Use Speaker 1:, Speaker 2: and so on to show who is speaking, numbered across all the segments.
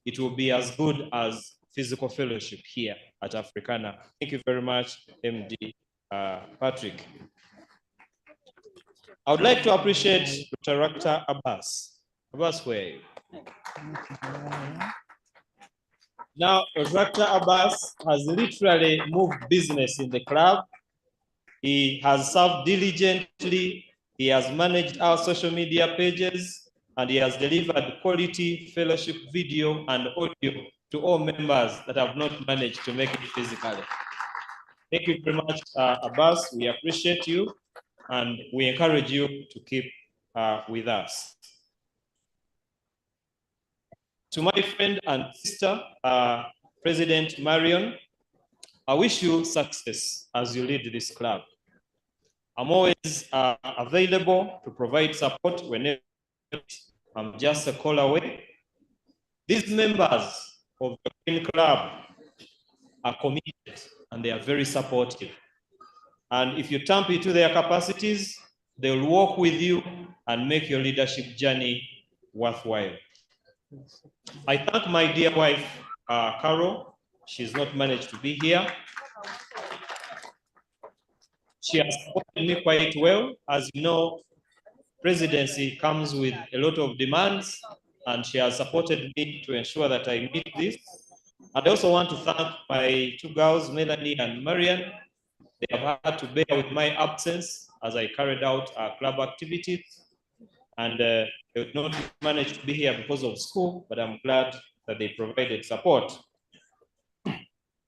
Speaker 1: it will be as good as physical fellowship here at Africana. Thank you very much, MD Patrick. I would like to appreciate Director Abbas. Abbas, where are you? Now, Director Abbas has literally moved business in the club. He has served diligently. He has managed our social media pages, and he has delivered quality fellowship video and audio to all members that have not managed to make it physically. Thank you very much, Abbas. We appreciate you, and we encourage you to keep with us. To my friend and sister, President Marion, I wish you success as you lead this club. I'm always available to provide support whenever I'm just a call away. These members of the Green Club are committed and they are very supportive. And if you tap into their capacities, they will work with you and make your leadership journey worthwhile. I thank my dear wife, Carol. She's not managed to be here. She has supported me quite well. As you know, presidency comes with a lot of demands, and she has supported me to ensure that I meet this. And I also want to thank my two girls, Melanie and Marian. They have had to bear with my absence as I carried out our club activities. And they would not manage to be here because of school, but I'm glad that they provided support.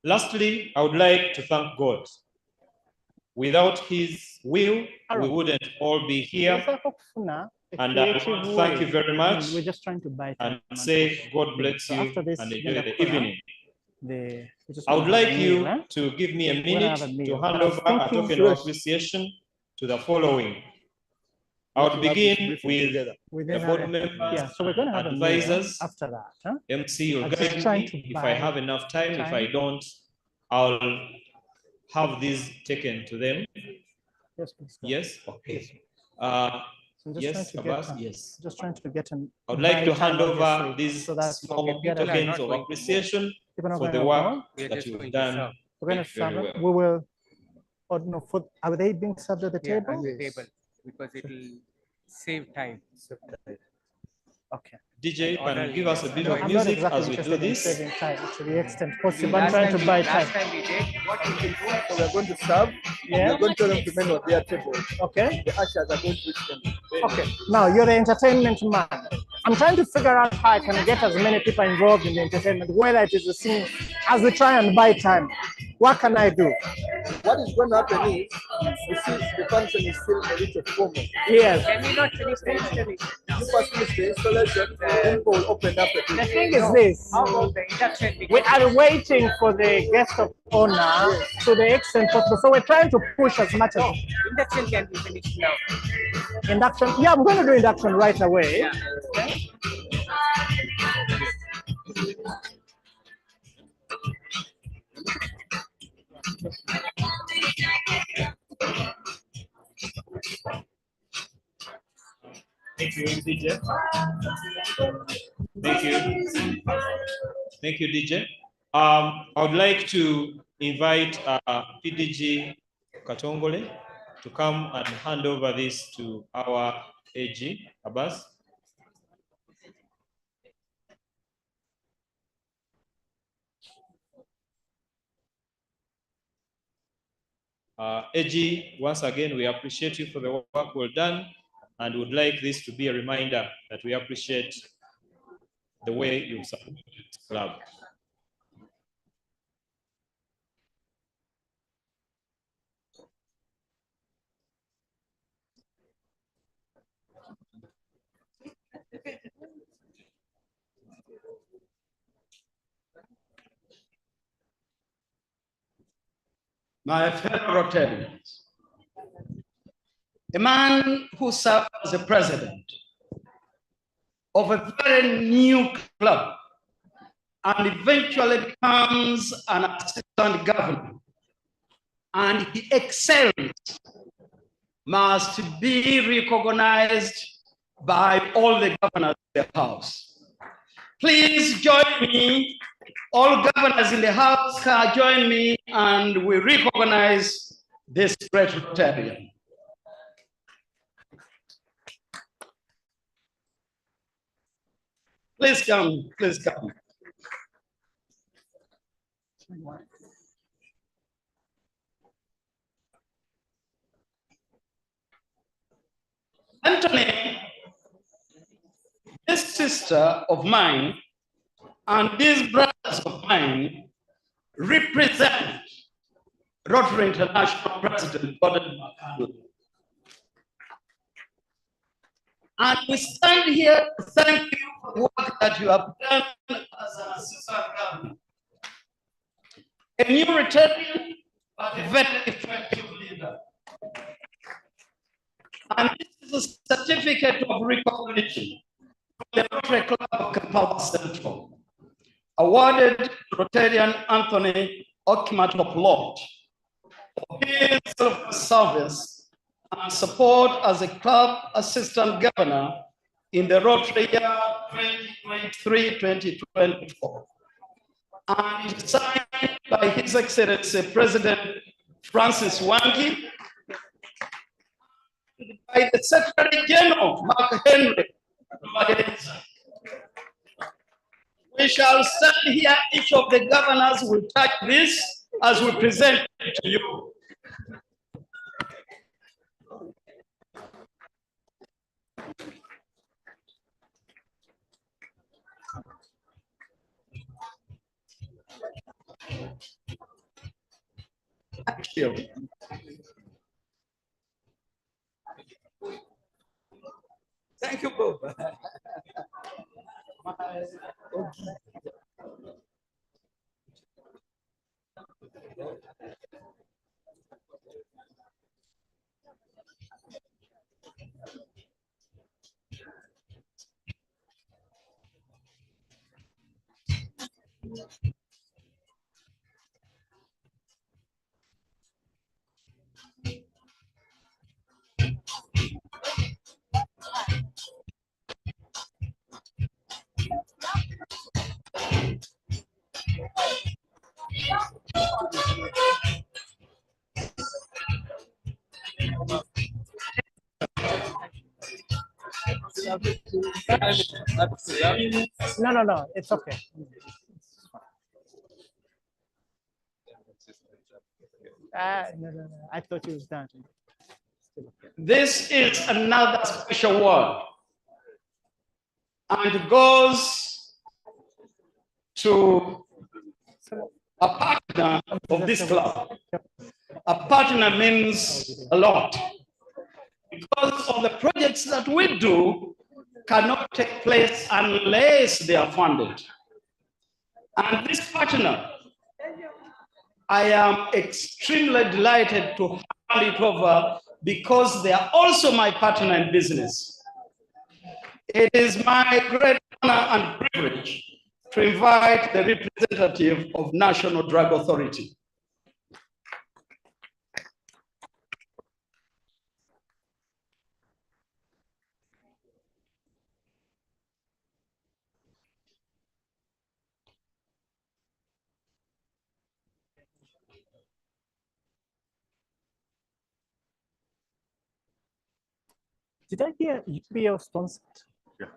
Speaker 1: Lastly, I would like to thank God. Without his will, we wouldn't all be here. And I want to thank you very much.
Speaker 2: We're just trying to buy time
Speaker 1: and say God bless you
Speaker 2: after this,
Speaker 1: and enjoy the evening.
Speaker 2: I
Speaker 1: would like you to give me a minute to hand over a token of appreciation to the following. I would begin with the board members,
Speaker 2: so we're going to have
Speaker 1: advisors,
Speaker 2: after that. Huh?
Speaker 1: MC will guide me if I have enough time. If I don't, I'll have these taken to them.
Speaker 2: Yes, please.
Speaker 1: Yes, okay. Yes, Abbas, yes.
Speaker 2: Just trying to get an.
Speaker 1: I would like to hand over these small tokens of appreciation for the work that you've done.
Speaker 2: We're going to serve them. We will. Or no, are they being served at the table?
Speaker 3: At the table, because it will save time.
Speaker 2: Okay.
Speaker 1: DJ, can you give us a bit of music as we do this?
Speaker 2: Saving time to the extent possible. I'm trying to buy time.
Speaker 3: Last time we did, what we can do,
Speaker 4: So we're going to serve.
Speaker 2: Yeah.
Speaker 4: We're going to tell them to mend on their table.
Speaker 2: Okay.
Speaker 4: The ushers are going to reach them.
Speaker 2: Okay. Now you're the entertainment man. I'm trying to figure out how I can get as many people involved in the entertainment, whether it is the singing, as we try and buy time. What can I do?
Speaker 4: What is going to happen is, you see, the function is still a little formal.
Speaker 2: Yes.
Speaker 3: can we not finish the installation?
Speaker 4: You first finish the installation, then we'll open up the
Speaker 2: The thing is this.
Speaker 3: How about the induction?
Speaker 2: We are waiting for the guest of honor to the extent possible. So we're trying to push as much as
Speaker 3: Induction can be finished now.
Speaker 2: induction. Yeah, I'm going to do induction right away.
Speaker 3: Yeah.
Speaker 2: Okay.
Speaker 1: Thank you, DJ. Thank you. Thank you, DJ. I would like to invite PDG Katongole to come and hand over this to our AG, Abbas. AG, once again, we appreciate you for the work well done, and would like this to be a reminder that we appreciate the way you've supported this club.
Speaker 5: My fellow Rotarians, a man who served as the president of a very new club and eventually becomes an assistant governor, and he excels, must be recognized by all the governors of the house. Please join me. All governors in the house can join me, and we recognize this great Rotarian. Please come, please come. Anthony, this sister of mine and these brothers of mine represent Rotary International President Gordon McCandless. And we stand here to thank you for the work that you have done as an assistant governor. A new Rotarian, but a very effective leader. And this is a certificate of recognition from the Rotary Club of Kampala Central, awarded to Rotarian Anthony Okimatop Lodge for his service and support as a club assistant governor in the Rotary year 2023-2024. And it is signed by His Excellency President Francis Wangi, by the Secretary General, Mark Henry. We shall stand here, each of the governors will touch this as we present it to you. Thank you. Thank you, Bob.
Speaker 2: No, it's okay. No. I thought you was done.
Speaker 5: This is another special award, and it goes to a partner of this club. A partner means a lot, because of the projects that we do cannot take place unless they are funded. And this partner, I am extremely delighted to hand it over because they are also my partner in business. It is my great honor and privilege to invite the representative of National Drug Authority.
Speaker 2: Did I hear UPL sponsored?
Speaker 6: Yeah.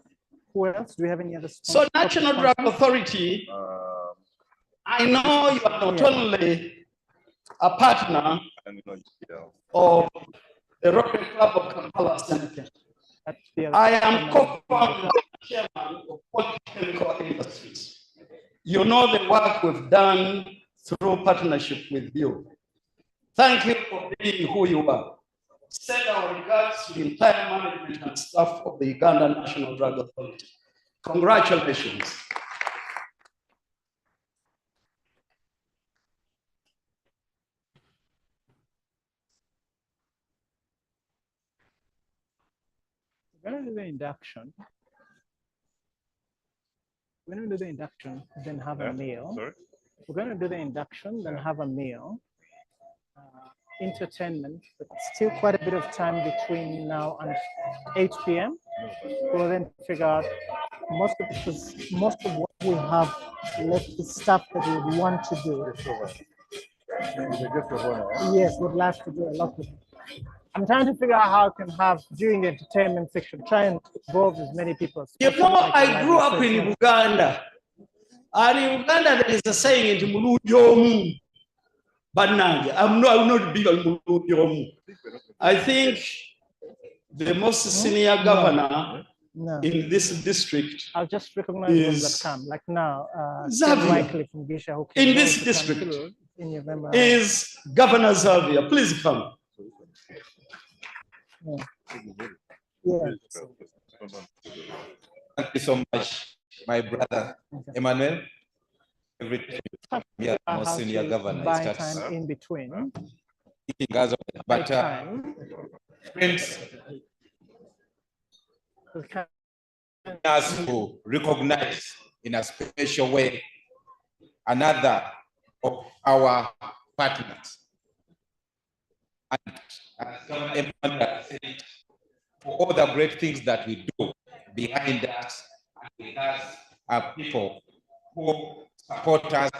Speaker 2: Who else? Do we have any other sponsors?
Speaker 5: So National Drug Authority, I know you are not only a partner of the Rotary Club of Kampala Central. I am co-founder and chairman of Polychemical Industries. You know the work we've done through partnership with you. Thank you for being who you are. Send our regards to the entire management and staff of the Uganda National Drug Authority. Congratulations.
Speaker 2: We're going to do the induction. We're going to do the induction, then have a meal.
Speaker 6: Sorry?
Speaker 2: We're going to do the induction, then have a meal. Entertainment, but still quite a bit of time between now and 8 p.m. We'll then figure out most of what we have left is stuff that we would want to do. Yes, would like to do a lot of it. I'm trying to figure out how I can have during the entertainment section, try and involve as many people.
Speaker 5: You know, I grew up in Uganda. And in Uganda, there is a saying in Mulujomu. But now, I'm not big on Mulujomu. I think the most senior governor in this district
Speaker 2: I'll just recognize those that come. Like now,
Speaker 5: Xavier,
Speaker 2: from Gisha, who
Speaker 5: in this district
Speaker 2: in November.
Speaker 5: Is Governor Xavier. Please come.
Speaker 2: Yeah.
Speaker 6: Thank you so much, my brother Emmanuel. Every time you are senior governor,
Speaker 2: buy time in between.
Speaker 6: But friends, us to recognize in a special way another of our partners. And Emmanuel said, for all the great things that we do behind us and with us are people who support us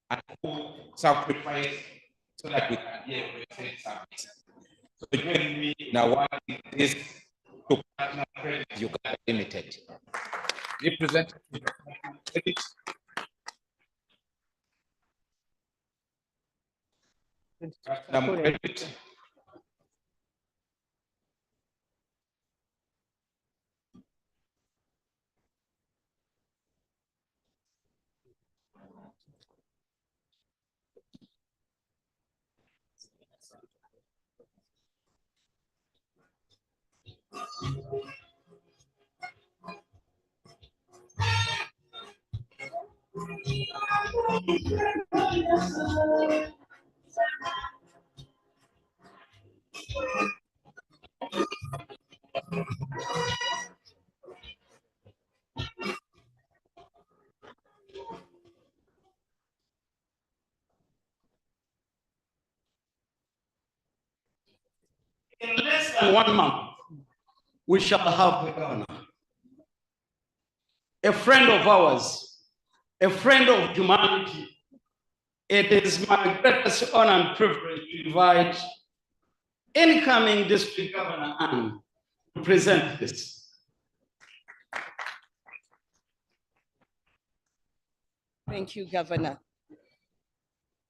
Speaker 6: and who sacrifice so that we can be a great service. So join me in awarding this to Partner Credit Uganda Limited. Representative Credit. Credit.
Speaker 5: In less than 1 month, we shall have a governor, a friend of ours, a friend of humanity. It is my greatest honor and privilege to invite incoming district governor Anne to present this.
Speaker 3: Thank you, Governor.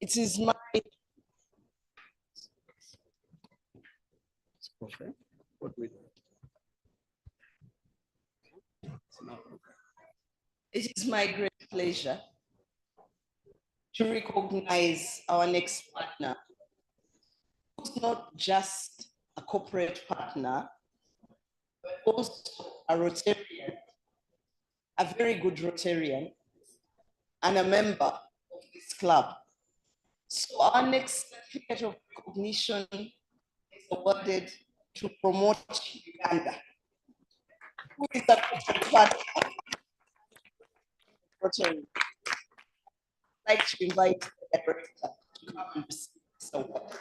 Speaker 3: It is my It is my great pleasure to recognize our next partner, who's not just a corporate partner, but also a Rotarian, a very good Rotarian, and a member of this club. So our next certificate of recognition is awarded to Promote Uganda, who is a corporate partner. Rotary. I'd like to invite the director to come and receive this award.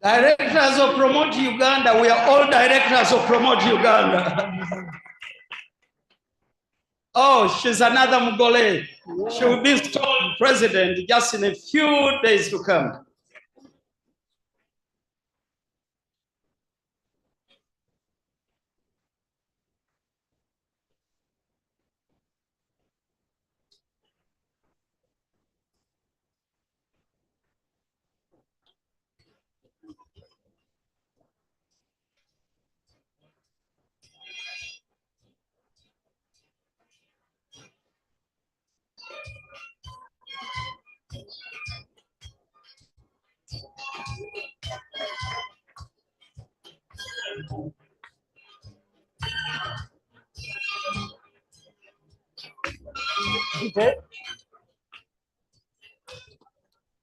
Speaker 5: Directors of Promote Uganda, we are all directors of Promote Uganda. Oh, she's another Mugole. She will be installed president just in a few days to come.
Speaker 2: Okay.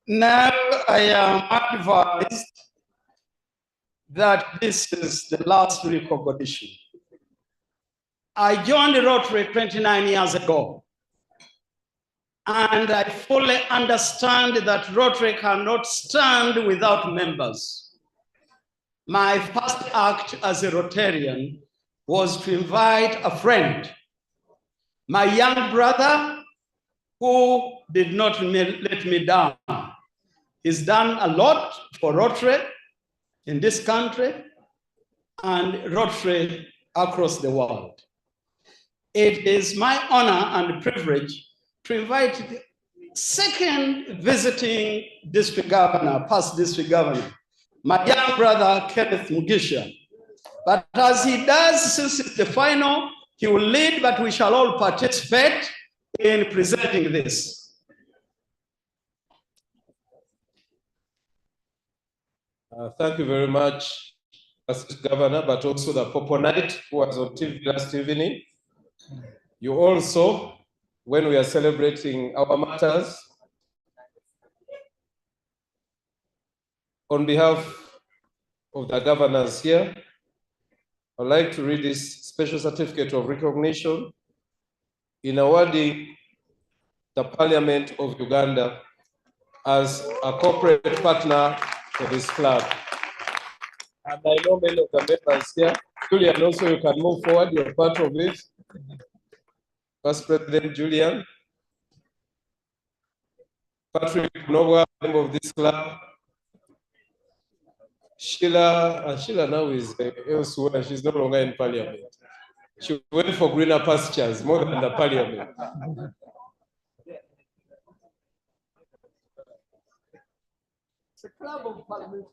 Speaker 5: Now I am advised that this is the last recognition. I joined the Rotary 29 years ago. And I fully understand that Rotary cannot stand without members. My first act as a Rotarian was to invite a friend, my young brother, who did not let me down. He's done a lot for Rotary in this country and Rotary across the world. It is my honor and privilege to invite the second visiting district governor, past district governor, my young brother, Kenneth Mugisha. But as he does, since it's the final, he will lead, but we shall all participate in presenting this.
Speaker 7: Thank you very much, Assistant Governor, but also the Popo Knight who was on TV last evening. You also, when we are celebrating our matters, on behalf of the governors here, I'd like to read this special certificate of recognition in awarding the Parliament of Uganda as a corporate partner for this club. And I know many of the members here. Julian, also you can move forward, you're part of it. Vice President Julian. Patrick Nowa, member of this club. Sheila now is elsewhere, she's no longer in Parliament. She went for greener pastures more than the Parliament.
Speaker 4: It's a club of parliament.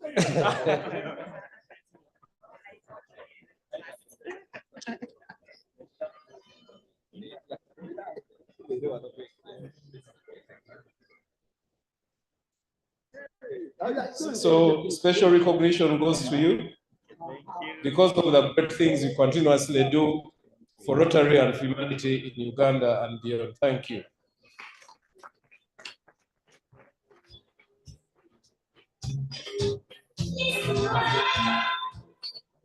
Speaker 7: So special recognition goes to you because of the great things you continuously do for Rotary and humanity in Uganda and beyond. Thank you.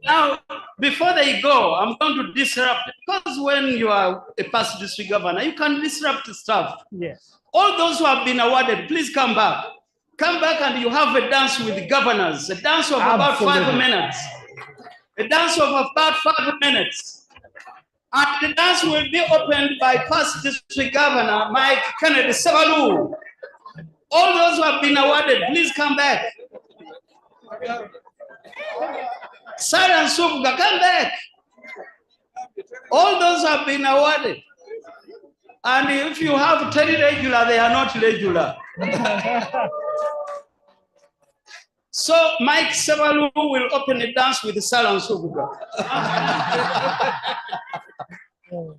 Speaker 5: Now, before they go, I'm going to disrupt, because when you are a past district governor, you can disrupt stuff.
Speaker 2: Yes.
Speaker 5: All those who have been awarded, please come back. Come back and you have a dance with the governors, a dance of about 5 minutes. A dance of about 5 minutes. And the dance will be opened by past district governor, Mike Kennedy Sebalu. All those who have been awarded, please come back. Sarah Subga, come back. All those who have been awarded. And if you have 10 regular, they are not regular. So Mike Sebalu will open a dance with Sarah Subga.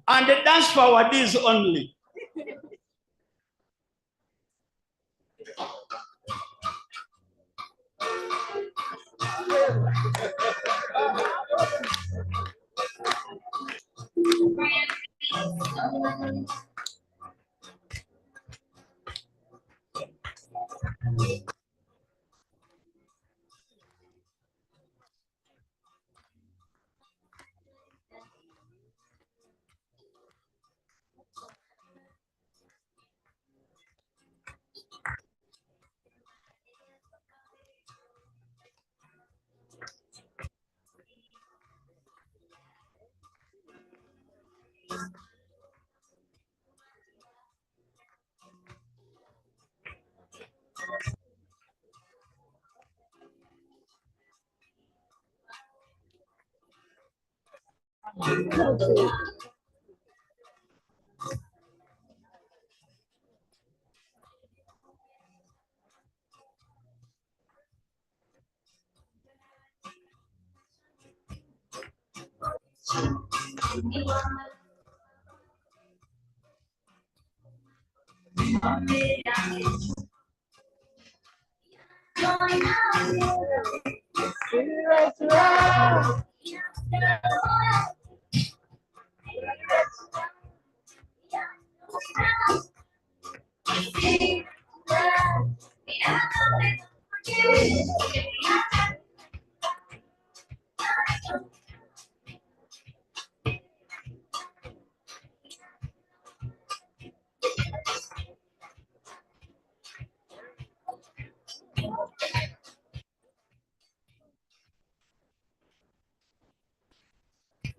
Speaker 5: And the dance for awardees only.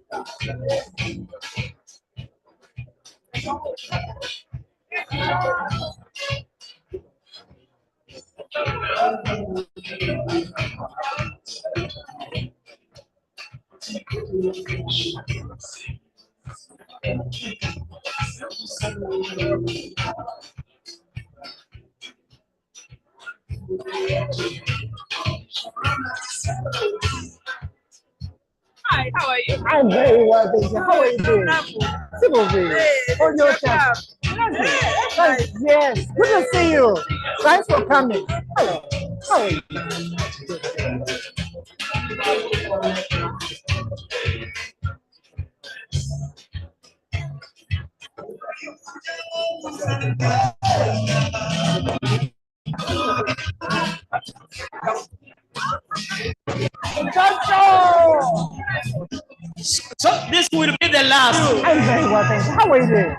Speaker 8: Hi, how are you?
Speaker 2: I'm very well, thank you. How are you doing? Sylvie, all your time. Yes, good to see you. Thanks for coming. Hello. How are you? Jojo!
Speaker 1: So this will be the last.
Speaker 2: I'm very well, thank you. How are you doing?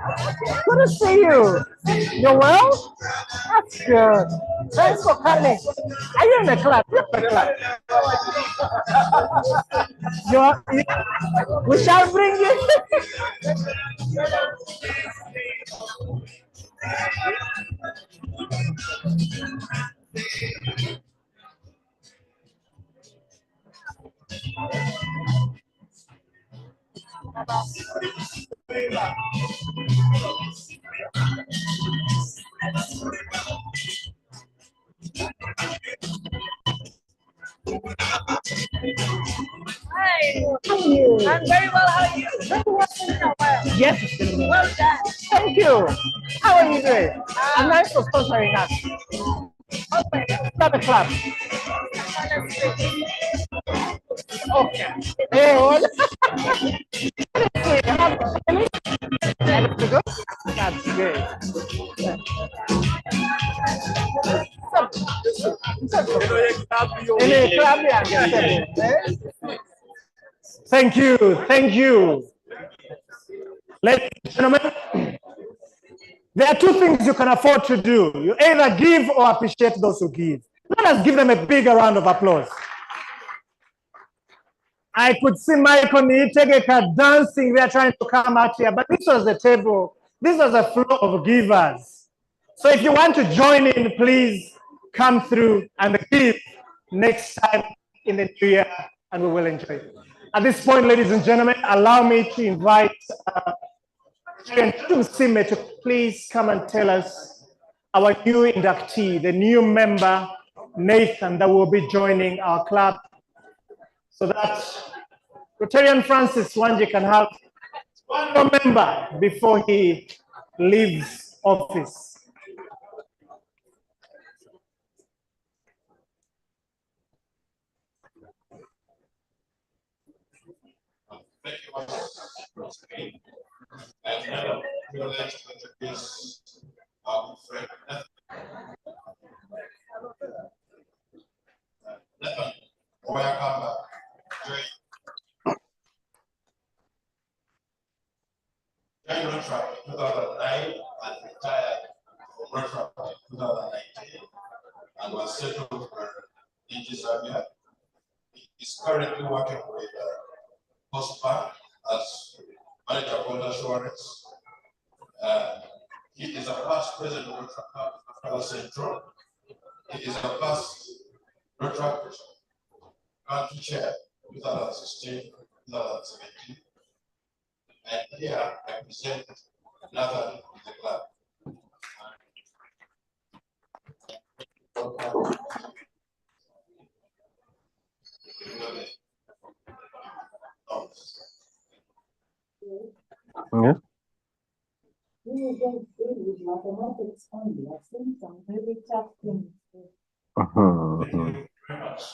Speaker 2: Good to see you. You're well? That's good. Thanks for coming. Are you in the club? You're in the club. We shall bring you.
Speaker 8: Hi.
Speaker 2: How are you?
Speaker 8: I'm very well. How are you?
Speaker 2: Very well. Yes, it's been well.
Speaker 8: Well done.
Speaker 2: Thank you. How are you doing? And thanks for sponsoring us. Start the club. Okay. Hey, what? That's good. That's good. Thank you. Thank you. Ladies and gentlemen, there are two things you can afford to do. You either give or appreciate those who give. Let us give them a bigger round of applause. I could see Michael Niyitegeka dancing. They are trying to come out here, but this was the table. This was a flow of givers. So if you want to join in, please come through and give next time in the new year, and we will enjoy it. At this point, ladies and gentlemen, allow me to invite Sime to please come and tell us our new inductee, the new member, Nathan, that will be joining our club, so that Rotarian Francis Wanji can have one more member before he leaves office.
Speaker 9: Thank you once again. And now we would like to introduce our friend Nathan. Welcome back. Joined Rotra in 2009 and retired from Rotra in 2019 and was settled in Zambia. He is currently working with Postbank as manager of assurance. He is a past president of Kampala Central. He is a past Rotra country chair 2016, 2017. And here I present Nathan in the club.
Speaker 10: Yeah.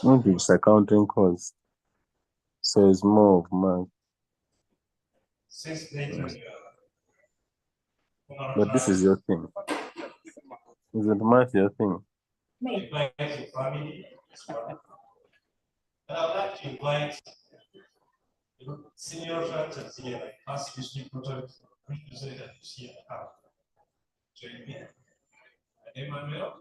Speaker 10: Maybe it's accounting course, so it's more of math. But this is your thing. Is it math your thing?
Speaker 9: Family. And I'd like to invite senior factors here, like past district representatives here. Join me. Emmanuel.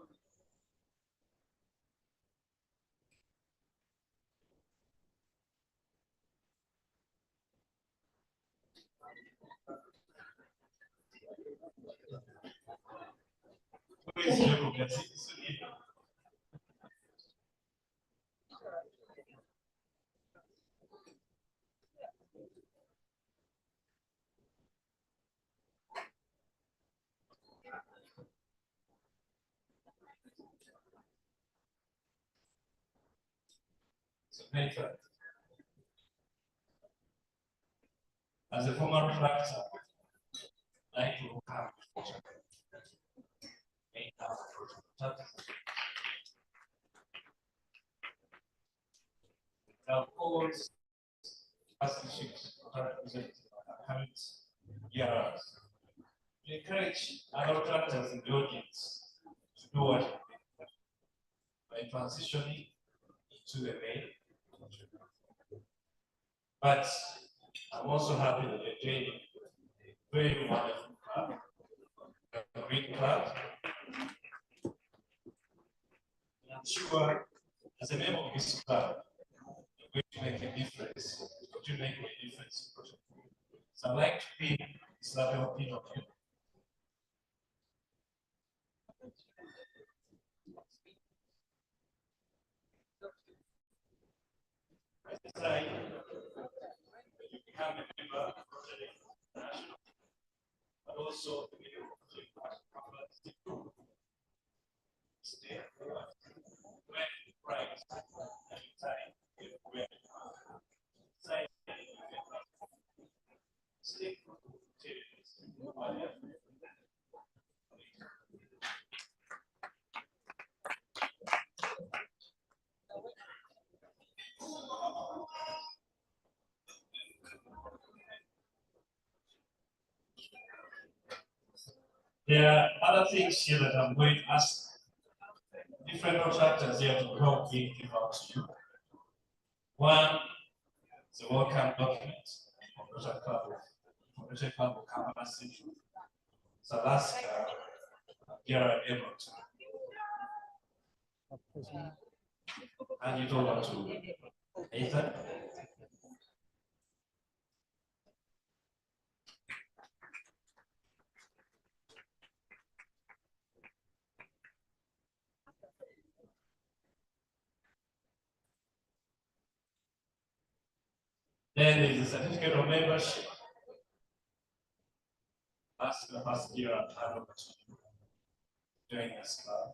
Speaker 9: As a former practitioner, I like to have of course, partnerships represent habits, years. We encourage other practitioners in the audience to do what by transitioning into the main. But I'm also happy that you're doing a very wonderful club, a great club. And I'm sure as a member of this club, you're going to make a difference. You're going to make a difference. So I'd like to be this level of you. Decide you become a member of the International, but also to be able to stay when right and time when stay There are other things here that I'm going to ask different contractors here to help me give out to you. One is a welcome document of Project Club of Kampala City. So last here I'm able to hand it over to Nathan. Then there is a certificate of membership. That's the first year I've had over to you join this club.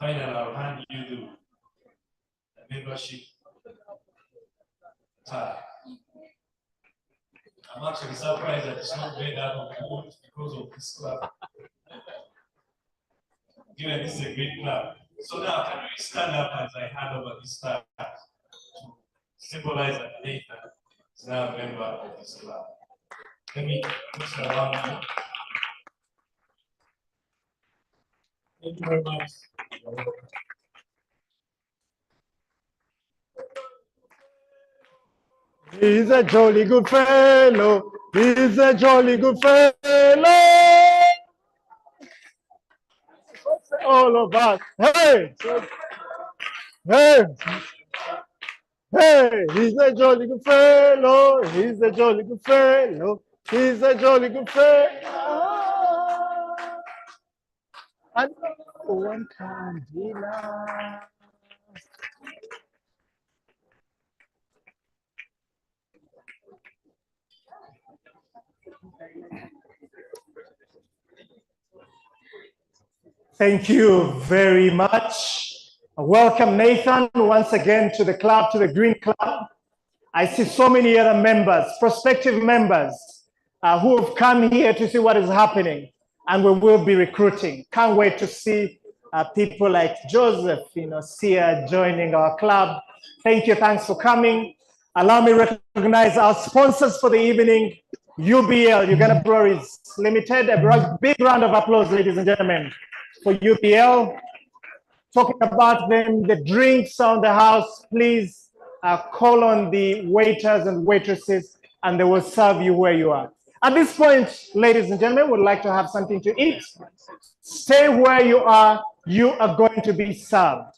Speaker 9: Finally, I'll hand you the membership tag. I'm actually surprised that it's not made out of wood because of this club. Given this is a great club. So now can we stand up as I hand over this tag to symbolize that Nathan is now a member of this club. Let me push around you. Thank you very much.
Speaker 2: He's a jolly good fellow. He's a jolly good fellow. All of us. Hey! Hey! Hey! He's a jolly good fellow. He's a jolly good fellow. He's a jolly good fellow. And one can deny. Thank you very much. Welcome, Nathan, once again to the club, to the Green Club. I see so many other members, prospective members, who have come here to see what is happening, and we will be recruiting. Can't wait to see people like Joseph, Sia joining our club. Thank you, thanks for coming. Allow me to recognize our sponsors for the evening, UBL, Uganda Breweries Limited. A big round of applause, ladies and gentlemen, for UBL. Talking about them, the drinks on the house, please call on the waiters and waitresses and they will serve you where you are. At this point, ladies and gentlemen, would like to have something to eat. Stay where you are going to be served.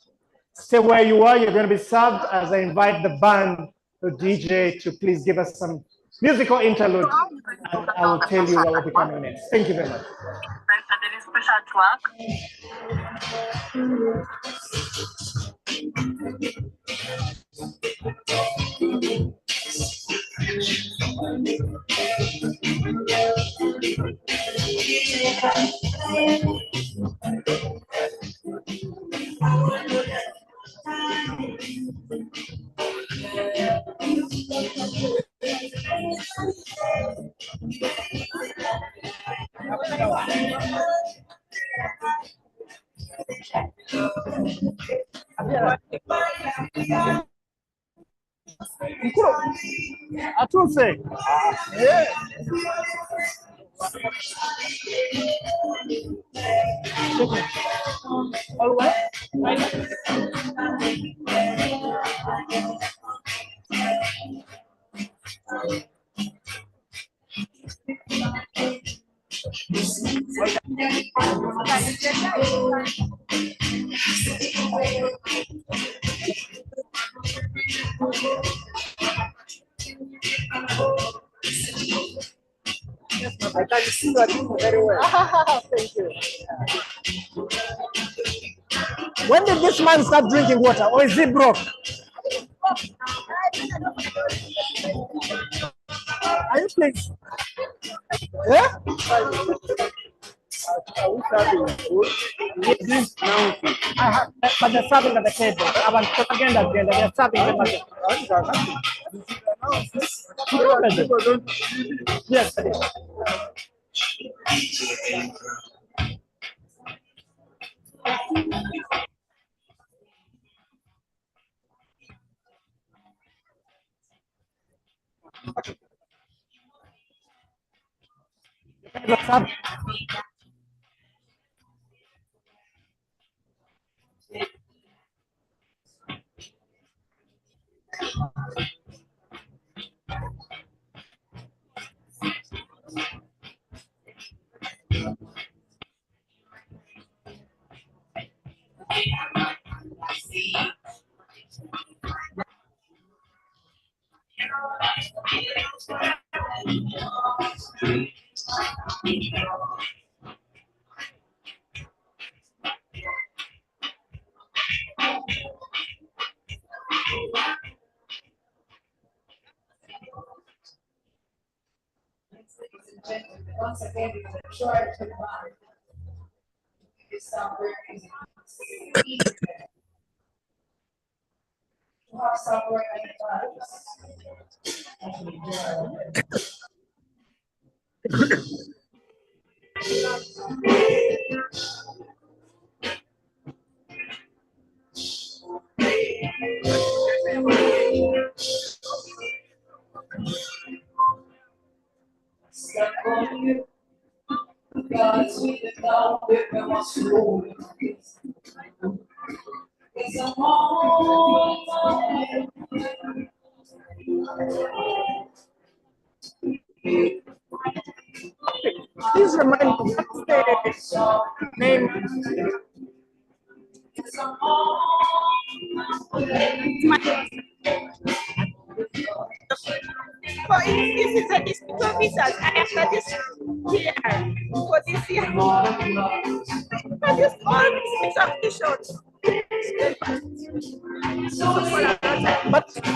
Speaker 2: Stay where you are, you're going to be served as I invite the band, the DJ, to please give us some musical interlude, and I will tell you what will be coming next. Thank you very much. Atuse. All right. I can see you are doing very well. Thank you. When did this man start drinking water, or is he broke? Are you pleased? Yeah? Yes. But they're serving at the table. They're serving them at the Yes. What's up? Once again, I'm sure I took mine. It's somewhere in to have somewhere in God's with the dog with my soul. It's a moment. Please remind me, what's the name? It's a
Speaker 8: For if it's a district officers, I have this here for this year. For this all these officials.
Speaker 2: But
Speaker 8: How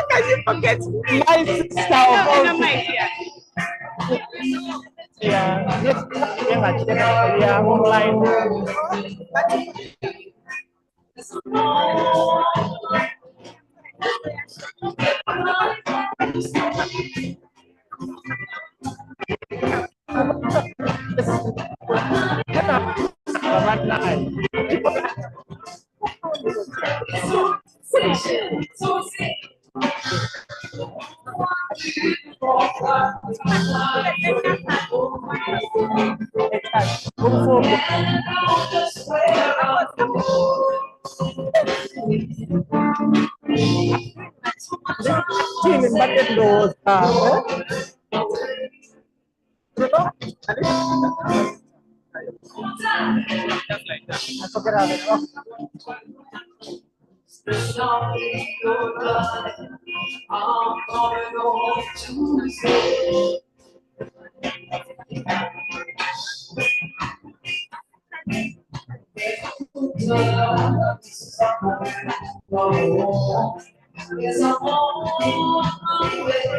Speaker 8: can you forget me?
Speaker 2: My sister of all, yeah, yeah, online.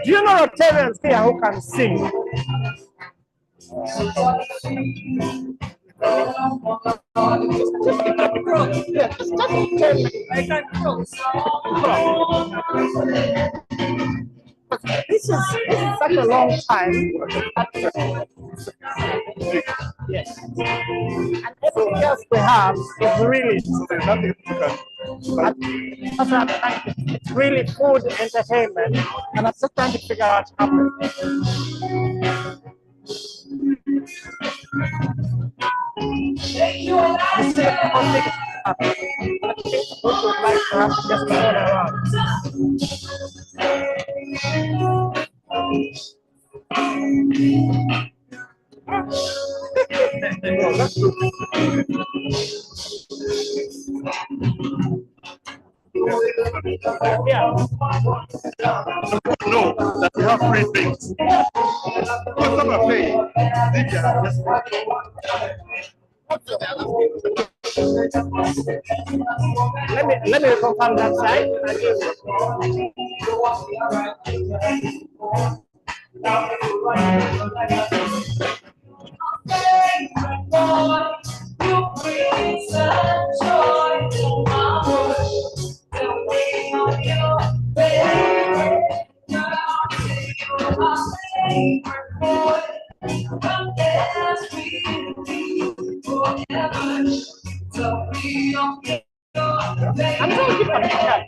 Speaker 2: Do you know Rotarians here who can sing? This is such a long time. Yes. And everything else we have is really, it's really food, entertainment, and I'm just trying to figure out how to. Yeah.
Speaker 11: No, that we have free things. Because some are paying.
Speaker 2: Let me confirm that side. I'm trying to keep on track.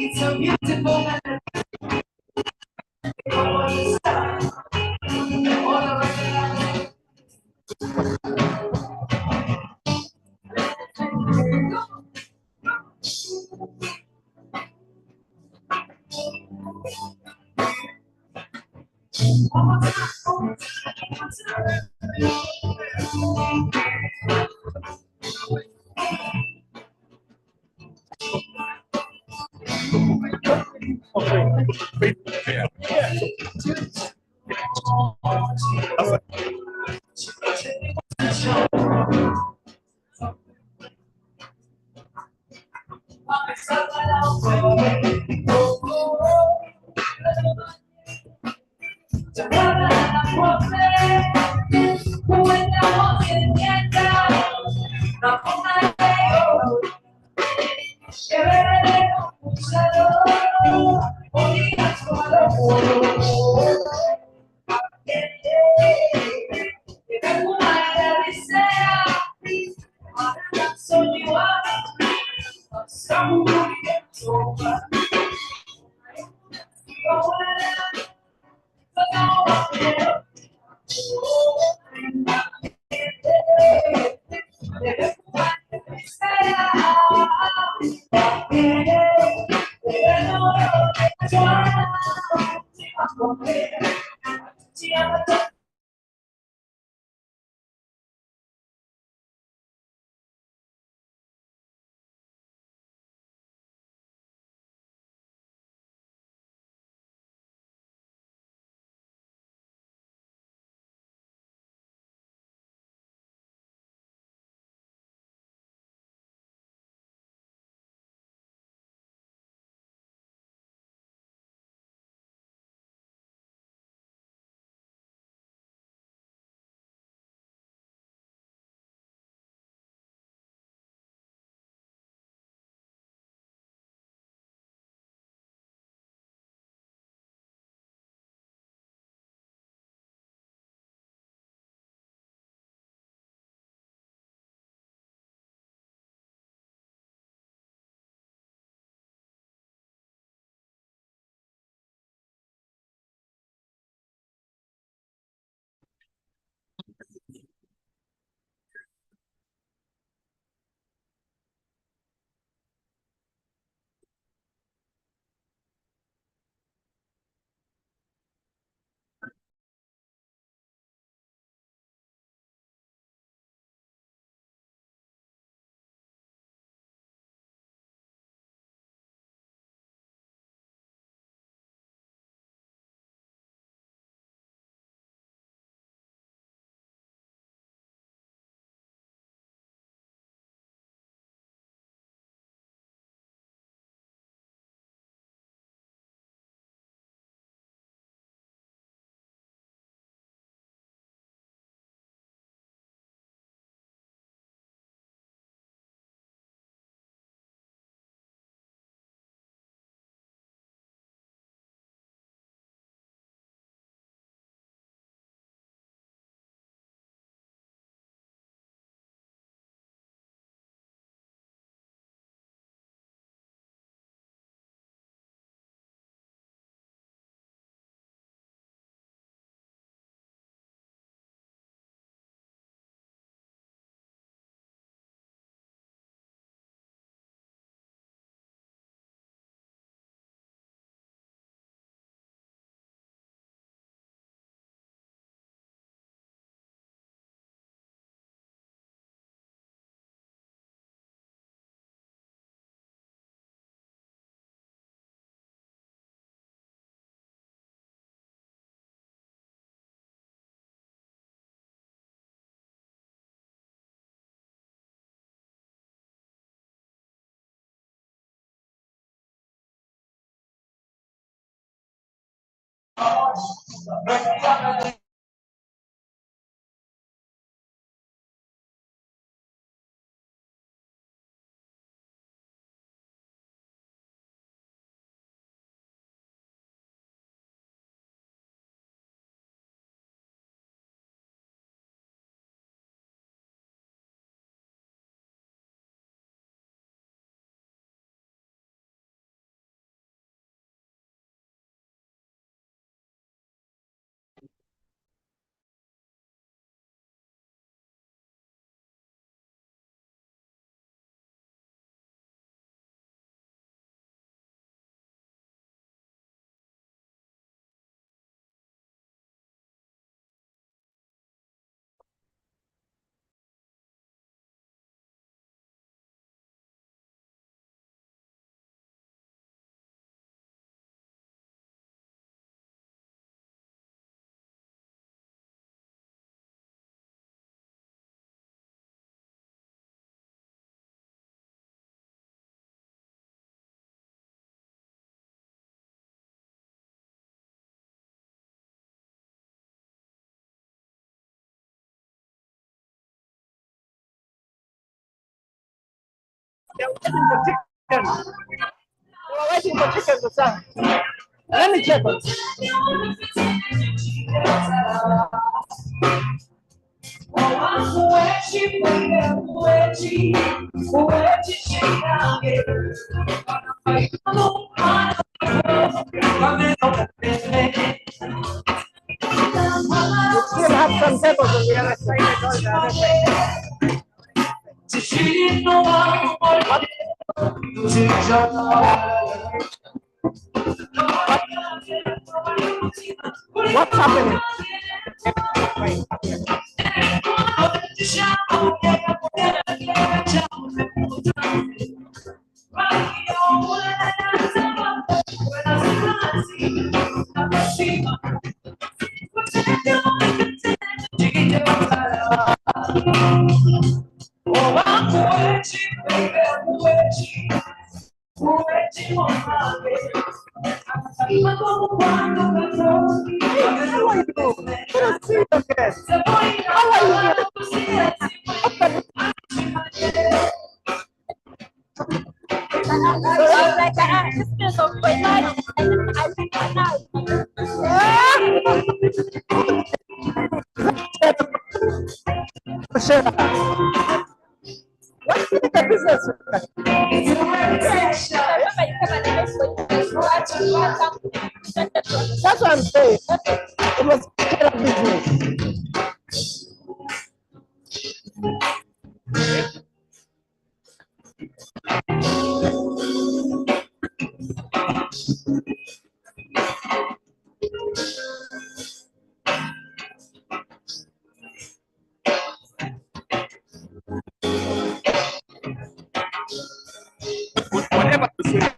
Speaker 12: It's so beautiful.
Speaker 2: They're waiting for chicken. They were waiting for chicken to serve. Let me check it. We still have some tables on the other side. What's happening? What's the business? That's what I'm saying. It was a business.
Speaker 11: Whatever you say.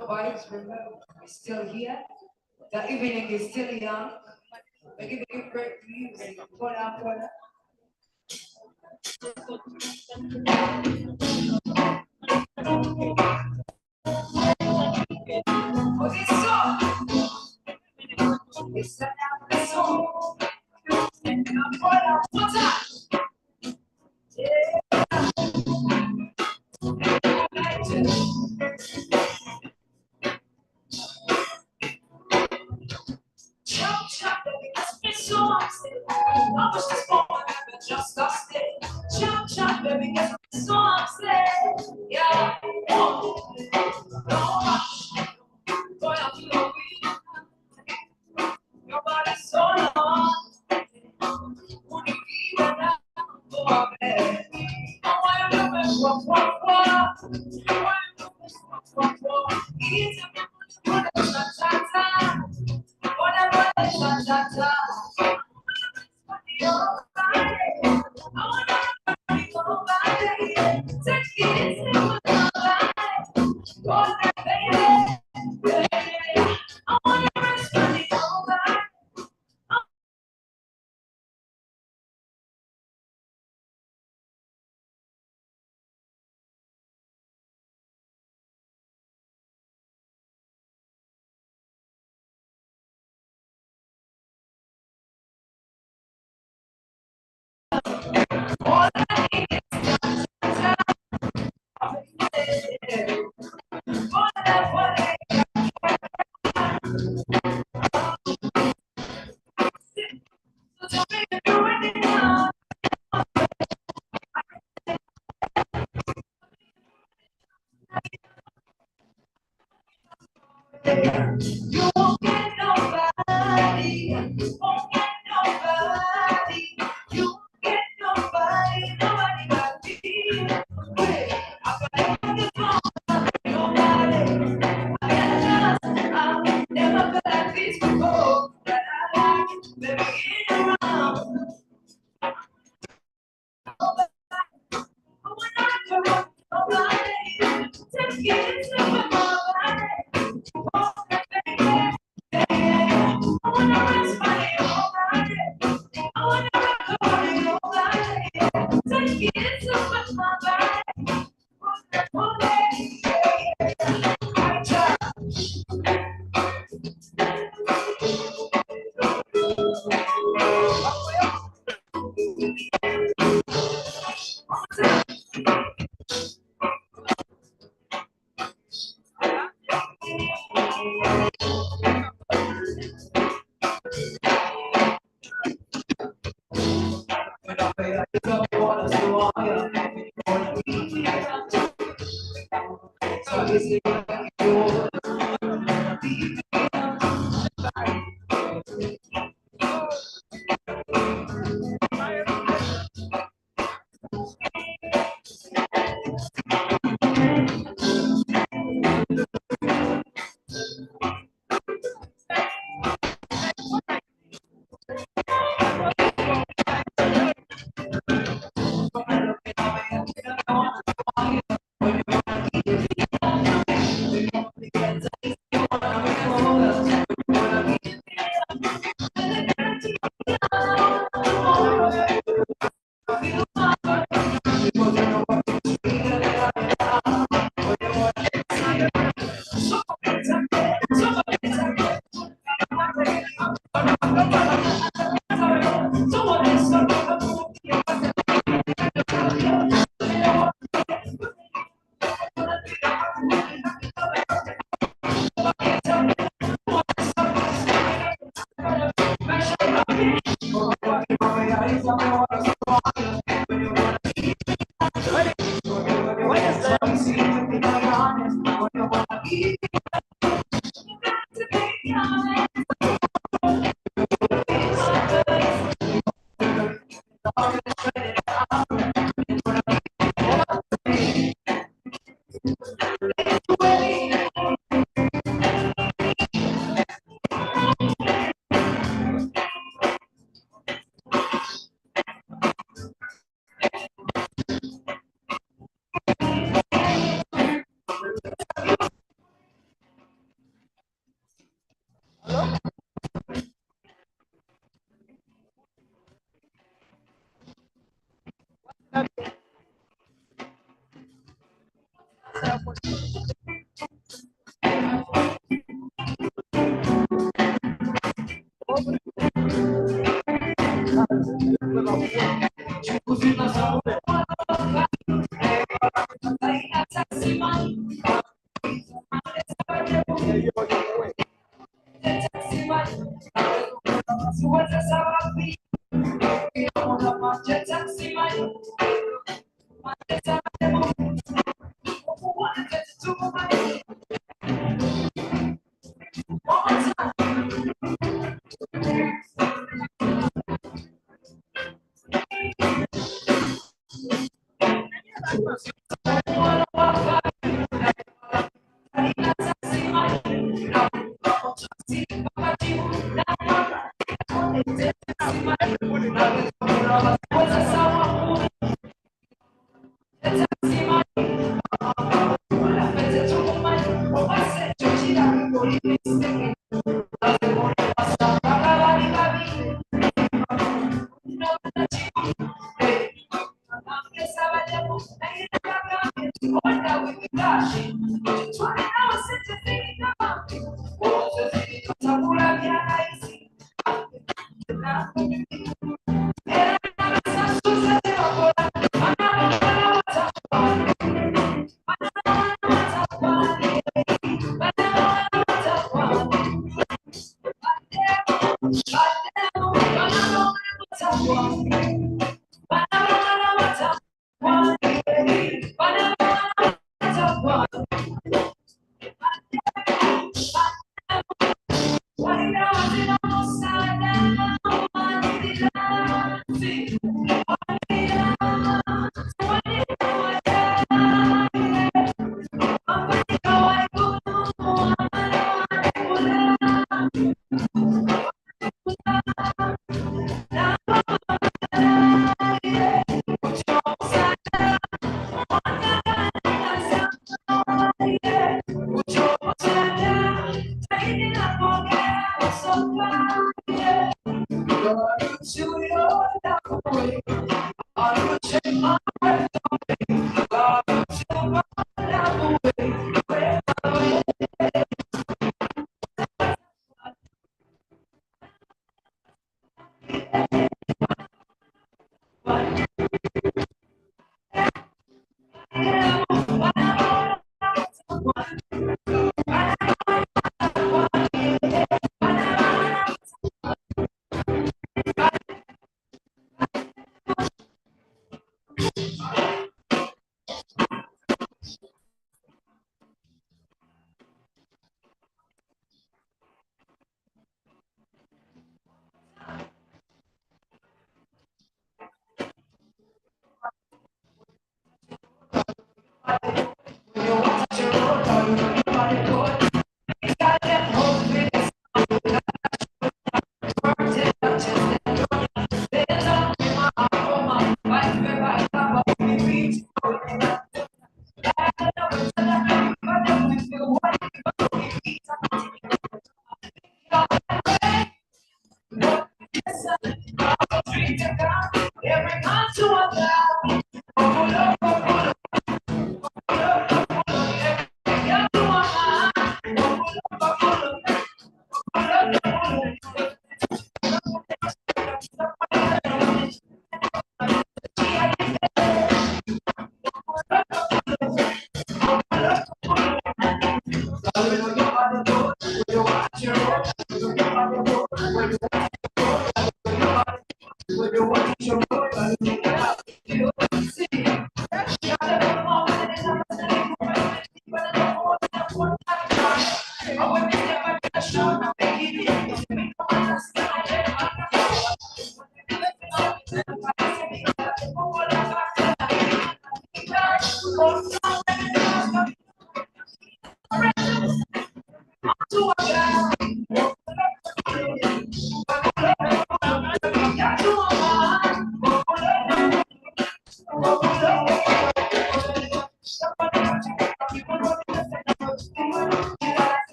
Speaker 12: nobody's remembered. We're still here. The evening is still young. We're giving you great music. Hola, hola. For this song, it's another song. And hola, hola. Yeah. Chop, chop, baby, that's me so upset. I wish this moment had just got stay. Chop, chop, baby, that's me so upset. Yeah, don't rush. Boy, I feel weak. Your body's so long. Would you be when I go up there? I want to live in what? Easy, what a cha-cha-cha. Whatever is cha-cha-cha. Your body, I wanna be your body. Take it easy with my body. Oh, baby, baby. I wanna rest on your body. All I need is cha-cha-cha. So tell me if you're ready now. You won't get nobody. You won't get nobody. You won't get nobody. Nobody but me. Wait, I got the phone. Nobody. I got trust. I've never felt like this before. But I like it. Let me get around. I wanna come nobody. Take it to my body. Oh, baby. I wanna rest my whole body. I wanna rock on your body. Take it to my body. Oh, baby. I try.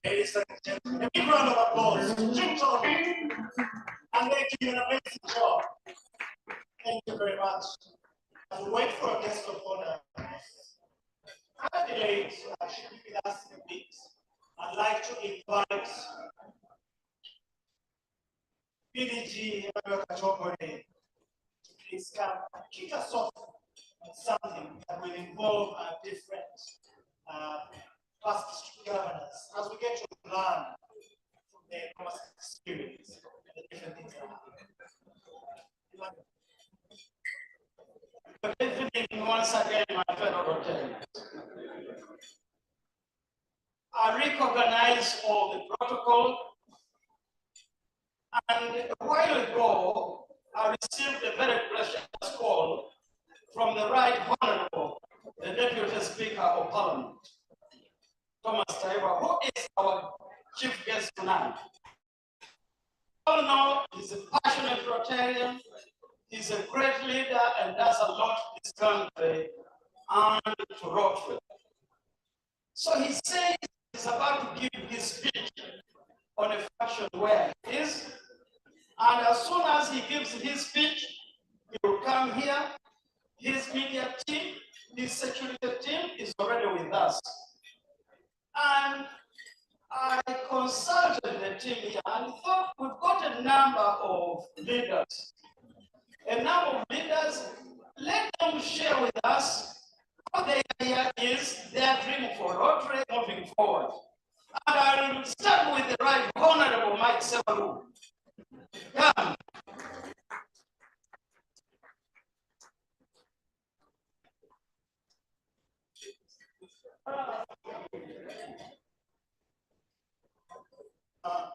Speaker 9: Ladies and gentlemen, a big round of applause. Jim Tony. And they do an amazing job. Thank you very much. As we wait for a guest of honor, candidates should be with us in a bit. I'd like to invite PDG Kachomore to please come and kick us off on something that will involve different past district governors as we get to learn from their past experience and the different things that happen. Good evening once again, my fellow Rotarians. I recognize all the protocol, and a while ago, I received a very precious call from the Right Honorable, the Deputy Speaker of Parliament, Thomas Taiwa, who is our chief guest tonight. All know he's a passionate Rotarian, he's a great leader, and does a lot in this country and to Rotary. So he says he's about to give his speech on a faction where he is, and as soon as he gives his speech, he will come here. His media team, his security team is already with us. And I consulted the team here and thought we've got a number of leaders. Let them share with us what their idea is, their dream for Rotary moving forward. And I will start with the Right Honorable Mike Sebalu. Come.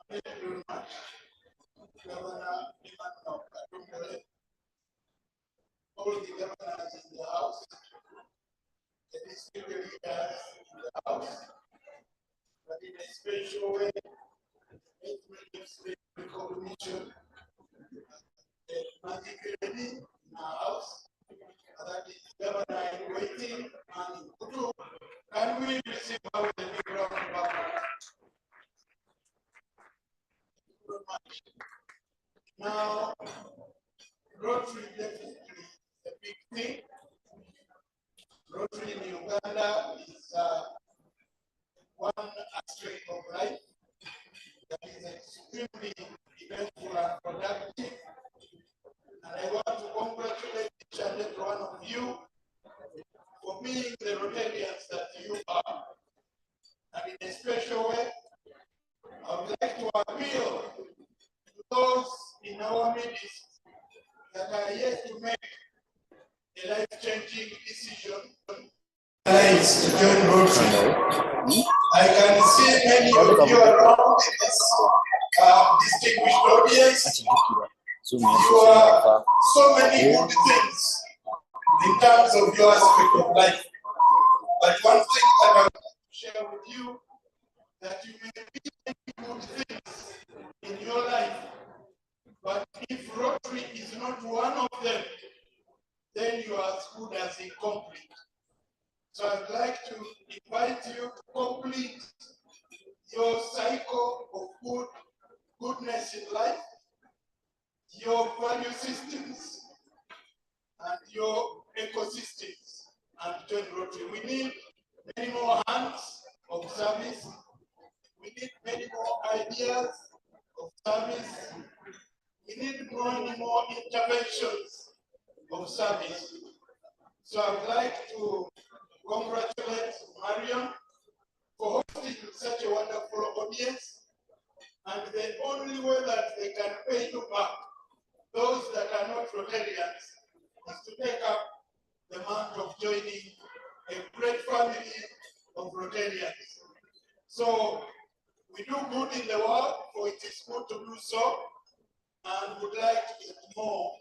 Speaker 9: Thank you very much, Governor of Kampala, all the governors in the House, the district leaders in the House, but in a special way, recognition, the magic lady in our House, that is Governor in waiting, and Kutu. Can we receive our big round of applause? Now, Rotary definitely is a big thing. Rotary in Uganda is one aspect of life that is extremely eventful and productive. And I want to congratulate each and every one of you for being the Rotarians that you are. And in a special way, I would like to appeal to those in our midst that are yet to make a life-changing decision to join Rotary. I can see many of you around in this distinguished audience. You are so many good things in terms of your aspect of life. But one thing that I want to share with you, that you may be many good things in your life, but if Rotary is not one of them, then you are as good as incomplete. So I'd like to invite you to complete your cycle of goodness in life, your value systems, and your ecosystems, and join Rotary. We need many more hands of service. We need many more ideas of service. We need many more interventions of service. So I would like to congratulate Marion for hosting such a wonderful audience. And the only way that they can pay you back, those that are not Rotarians, is to take up the mantle of joining a great family of Rotarians. So we do good in the world, for it is good to do so, and would like to get more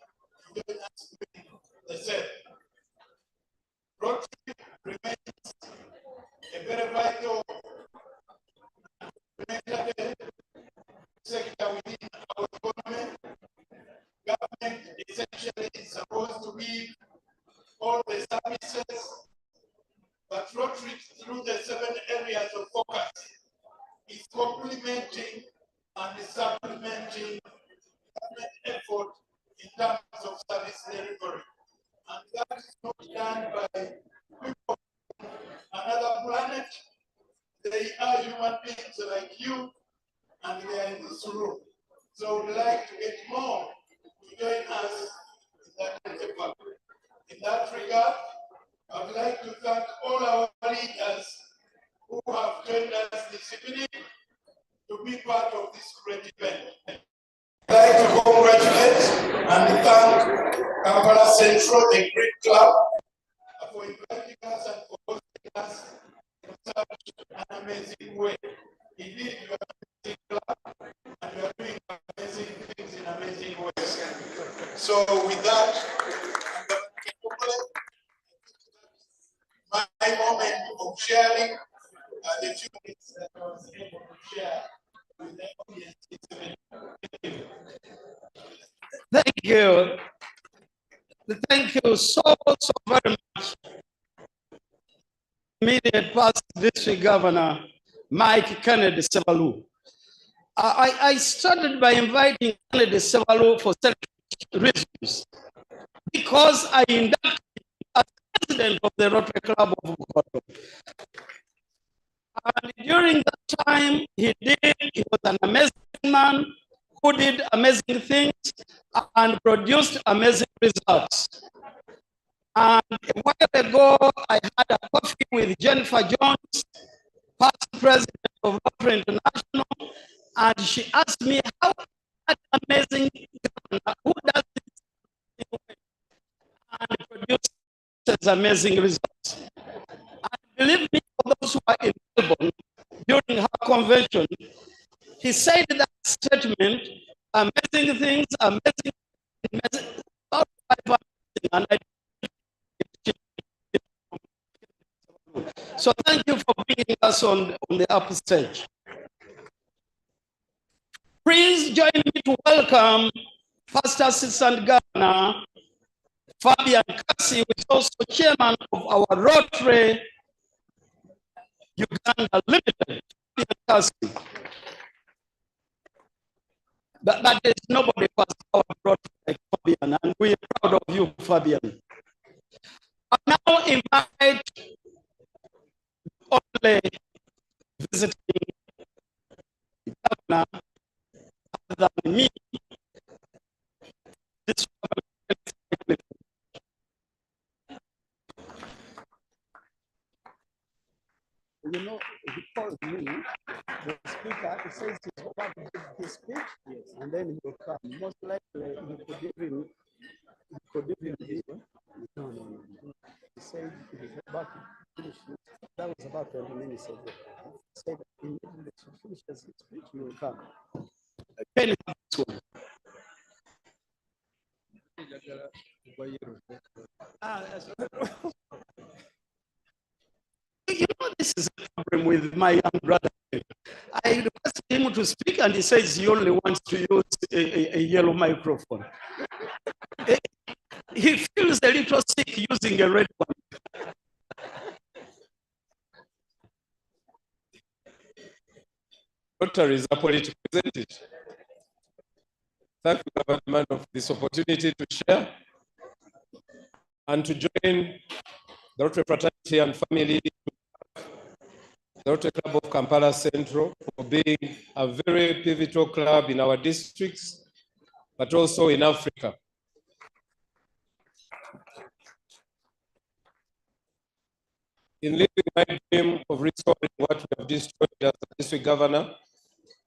Speaker 9: to join us doing the same. Rotary remains a very vital sector within our economy. Government essentially is supposed to be all the services, but Rotary, through the 7 areas of focus, is complementing and supplementing government effort in terms of service delivery. And that is not done by people on another planet. They are human beings like you, and they are in this room. So we'd like to get more to join us in that endeavor. In that regard, I would like to thank all our leaders who have joined us this evening to be part of this great event. I'd like to congratulate and thank Kampala Central, the great club, for inviting us and for hosting us in such an amazing way. Indeed, you are an amazing club, and you are doing amazing things in amazing ways. So with that, my moment of sharing the few minutes that I was able to share with the audience.
Speaker 5: Thank you. Thank you so very much. Immediate past district governor, Mike Kennedy Sevalu. I started by inviting Kennedy Sevalu for certain reasons. Because I inducted him as president of the Rotary Club of Bukoto. And during that time, he was an amazing man who did amazing things and produced amazing results. And a while ago, I had a coffee with Jennifer Jones, past president of Rotary International, and she asked me, how that amazing governor, who does this and produces amazing results? And believe me, for those who are in Melbourne, during her convention, he said that statement, amazing things, amazing, and I. So thank you for bringing us on the upper stage. Please join me to welcome First Assistant Governor Fabian Kasi, who is also chairman of our Rotary Uganda Limited. Fabian Kasi. But there's nobody who has our Rotary like Fabian, and we are proud of you, Fabian. I now invite only visiting governor other than me. This
Speaker 4: You know, he called me, the speaker, he says he's about to give his speech, yes, and then he will come. Most likely, he could even be. No. He said he was about to finish it. That was about 20 minutes ago. He said immediately she finishes his speech, he will come.
Speaker 5: Okay. You know, this is a problem with my young brother. I requested him to speak, and he says he only wants to use a yellow microphone. He feels a little sick using a red one.
Speaker 7: Rotary is a political entity. Thank you, government, for this opportunity to share and to join the Rotary fraternity and family, the Rotary Club of Kampala Central, for being a very pivotal club in our districts, but also in Africa. In living my dream of restoring what we have destroyed as a district governor,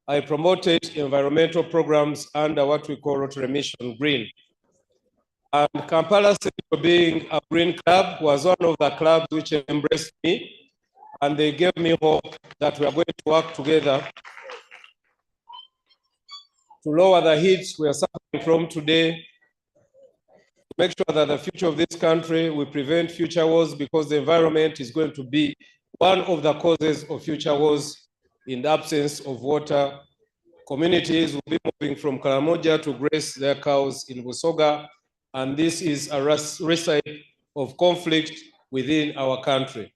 Speaker 7: I promoted environmental programs under what we call Rotary Mission Green. And Kampala Central, being a green club, was one of the clubs which embraced me and they gave me hope that we are going to work together to lower the heat we are suffering from today, to make sure that the future of this country will prevent future wars, because the environment is going to be one of the causes of future wars. In the absence of water, communities will be moving from Karamoja to graze their cows in Busoga, and this is a recipe of conflict within our country.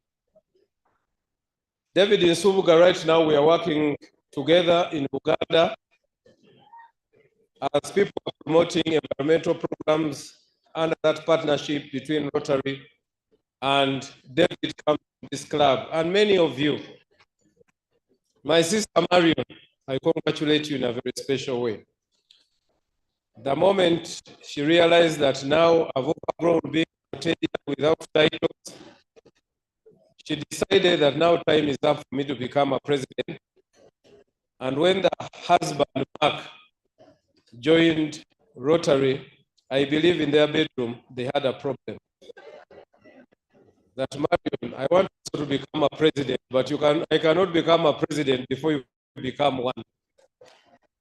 Speaker 7: David in Subuga, right now we are working together in Uganda as people are promoting environmental programs under that partnership between Rotary and David comes from this club, and many of you. My sister Marion, I congratulate you in a very special way. The moment she realized that now I've overgrown being Rotarian without titles, she decided that now time is up for me to become a president. And when the husband, Mark, joined Rotary, I believe in their bedroom, they had a problem. That Marion, I want to become a president, but I cannot become a president before you become one.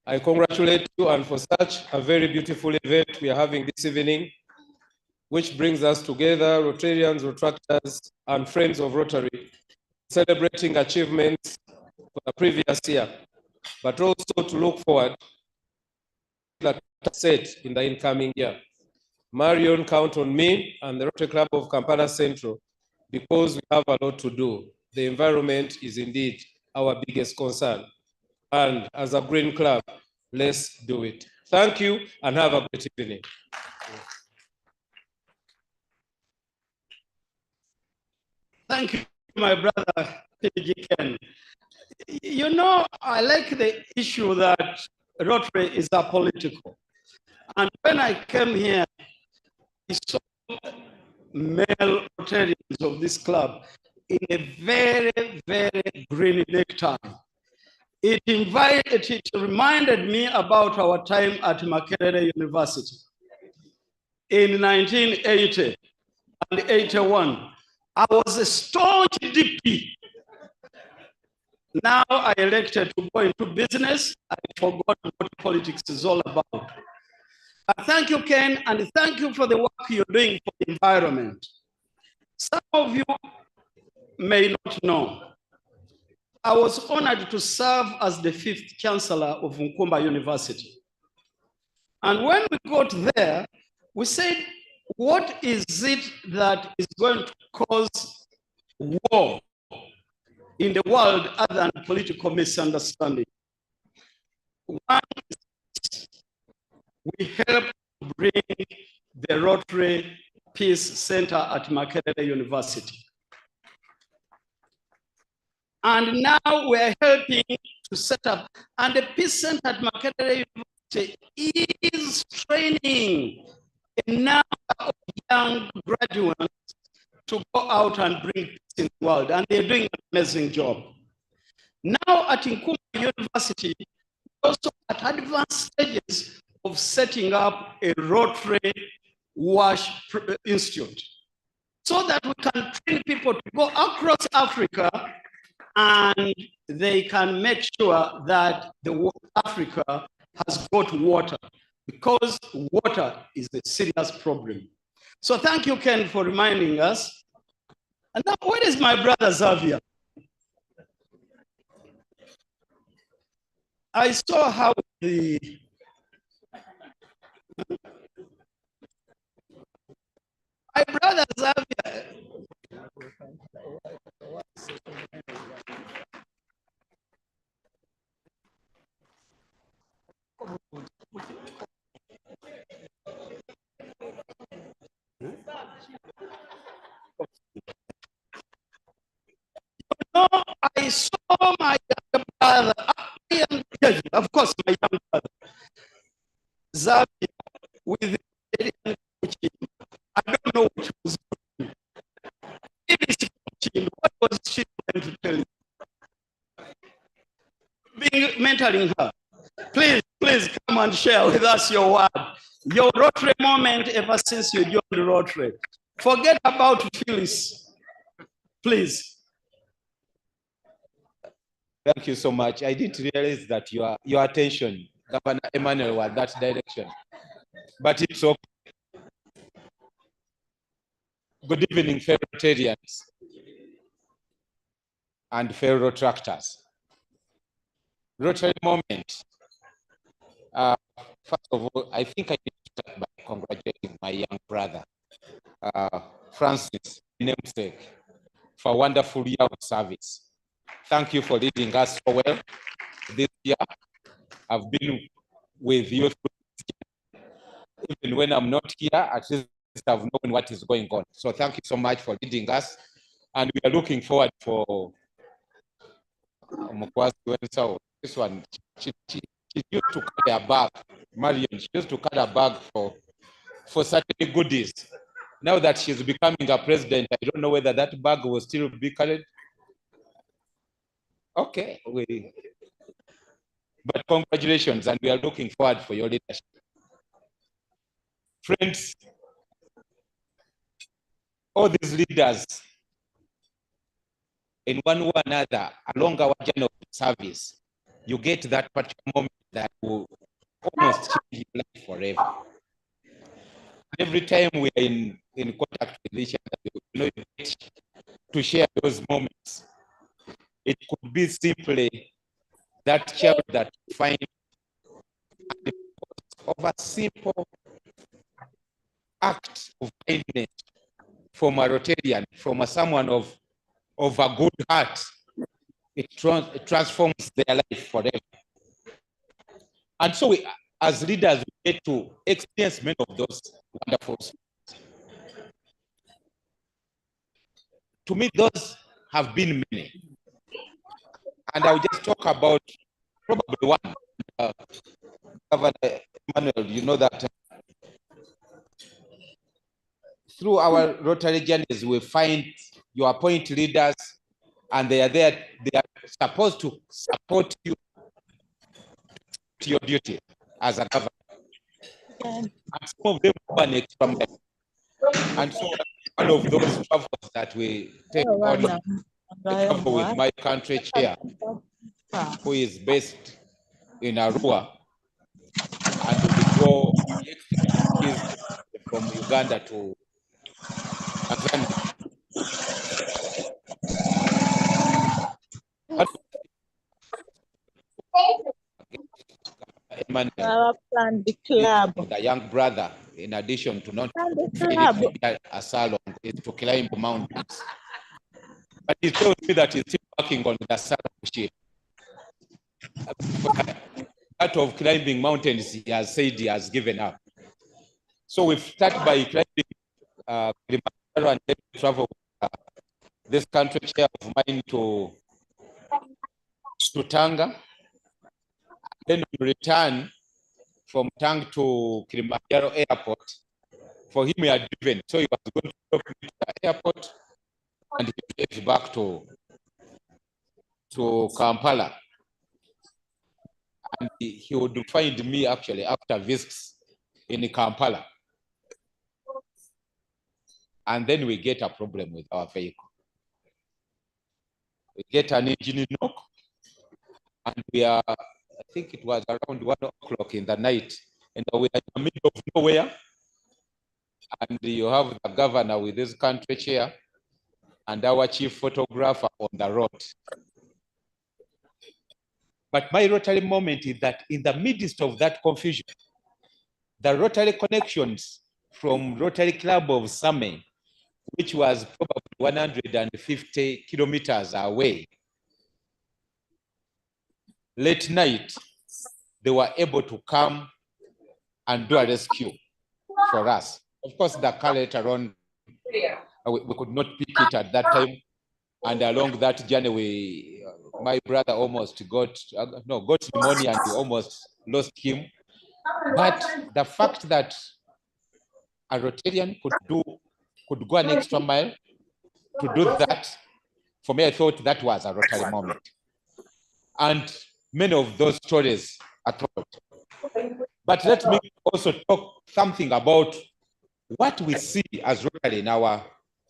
Speaker 7: I congratulate you, and for such a very beautiful event we are having this evening, which brings us together, Rotarians, Retractors, and friends of Rotary, celebrating achievements for the previous year, but also to look forward to that set in the incoming year. Marion, count on me and the Rotary Club of Kampala Central, because we have a lot to do. The environment is indeed our biggest concern. And as a green club, let's do it. Thank you and have a great evening.
Speaker 5: Thank you, my brother, PG Ken. You know, I like the issue that Rotary is apolitical. And when I came here, I saw male Rotarians of this club in a very, very green necktie. It reminded me about our time at Makerere University. In 1980 and 81, I was a staunch DP. Now I elected to go into business. I forgot what politics is all about. But thank you, Ken, and thank you for the work you're doing for the environment. Some of you may not know, I was honored to serve as the 5th Chancellor of Nkumba University. And when we got there, we said, what is it that is going to cause war in the world other than political misunderstanding? One is we help bring the Rotary Peace Center at Makerere University. And now we're helping to set up, and the Peace Center at Makerere University is training a number of young graduates to go out and bring peace in the world, and they're doing an amazing job. Now at Nkumba University, we're also at advanced stages of setting up a Rotary Wash Institute, so that we can train people to go across Africa and they can make sure that Africa has got water, because water is a serious problem. So thank you, Ken, for reminding us. And now, where is my brother Xavier? I saw how my brother Xavier. No, I saw my younger brother, of course, my young brother, Xavier, with the I don't know what she was doing. What was she trying to tell you? Mentoring her. Please come and share with us your word. Your Rotary moment ever since you joined Rotary. Forget about Phyllis. Please.
Speaker 6: Thank you so much. I didn't realize that your attention, Governor Emmanuel, was that direction. But it's okay. Good evening, fellow Rotarians and fellow tractors. Rotary moment. First of all, I think I need to start by congratulating my young brother, Francis, namesake, for a wonderful year of service. Thank you for leading us so well this year. I've been with you even when I'm not here, at least I've known what is going on. So thank you so much for leading us. And we are looking forward for this one. She used to carry a bag, Marion, she used to carry a bag for certain goodies. Now that she's becoming a president, I don't know whether that bag will still be carried. Okay, but congratulations, and we are looking forward for your leadership. Friends, all these leaders, in one way or another, along our journey of service, you get that particular moment that will almost change your life forever. Every time we are in contact with each other, you get to share those moments. It could be simply that child that you find of a simple act of kindness from a Rotarian, from someone of a good heart. It transforms their life forever. And so we, as leaders, we get to experience many of those wonderful things. To me, those have been many. And I'll just talk about probably one. Governor Emmanuel, you know that through our Rotary journeys, we find you appoint leaders and they are there, they are supposed to support you to your duty as a governor. And some of them go an extra mile. And so one of those travels that we take on, the travel with my country chair, who is based in Arua, and we go from Uganda to Tanzania. Emmanuel, the young brother, in addition to not a salon, is to climb mountains. But he told me that he's still working on the salon machine. Part of climbing mountains, he has said he has given up. So we start by climbing Kilimanjaro and then travel this country chair of mine to Tanga. Then we return from Tang to Kilimanjaro airport. For him, he had driven, so he was going to go to the airport and he came back to Kampala. And he would find me actually after visits in Kampala. And then we get a problem with our vehicle. We get an engine knock, and we are, I think it was around 1 o'clock in the night, and we are in the middle of nowhere. And you have the governor with his country chair and our chief photographer on the road. But my Rotary moment is that in the midst of that confusion, the Rotary connections from Rotary Club of Same, which was probably 150 kilometers away, late night, they were able to come and do a rescue for us. Of course, the car later on, we could not pick it at that time. And along that journey, my brother almost got pneumonia and we almost lost him. But the fact that a Rotarian could go an extra mile to do that, for me, I thought that was a Rotary moment. And many of those stories are told. But let me also talk something about what we see as Rotary in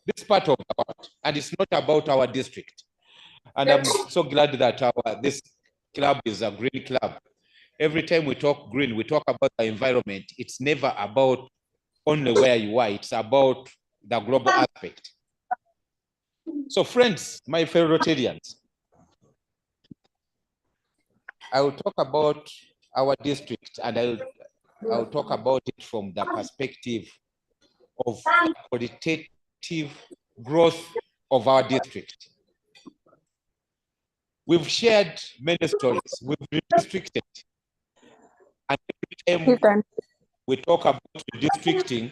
Speaker 6: this part of the world, and it's not about our district. And I'm so glad that this club is a green club. Every time we talk green, we talk about the environment. It's never about only where you are. It's about the global aspect. So friends, my fellow Rotarians, I will talk about our district, and I'll talk about it from the perspective of qualitative growth of our district. We've shared many stories. We've redistricted. And every time we talk about redistricting,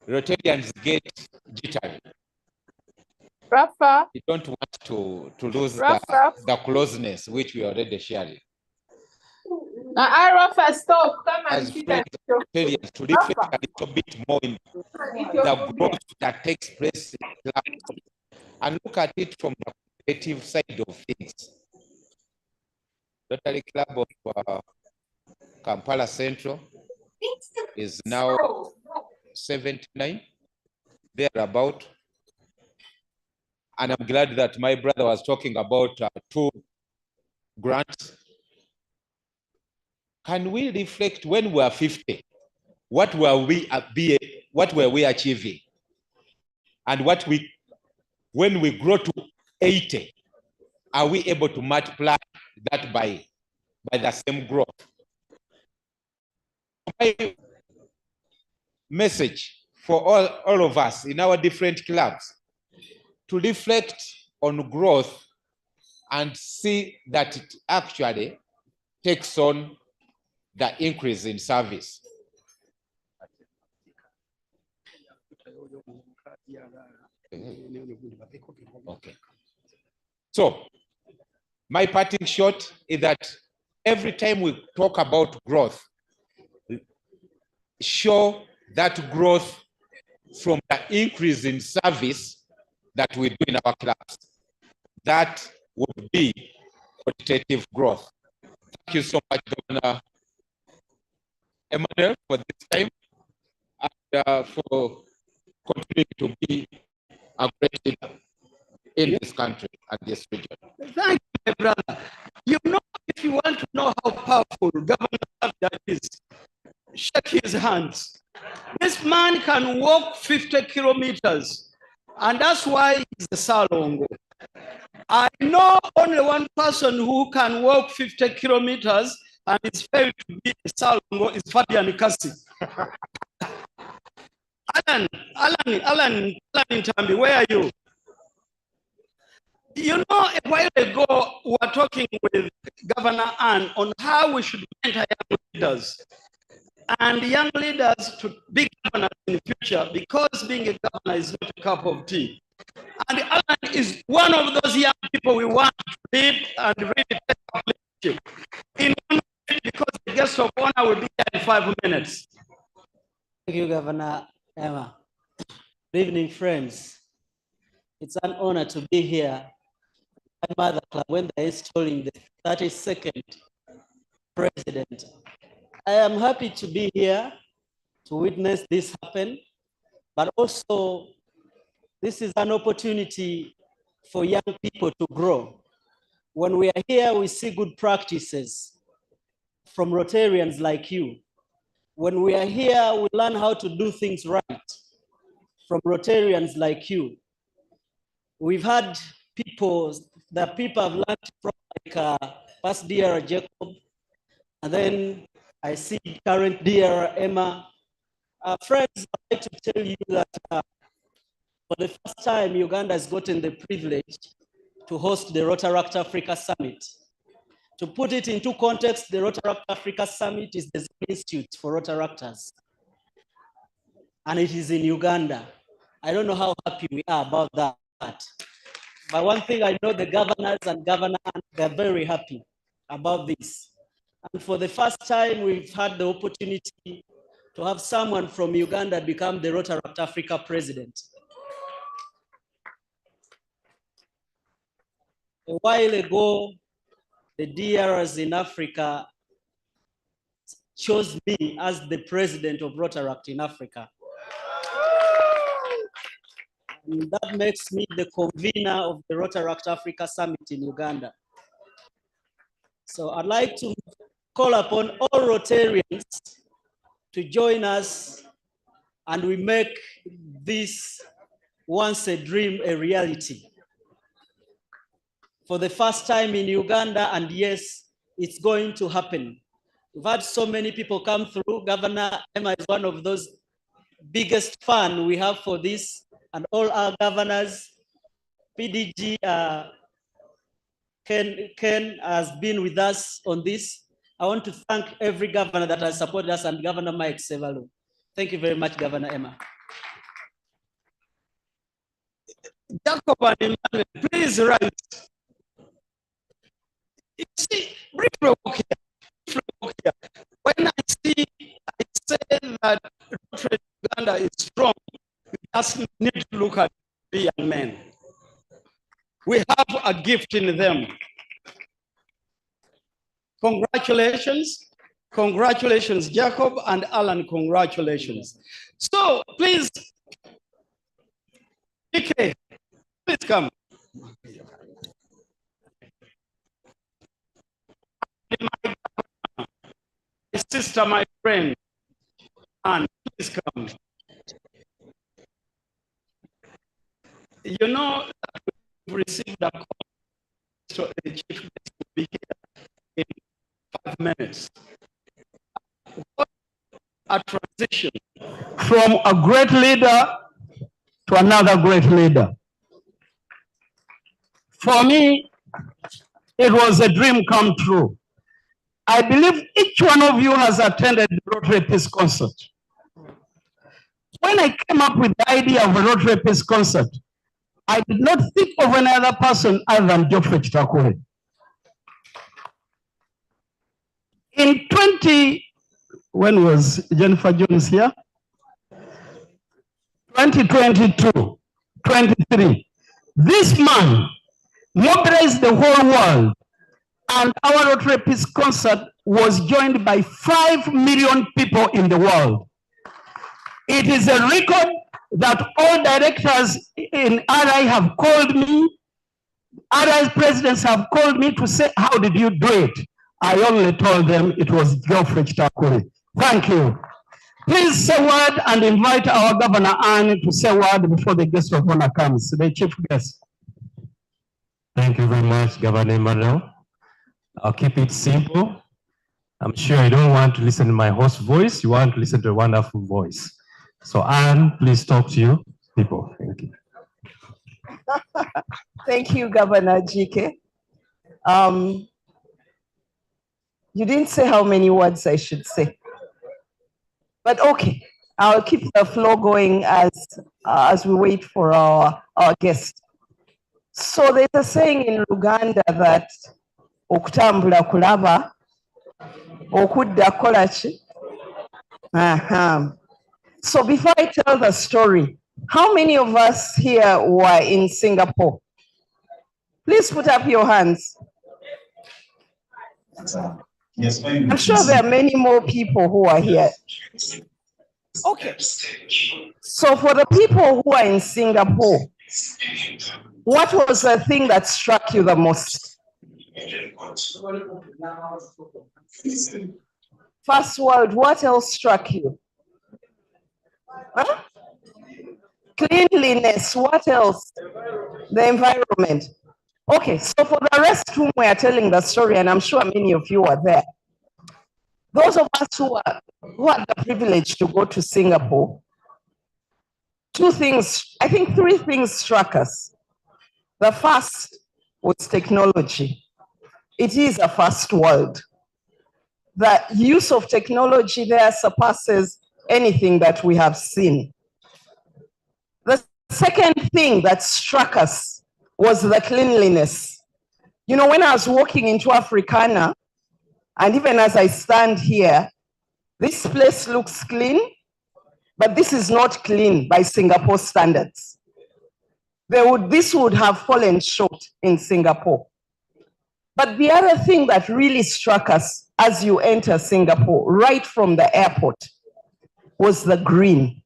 Speaker 6: Rotarians get jittery.
Speaker 8: Rafa.
Speaker 6: We don't want to lose the closeness which we are already sharing.
Speaker 8: Now, Rafa, stop. Come and
Speaker 6: As
Speaker 8: sit
Speaker 6: friends, Rotarians, to reflect a little bit more in the growth that takes place in the club and look at it from the creative side of things. Rotary Club of Kampala Central is now 79, thereabout. And I'm glad that my brother was talking about 2 grants. Can we reflect when we are 50? What were we achieving? And when we grow to 80, are we able to multiply that by the same growth? My message for all of us in our different clubs to reflect on growth and see that it actually takes on the increase in service. Okay. So my parting shot is that every time we talk about growth, show that growth from the increase in service that we do in our clubs. That would be quantitative growth. Thank you so much, Governor Emmanuel, for this time and for continuing to be a great leader in this country and this region.
Speaker 5: Thank you, my brother. You know, if you want to know how powerful Governor Abda is, shake his hands. This man can walk 50 kilometers, and that's why he's a Salongo. I know only one person who can walk 50 kilometers and is failed to be a Salongo is Fabian Kasi. Alan Tambi, where are you? You know, a while ago, we were talking with Governor Ann on how we should mentor young leaders and young leaders to be governors in the future, because being a governor is not a cup of tea. And Alan is one of those young people we want to lead and really take our leadership. In 1 minute, because the guest of honor will be here in 5 minutes.
Speaker 13: Thank you, Governor Emma. Good evening, friends. It's an honor to be here at Mother Club when they're installing the 32nd president. I am happy to be here to witness this happen, but also this is an opportunity for young people to grow. When we are here, we see good practices from Rotarians like you. When we are here, we learn how to do things right from Rotarians like you. We've had people that people have learned from, like past DR Jacob, and then I see current DR Emma. Friends, I'd like to tell you that for the first time, Uganda has gotten the privilege to host the Rotaract Africa Summit. To put it into context, the Rotaract Africa Summit is the institute for Rotaractors, and it is in Uganda. I don't know how happy we are about that. But one thing I know, the governors and governor, they're very happy about this. And for the first time, we've had the opportunity to have someone from Uganda become the Rotaract Africa president. A while ago, the DRs in Africa chose me as the president of Rotaract in Africa. That makes me the convener of the Rotaract Africa Summit in Uganda. So I'd like to call upon all Rotarians to join us, and we make this once a dream a reality. For the first time in Uganda, and yes, it's going to happen. We've had so many people come through. Governor Emma is one of those biggest fan we have for this, and all our governors. PDG Ken has been with us on this. I want to thank every governor that has supported us, and Governor Mike Sevalu. Thank you very much, Governor Emma.
Speaker 5: Jacob and Emmanuel, please rise. You see, briefly walk here. When I say that Uganda is strong, you just need to look at the young men. We have a gift in them. Congratulations. Congratulations, Jacob and Alan, congratulations. So please, PK, please come. My sister, my friend, and please come. You know, we've received a call, so the chief will be here in 5 minutes. What a transition from a great leader to another great leader. For me, it was a dream come true. I believe each one of you has attended the Rotary Peace Concert. When I came up with the idea of a Rotary Peace Concert, I did not think of any other person other than Geoffrey Chitakule. In when was Jennifer Jones here? 2022, 23. This man mobilized the whole world, and our Rotary Peace Concert was joined by 5 million people in the world. It is a record that all directors in RI have called me, RI presidents have called me to say, how did you do it? I only told them it was Geoffrey Chitakule. Thank you. Please say a word and invite our Governor Anne to say a word before the guest of honor comes, the chief guest.
Speaker 14: Thank you very much, Governor Emmanuel. I'll keep it simple. I'm sure you don't want to listen to my hoarse voice. You want to listen to a wonderful voice. So Anne, please talk to you people. Thank you.
Speaker 3: Thank you, Governor GK. You didn't say how many words I should say. But okay, I'll keep the flow going as we wait for our guest. So there's a saying in Uganda that okutambula kulaba okudda kola ki. So before I tell the story, how many of us here were in Singapore? Please put up your hands.
Speaker 9: Yes,
Speaker 3: I'm sure there are many more people who are here. Okay. So for the people who are in Singapore, what was the thing that struck you the most? First world, what else struck you? Huh? Cleanliness, what else? The environment. Okay, so for the rest whom we are telling the story, and I'm sure many of you are there, those of us who had the privilege to go to Singapore, two things, I think 3 things struck us. The first was technology. It is a first world. The use of technology there surpasses anything that we have seen. The second thing that struck us was the cleanliness. You know, when I was walking into Africana, and even as I stand here, this place looks clean, but this is not clean by Singapore standards. This would have fallen short in Singapore. But the other thing that really struck us as you enter Singapore, right from the airport, was the green.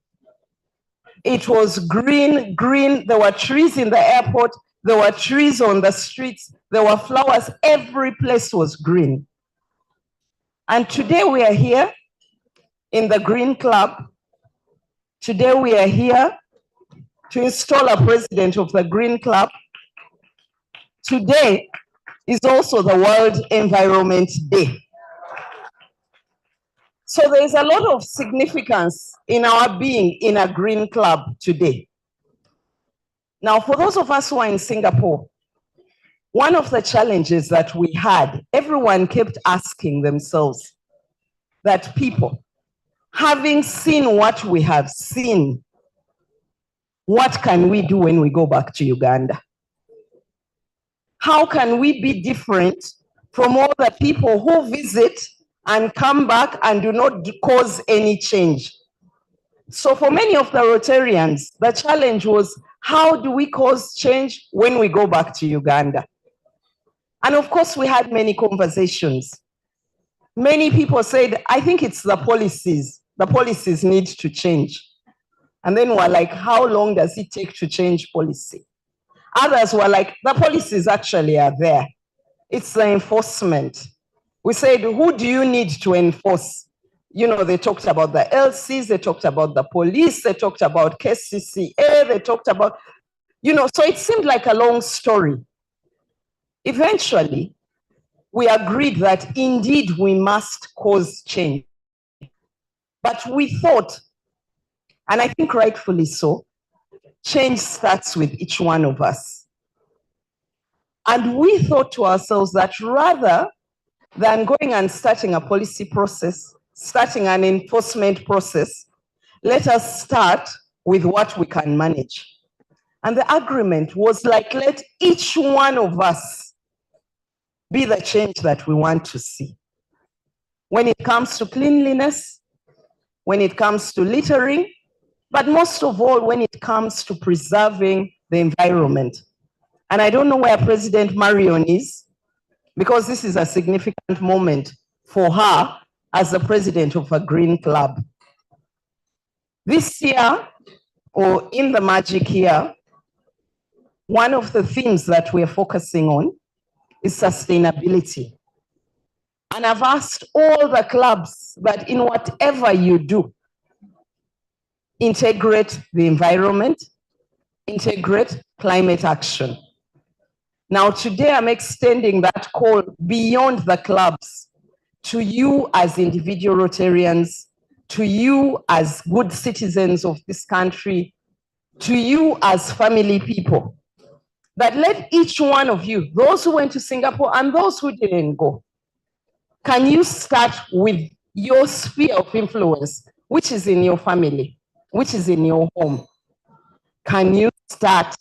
Speaker 3: It was green, green. There were trees in the airport. There were trees on the streets. There were flowers. Every place was green. And today we are here in the Green Club. Today we are here to install a president of the Green Club. Today is also the World Environment Day. So there is a lot of significance in our being in a Green Club today. Now, for those of us who are in Singapore, one of the challenges that we had, everyone kept asking themselves that people, having seen what we have seen, what can we do when we go back to Uganda? How can we be different from all the people who visit and come back and do not cause any change? So for many of the Rotarians, the challenge was, how do we cause change when we go back to Uganda? And of course, we had many conversations. Many people said, I think it's the policies. The policies need to change. And then we're like, how long does it take to change policy? Others were like, the policies actually are there. It's the enforcement. We said, who do you need to enforce? You know, they talked about the LCs, they talked about the police, they talked about KCCA, they talked about, you know, so it seemed like a long story. Eventually, we agreed that indeed we must cause change. But we thought, and I think rightfully so, change starts with each one of us. And we thought to ourselves that rather than going and starting a policy process, starting an enforcement process, let us start with what we can manage. And the agreement was like, let each one of us be the change that we want to see. When it comes to cleanliness, when it comes to littering, but most of all, when it comes to preserving the environment. And I don't know where President Marion is, because this is a significant moment for her as the president of a Green Club. This year, or in the Magic Year, one of the themes that we're focusing on is sustainability. And I've asked all the clubs that in whatever you do, integrate the environment, integrate climate action. Now, today I'm extending that call beyond the clubs to you as individual Rotarians, to you as good citizens of this country, to you as family people, that let each one of you, those who went to Singapore and those who didn't go, can you start with your sphere of influence, which is in your family, which is in your home? Can you start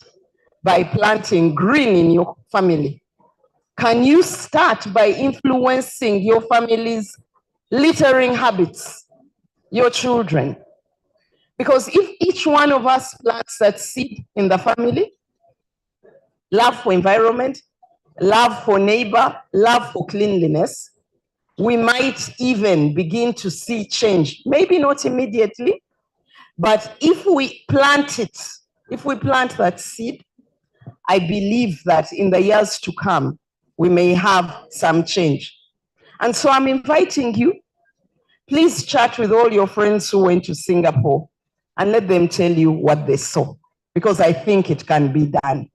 Speaker 3: by planting green in your family? Can you start by influencing your family's littering habits, your children? Because if each one of us plants that seed in the family, love for environment, love for neighbor, love for cleanliness, we might even begin to see change. Maybe not immediately, but if we plant it, if we plant that seed, I believe that in the years to come, we may have some change. And so I'm inviting you, please chat with all your friends who went to Singapore and let them tell you what they saw, because I think it can be done.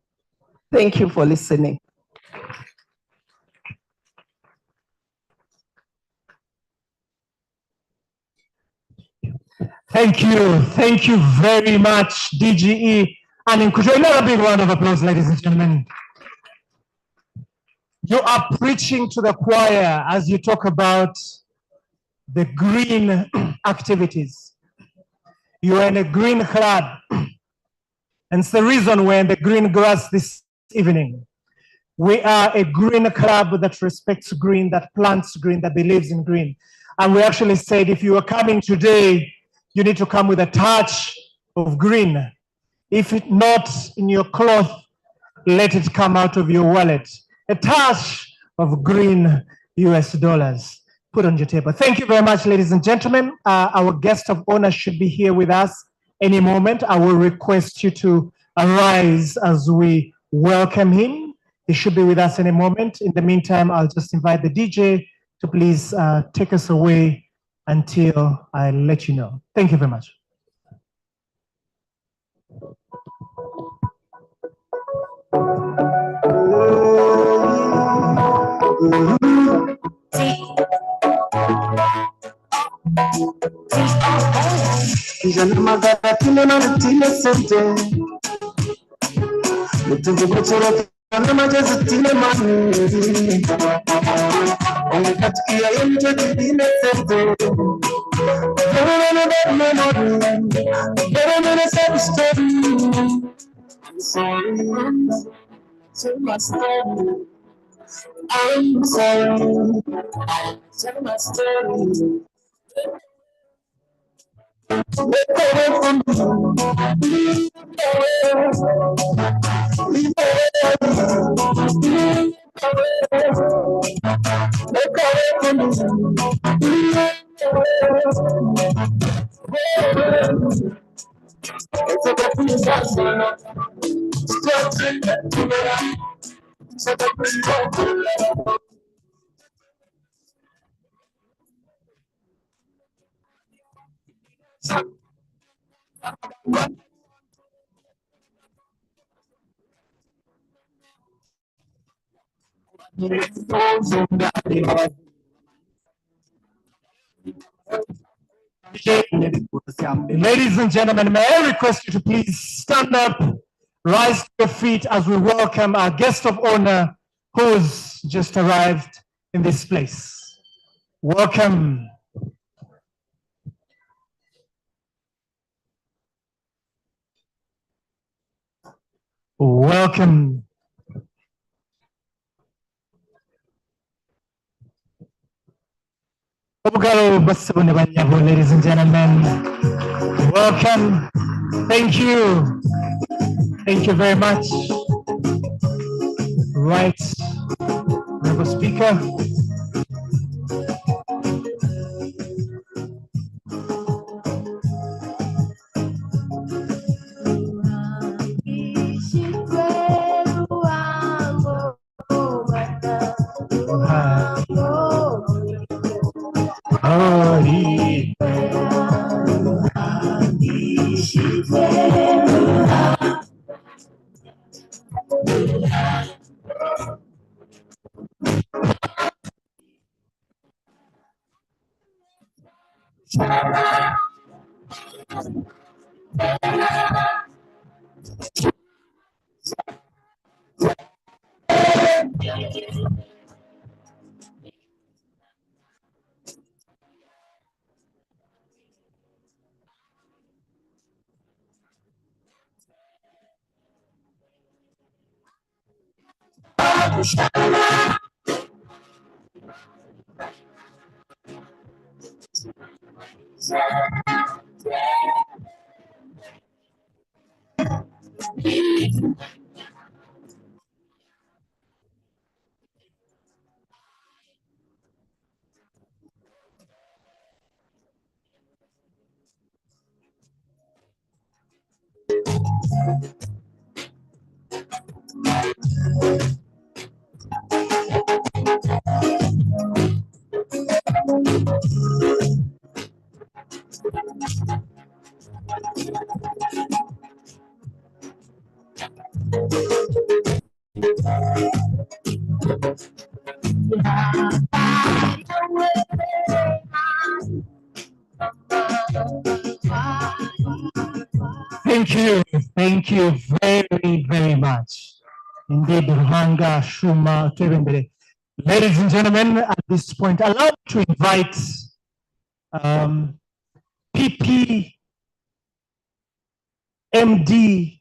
Speaker 3: Thank you for listening.
Speaker 2: Thank you very much, DGE. And could you another big round of applause, ladies and gentlemen? You are preaching to the choir as you talk about the green activities. You are in a green club, and it's the reason we're in the green grass this evening. We are a green club that respects green, that plants green, that believes in green. And we actually said, if you are coming today, you need to come with a touch of green. If it's not in your cloth, let it come out of your wallet. A touch of green US dollars. Put on your table. Thank you very much, ladies and gentlemen. Our guest of honor should be here with us any moment. I will request you to arise as we welcome him. He should be with us any moment. In the meantime, I'll just invite the DJ to please take us away until I let you know. Thank you very much.
Speaker 12: Jana magara tine na tine sente, mutungu kuchora na majazi tine mani, onekatikia yente tine sente, never never memory, never never said story. I'm sorry, tell my story. I'm sorry, tell my story. Make away from me.
Speaker 2: Ladies and gentlemen, may I request you to please stand up, rise to your feet as we welcome our guest of honor who's just arrived in this place. Welcome. Welcome. Ladies and gentlemen, welcome. Thank you. Thank you very much. Right, Honorable Speaker. Thank you very, very much. Indeed, Ruhanga Shuma Tebembele. Ladies and gentlemen, at this point, allow me to invite PP, MD,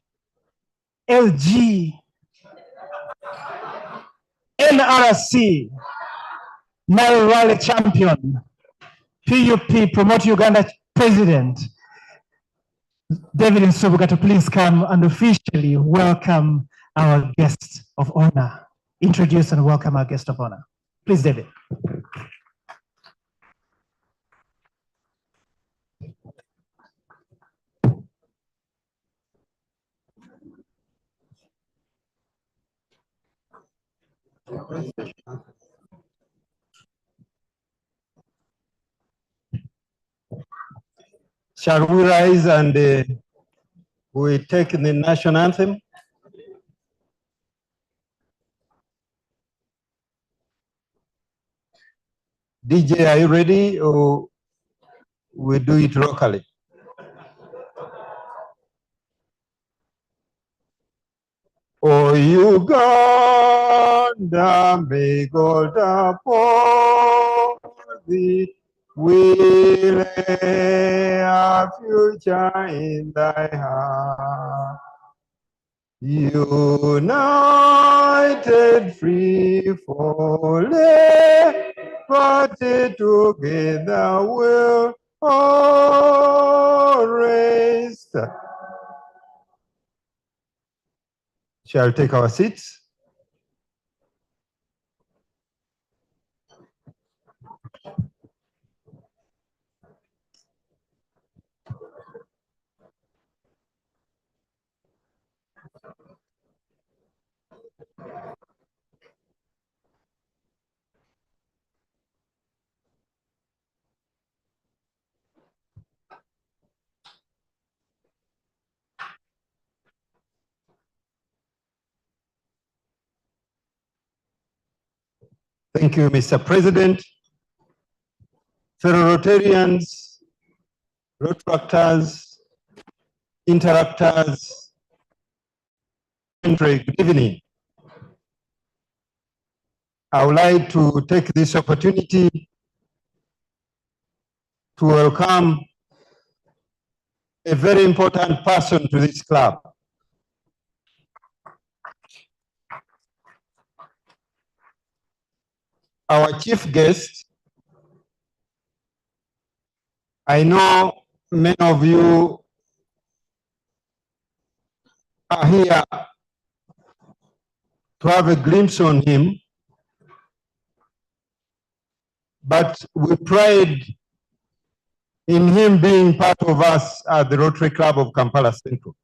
Speaker 2: LG, NRC, Nile Rally Champion, PUP, Promote Uganda President, David Nsobuga, to please come and officially welcome our guest of honor. Introduce and welcome our guest of honor. Please, David.
Speaker 15: Shall we rise and we take the national anthem? DJ, are you ready, or we do it locally? Oh, Uganda, may God uphold thee. We lay our future in thy heart. United, free for liberty, together we'll all rest. Shall we take our seats? Thank you, Mr. President. Fellow Rotarians, Rotractors, Interrupters, good evening. I would like to take this opportunity to welcome a very important person to this club. Our chief guest, I know many of you are here to have a glimpse on him, but we pride in him being part of us at the Rotary Club of Kampala Central.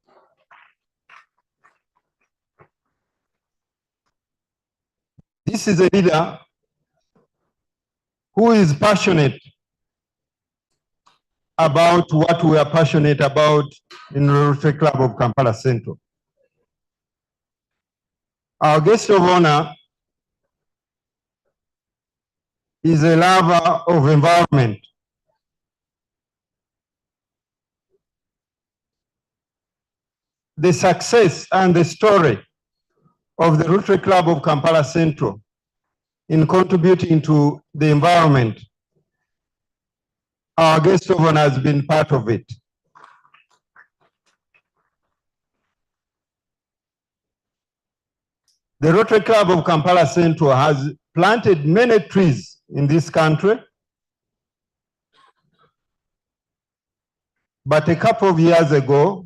Speaker 15: This is a leader who is passionate about what we are passionate about in the Rotary Club of Kampala Central. Our guest of honor is a lover of environment. The success and the story of the Rotary Club of Kampala Central in contributing to the environment, our guest of honor has been part of it. The Rotary Club of Kampala Central has planted many trees in this country, but a couple of years ago,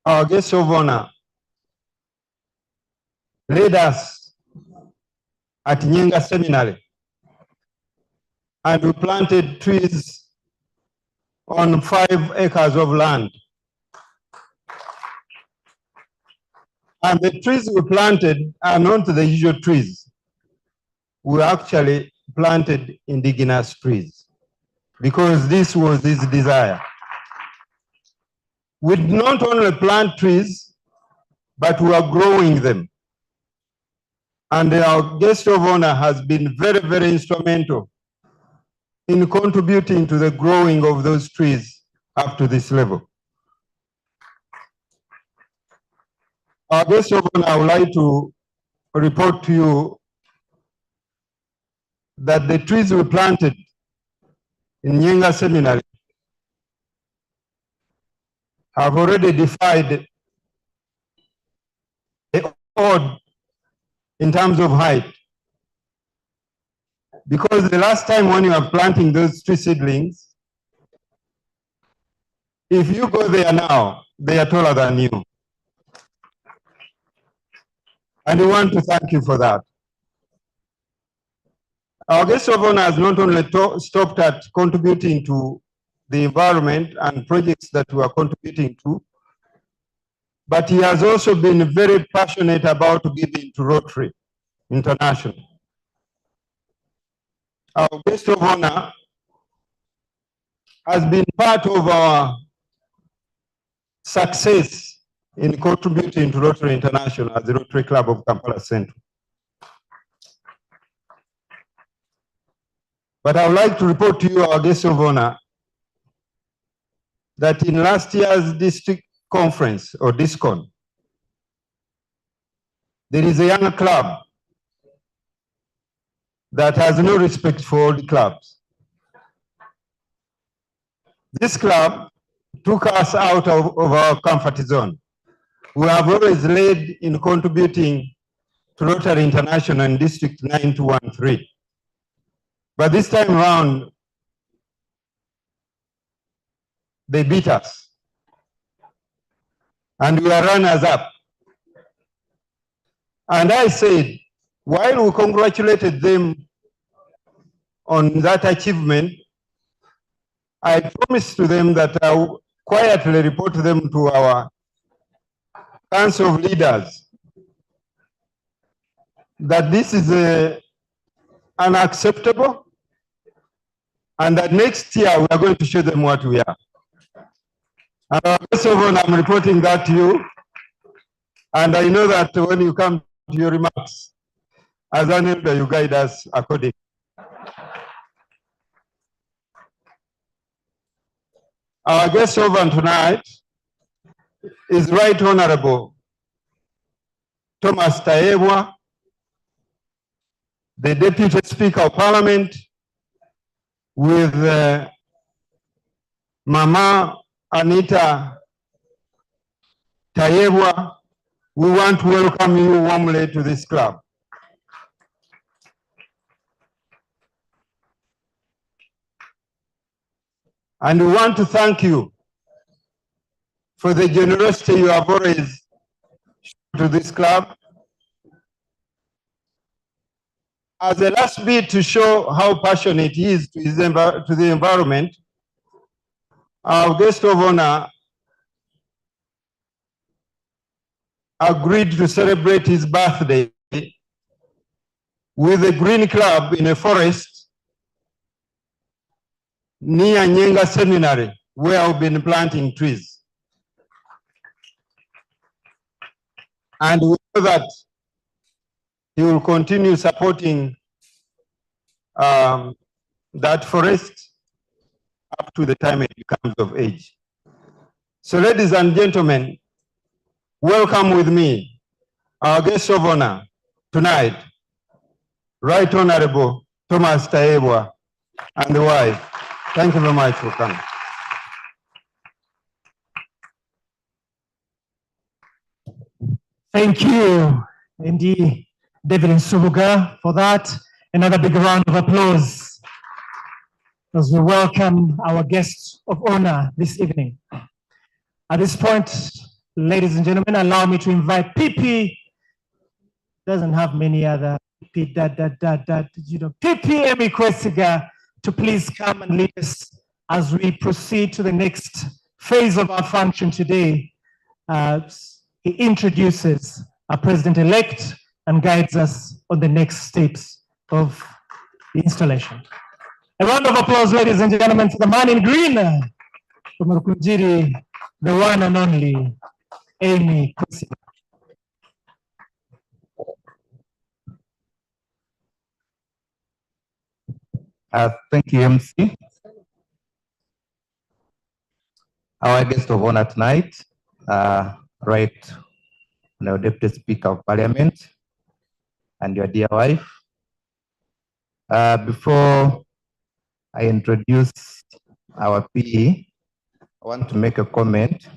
Speaker 15: our guest of honor led us at Nyenga Seminary, and we planted trees on 5 acres of land. And the trees we planted are not the usual trees. We actually planted indigenous trees because this was his desire. We did not only plant trees, but we are growing them. And our guest of honor has been very, very instrumental in contributing to the growing of those trees up to this level. Our guest of honor, I would like to report to you that the trees we planted in Nyenga Seminary have already defied the odd in terms of height. Because the last time when you are planting those tree seedlings, if you go there now, they are taller than you. And we want to thank you for that. Our guest of honor has not only stopped at contributing to the environment and projects that we are contributing to, but he has also been very passionate about giving to Rotary International. Our guest of honor has been part of our success in contributing to Rotary International as the Rotary Club of Kampala Central. But I would like to report to you, our guest of honor, that in last year's district conference or DISCON, there is a young club that has no respect for all the clubs. This club took us out of our comfort zone. We have always led in contributing to Rotary International in District 9213. But this time around, they beat us. And we are runners up. And I said, while we congratulated them on that achievement, I promised to them that I would quietly report them to our Council of Leaders that this is unacceptable, and that next year we are going to show them what we are. And first of all, I'm reporting that to you, and I know that when you come to your remarks, as an elder, you guide us accordingly. Our guest servant tonight is Right Honorable Thomas Taebwa, the Deputy Speaker of Parliament, with Mama Anita Taebwa. We want to welcome you warmly to this club. And we want to thank you for the generosity you have always shown to this club. As a last bit to show how passionate he is to the environment, our guest of honor agreed to celebrate his birthday with a green club in a forest near Nyenga Seminary, where I've been planting trees. And we know that he will continue supporting that forest up to the time it becomes of age. So ladies and gentlemen, welcome with me our guest of honor tonight, Right Honorable Thomas Taebwa and the wife. Thank you very much for coming.
Speaker 2: Thank you, indeed, David Nsubuga, for that. Another big round of applause as we welcome our guests of honor this evening. At this point, ladies and gentlemen, allow me to invite PP. Doesn't have many other PP, PP Emi Kwesiga to please come and lead us as we proceed to the next phase of our function today. He introduces our president-elect and guides us on the next steps of the installation. A round of applause, ladies and gentlemen, for the man in green, from Rukujiri, the one and only Emi Kwesiga.
Speaker 16: Thank you, MC. Our guest of honor tonight, Right now, Deputy Speaker of Parliament and your dear wife. Before I introduce our PE, I want to make a comment.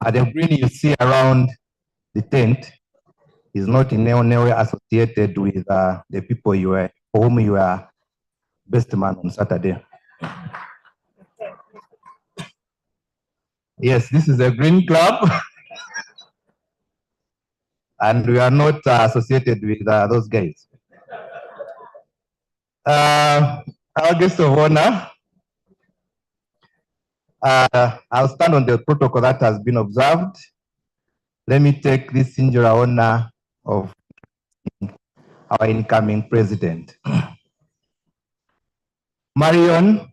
Speaker 16: The green you see around the tent is not in any way associated with the people for whom you are best man on Saturday. Yes, this is a green club. And we are not associated with those guys. Our guest of honor, I'll stand on the protocol that has been observed. Let me take this singular honor of our incoming president. Marion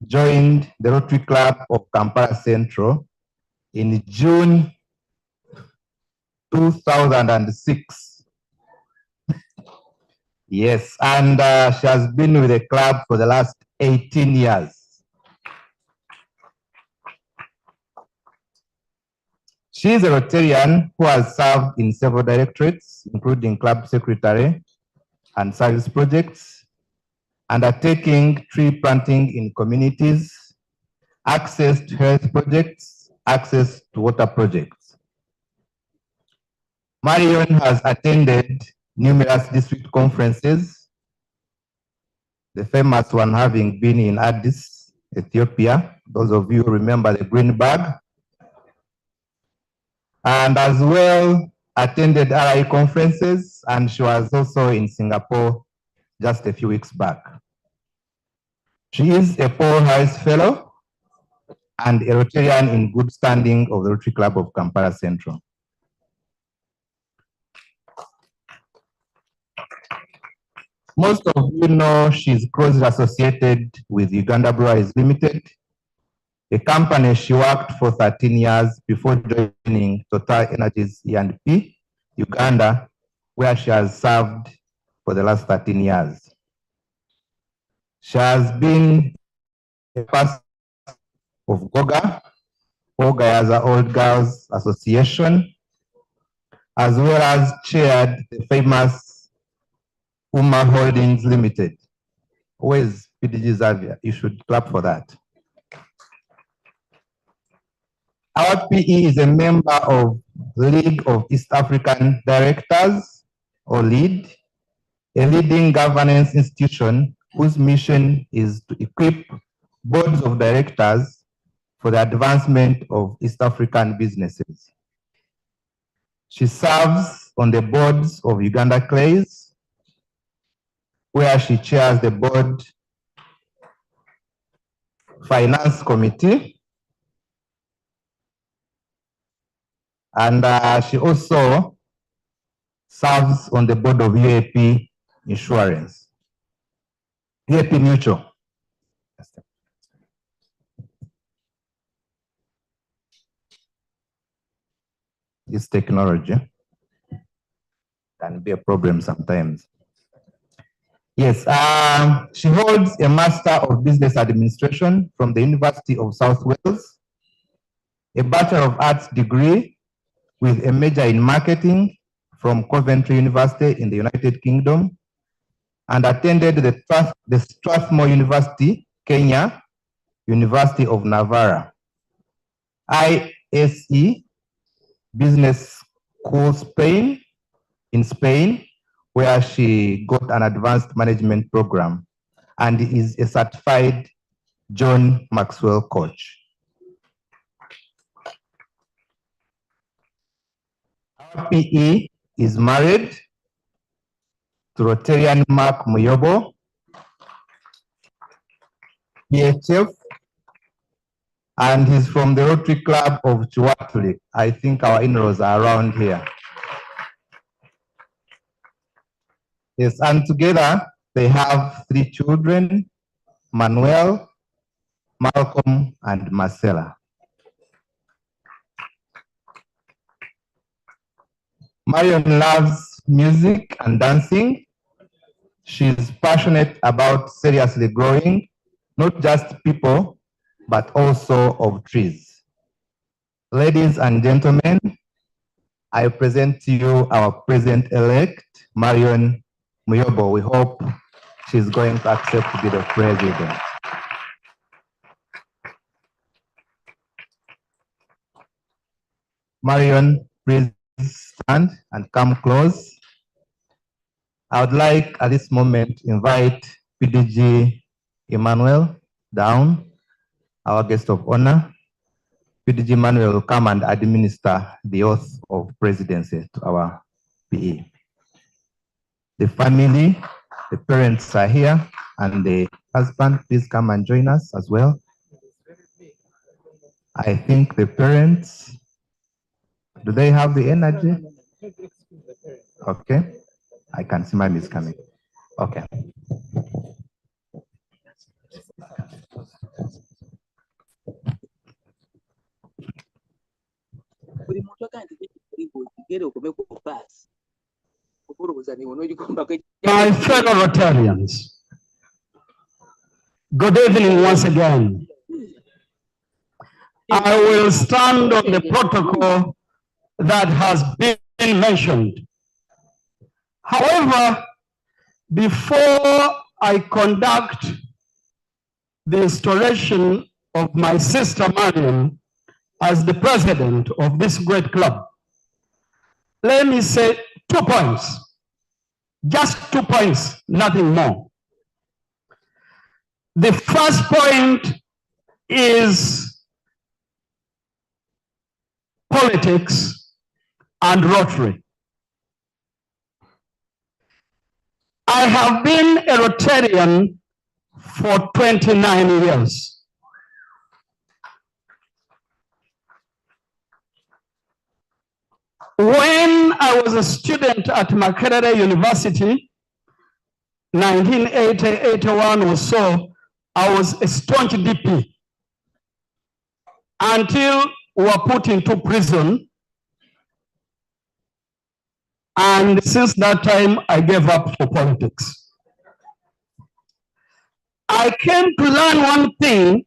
Speaker 16: joined the Rotary Club of Kampala Central in June 2006. Yes, and she has been with the club for the last 18 years. She is a Rotarian who has served in several directorates, including club secretary and service projects, undertaking tree planting in communities, access to health projects, access to water projects. Marion has attended numerous district conferences, the famous one having been in Addis, Ethiopia. Those of you who remember the green bag. And as well attended RI conferences, and she was also in Singapore just a few weeks back. She is a Paul Harris Fellow and a Rotarian in good standing of the Rotary Club of Kampala Central. Most of you know she's closely associated with Uganda Breweries Limited, a company she worked for 13 years before joining Total Energies E&P, Uganda, where she has served for the last 13 years. She has been a person of GOGA, Gayaza Old Girls Association, as well as chaired the famous Uma Holdings Limited. Where is PDG Xavier? You should clap for that. Our PE is a member of the League of East African Directors, or LEAD, a leading governance institution whose mission is to equip boards of directors for the advancement of East African businesses. She serves on the boards of Uganda Clays, where she chairs the board finance committee. And she also serves on the board of UAP Insurance, UAP Mutual. This technology can be a problem sometimes. Yes, she holds a Master of Business Administration from the University of South Wales, a Bachelor of Arts degree with a major in marketing from Coventry University in the United Kingdom, and attended the Strathmore University, Kenya, University of Navarra, ISE Business School, Spain, where she got an advanced management program and is a certified John Maxwell coach. Our PE is married to Rotarian Mark Muyobo, PHF, and he's from the Rotary Club of Chiwatuli. I think our in-laws are around here. Yes, and together they have 3 children, Manuel, Malcolm, and Marcella. Marion loves music and dancing. She's passionate about seriously growing, not just people, but also of trees. Ladies and gentlemen, I present to you our President-elect, Marion Muyobo. We hope she's going to accept to be the president. Marion, please stand and come close. I would like at this moment invite PDG Emmanuel down, our guest of honor. PDG Emmanuel will come and administer the oath of presidency to our PE. The family, the parents are here, and the husband, please come and join us as well. I think the parents, do they have the energy? Okay. I can see mine is coming. Okay.
Speaker 17: My fellow Rotarians, good evening once again. I will stand on the protocol that has been mentioned. However, before I conduct the installation of my sister Marion as the president of this great club, let me say 2 points. Just 2 points, nothing more. The first point is politics and Rotary. I have been a Rotarian for 29 years. When I was a student at Makerere University, 1980-81 or so, I was a staunch DP until we were put into prison. And since that time, I gave up for politics. I came to learn one thing,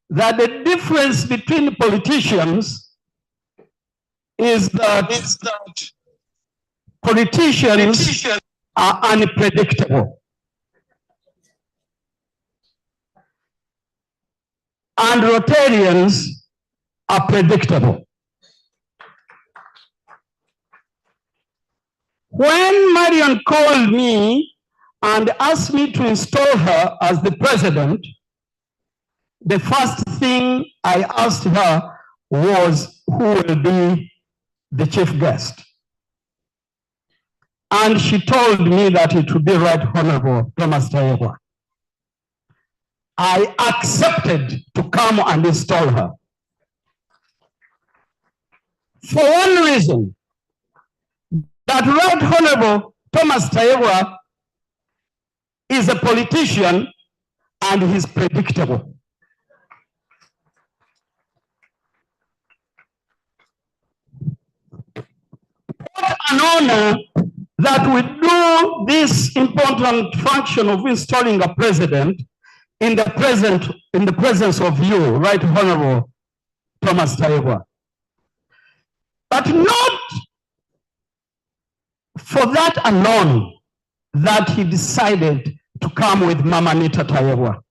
Speaker 17: that the difference between politicians is that politicians are unpredictable. And Rotarians are predictable. When Marion called me and asked me to install her as the president, the first thing I asked her was, who will be the chief guest? And she told me that it would be Right Honorable Thomas Tayebwa. I accepted to come and install her. For one reason, that Right Honorable Thomas Tayebwa is a politician and he's predictable. What an honor that we do this important function of installing a president in the presence of you, Right Honorable Thomas Tayebwa. But not for that alone that he decided to come with Mama Nita Tayebwa.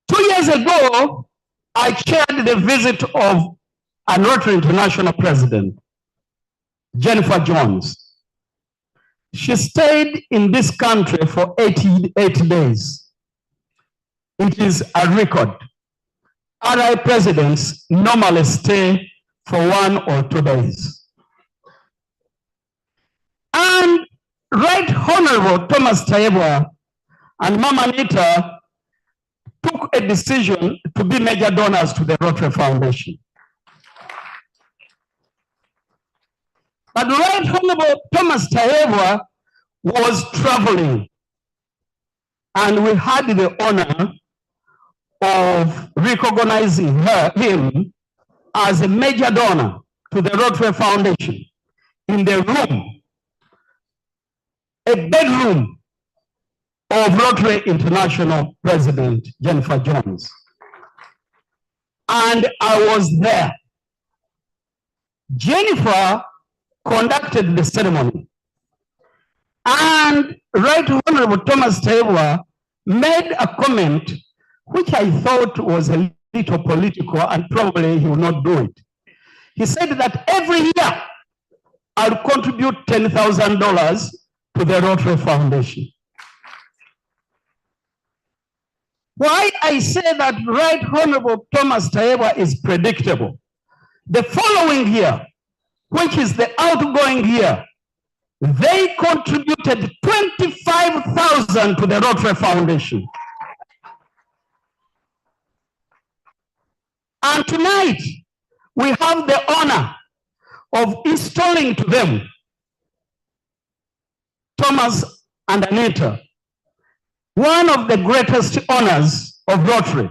Speaker 17: 2 years ago, I chaired the visit of a Rotary International president, Jennifer Jones. She stayed in this country for 88 days. It is a record. RI presidents normally stay for 1 or 2 days. And Right Honorable Thomas Tayebwa and Mama Nita took a decision to be major donors to the Rotary Foundation. But Right Honorable Thomas Tayebwa was traveling, and we had the honor of recognizing him as a major donor to the Rotary Foundation in the room, a bedroom of Rotary International President Jennifer Jones. And I was there. Jennifer conducted the ceremony. And Right Honorable Thomas Tayebwa made a comment which I thought was a little political, and probably he will not do it. He said that every year I'll contribute $10,000 to the Rotary Foundation. Why I say that Right Honorable Thomas Tayebwa is predictable? The following year, which is the outgoing year, they contributed $25,000 to the Rotary Foundation. And tonight, we have the honor of installing to them Thomas and Anita. One of the greatest honors of Rotary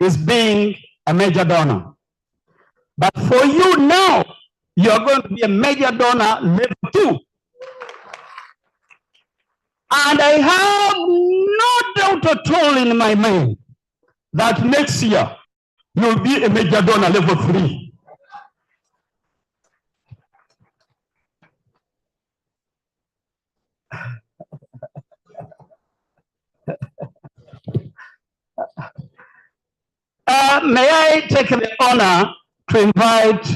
Speaker 17: is being a major donor. But for you now, you are going to be a major donor level 2. And I have no doubt at all in my mind that next year you'll be a major donor level 3. May I take the honor to invite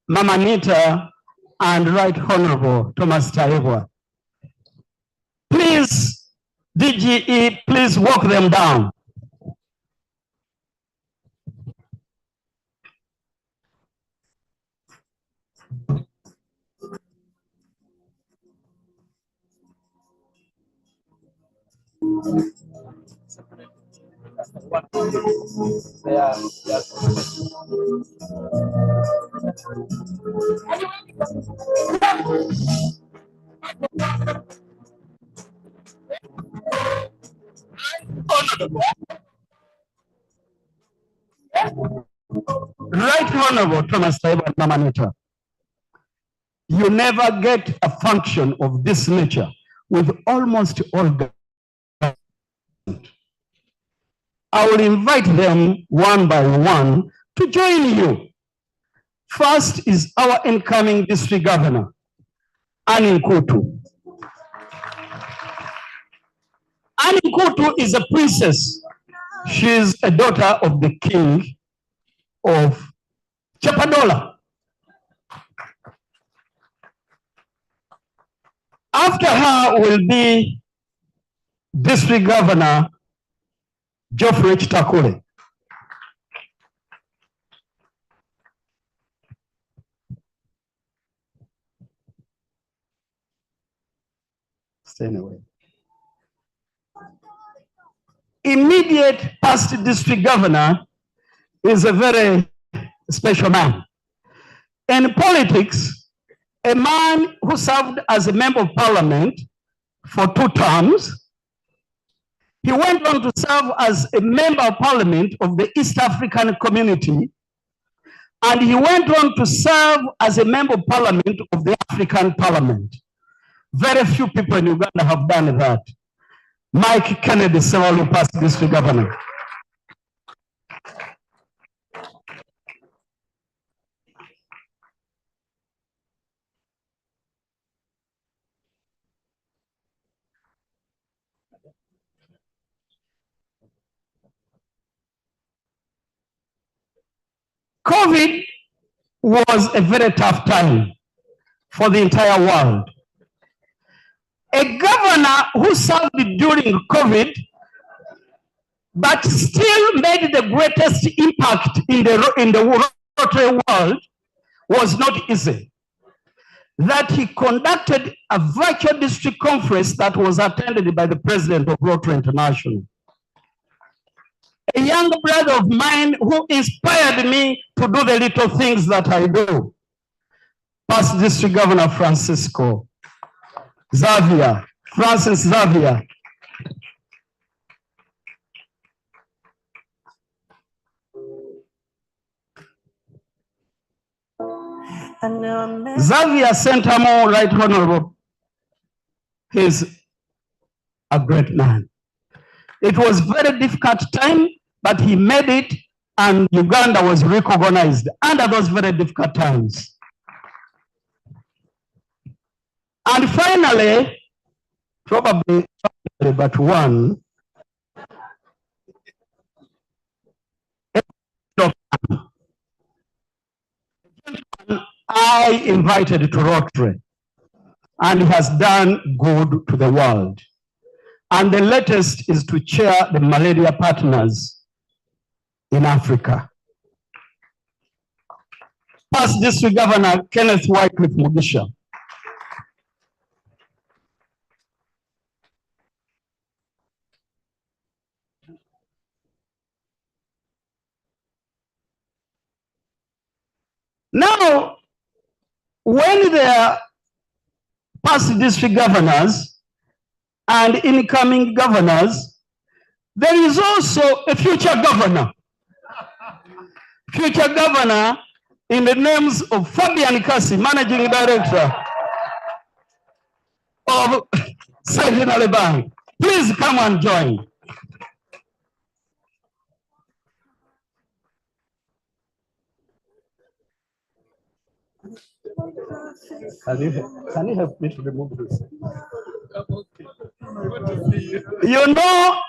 Speaker 17: Mama Anita and Right Honorable Thomas Taibwa. Please, DGE, please walk them down. Right Honorable Thomas Taibwa and Mama Anita, you never get a function of this nature with almost all the. I will invite them one by one to join you. First is our incoming district governor, Annie Nkutu. Annie Nkutu is a princess. She is a daughter of the king of Chapadola. After her will be District Governor Geoffrey Chitakule. Stay away. Immediate past District Governor is a very special man. In politics, a man who served as a member of parliament for 2 terms. He went on to serve as a member of parliament of the East African Community, and he went on to serve as a member of parliament of the African Parliament. Very few people in Uganda have done that. Mike Kennedy, several past district governor. COVID was a very tough time for the entire world. A governor who served during COVID, but still made the greatest impact in the Rotary world was not easy. That he conducted a virtual district conference that was attended by the president of Rotary International. A young brother of mine who inspired me to do the little things that I do. Past District Governor Francisco Xavier, Francis Xavier. Xavier Sentamo, Right Honorable, he's a great man. It was very difficult time, but he made it, and Uganda was recognized under those very difficult times. And finally, probably but one, I invited to Rotary, and he has done good to the world. And the latest is to chair the malaria partners in Africa. Past District Governor Kenneth Wycliffe Mugisha. Now, when there are past district governors and incoming governors, there is also a future governor. Future governor in the names of Fabian Kasi, Managing Director of Centenary Bank. Please come and join. Can you help me to remove this? You know,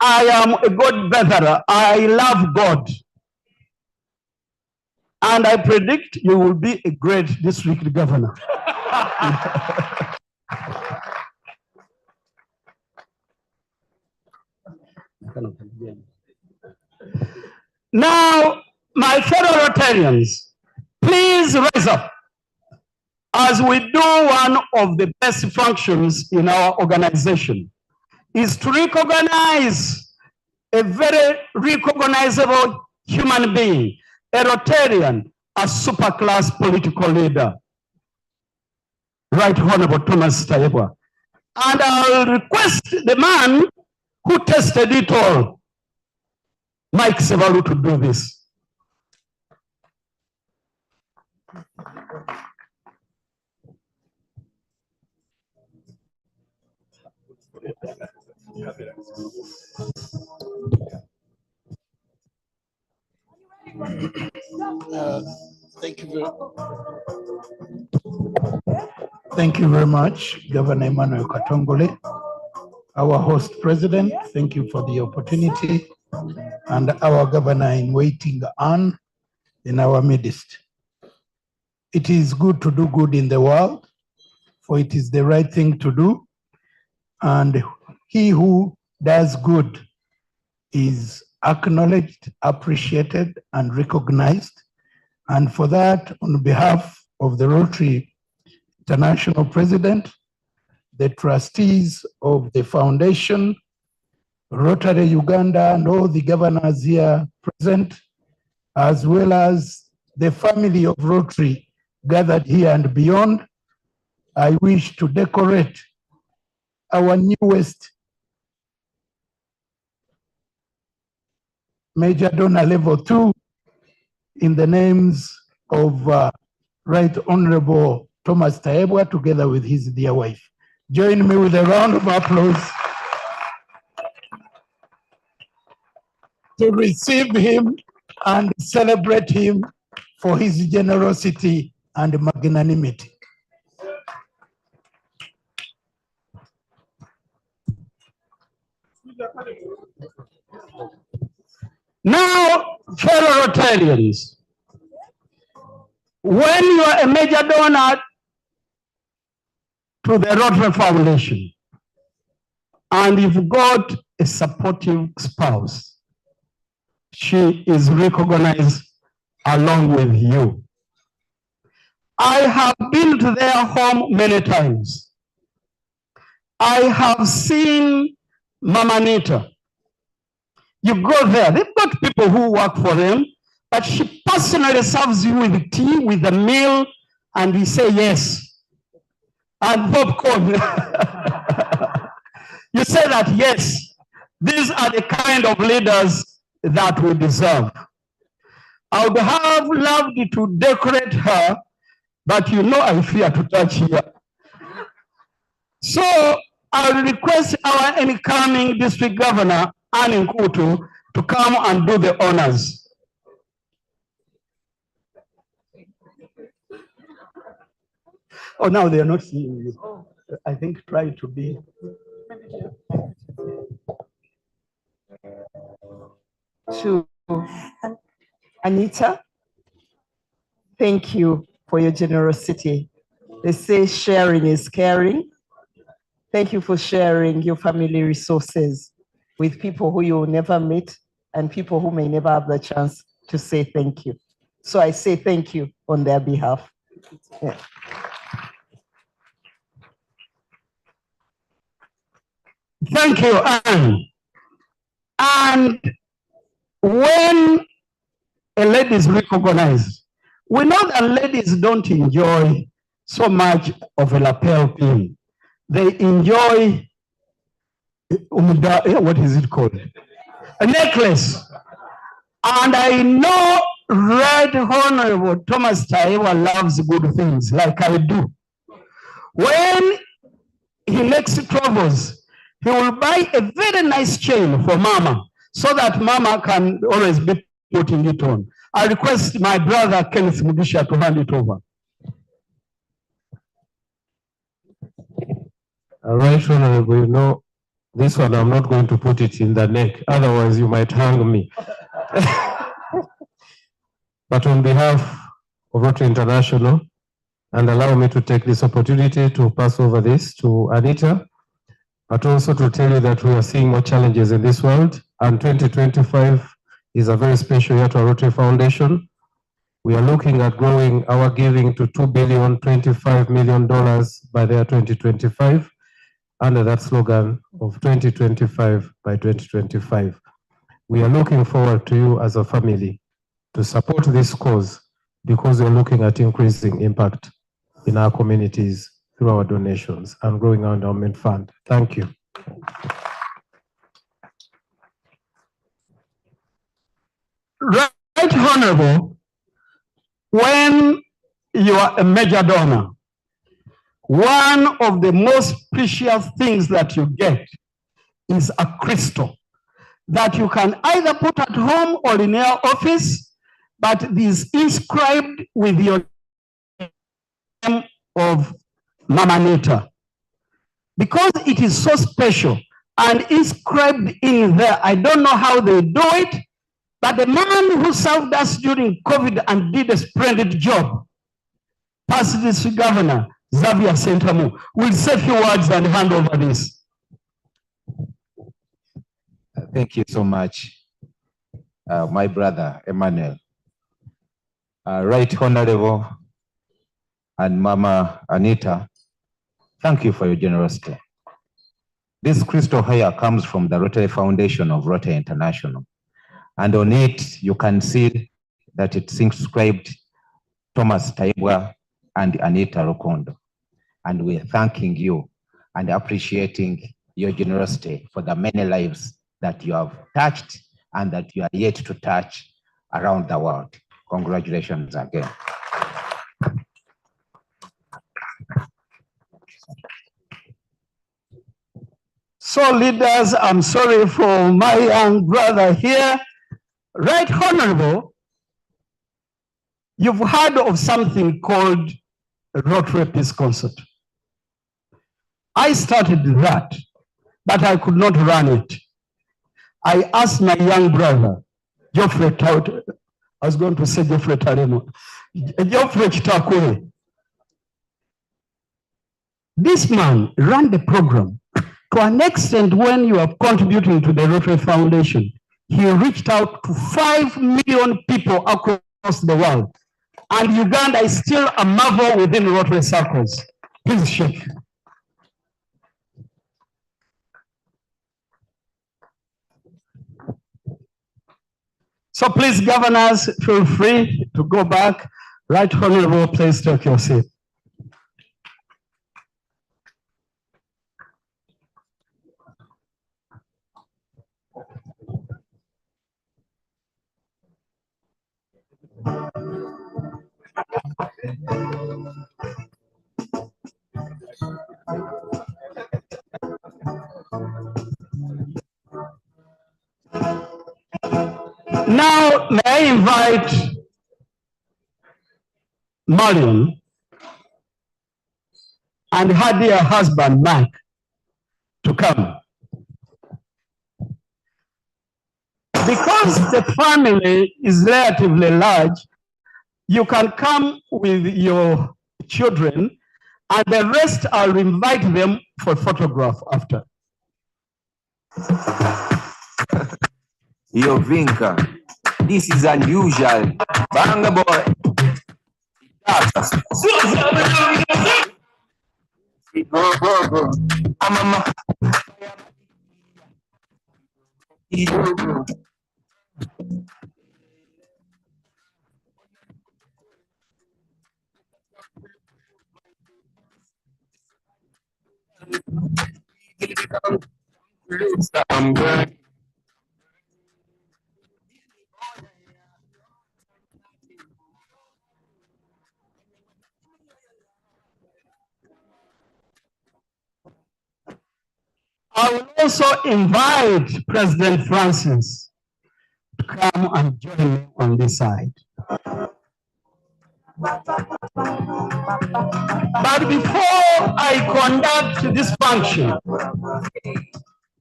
Speaker 17: I am a God better. I love God. And I predict you will be a great district governor. Now, my fellow Rotarians, please rise up as we do one of the best functions in our organization, is to recognize a very recognizable human being, a Rotarian, a super-class political leader, Right Honorable Thomas Tayebwa. And I'll request the man who tested it all, Mike Sevalu, to do this.
Speaker 18: Thank you very much, Governor Emmanuel Katongole. Our host president, thank you for the opportunity, and our governor in waiting, Anne, in our midst. It is good to do good in the world, for it is the right thing to do, and he who does good is acknowledged, appreciated, and recognized. And for that, on behalf of the Rotary International President, the trustees of the foundation, Rotary Uganda, and all the governors here present, as well as the family of Rotary gathered here and beyond, I wish to decorate our newest Major Donor Level 2 in the names of Right Honorable Thomas Tayebwa, together with his dear wife. Join me with a round of applause to receive him and celebrate him for his generosity and magnanimity.
Speaker 17: Now, fellow Rotarians, when you are a major donor to the Rotary Foundation and you've got a supportive spouse, she is recognized along with you. I have been to their home many times. I have seen Mama Nita. You go there, they've got people who work for them, but she personally serves you with tea, with a meal, and you say yes. And popcorn. You say that yes, these are the kind of leaders that we deserve. I would have loved to decorate her, but you know I fear to touch her. So I'll request our incoming district governor, Anne Nkutu, to come and do the honors. Oh, now they are not seeing you. I think try to be.
Speaker 3: To Anita, thank you for your generosity. They say sharing is caring. Thank you for sharing your family resources with people who you will never meet and people who may never have the chance to say thank you. So I say thank you on their behalf. Yeah.
Speaker 17: Thank you, Anne. And when a lady is recognized, We know that ladies don't enjoy so much of a lapel pin. They enjoy, what is it called? A necklace. And I know Right Honorable Thomas Taiwa loves good things like I do. When he makes travels, he will buy a very nice chain for Mama so that Mama can always be putting it on. I request my brother Kenneth Mugisha to hand it over.
Speaker 14: All right, Honorable, you know, this one I'm not going to put it in the neck, otherwise you might hang me. But on behalf of Rotary International, and allow me to take this opportunity to pass over this to Anita, but also to tell you that we are seeing more challenges in this world, and 2025 is a very special year to our Rotary Foundation. We are looking at growing our giving to $2.25 billion by the year 2025, under that slogan of 2025 by 2025. We are looking forward to you as a family to support this cause because we are looking at increasing impact in our communities through our donations and growing our endowment fund. Thank you.
Speaker 17: Right Honorable, when you are a major donor, one of the most precious things that you get is a crystal that you can either put at home or in your office, but it is inscribed with your name of Mama Nita. Because it is so special and inscribed in there, I don't know how they do it, but the man who served us during COVID and did a splendid job, past district governor, Xavier Sentamu, will say a few words and hand over this.
Speaker 16: Thank you so much, my brother, Emmanuel. Right Honorable and Mama Anita, thank you for your generosity. This crystal here comes from the Rotary Foundation of Rotary International. And on it, you can see that it's inscribed Thomas Taibwa and Anita Rukondo. And we're thanking you and appreciating your generosity for the many lives that you have touched and that you are yet to touch around the world. Congratulations again.
Speaker 17: So leaders, I'm sorry for my young brother here. Right Honorable, you've heard of something called a Rotary Peace Concert. I started that, but I could not run it. I asked my young brother, Geoffrey Taut, I was going to say Geoffrey Taremo, Geoffrey Chitakure. This man ran the program. To an extent, when you are contributing to the Rotary Foundation, he reached out to 5 million people across the world. And Uganda is still a marvel within Rotary circles. Please shake. So please, governors, feel free to go back. Right Honorable, please take your seat. Now, may I invite Marion and her dear husband, Mark, to come. Because the family is relatively large, you can come with your children, and the rest I'll invite them for a photograph after.
Speaker 19: Yo, Vinka, this is unusual. Banga boy.
Speaker 17: I will also invite President Francis to come and join me on this side. But before I conduct this function,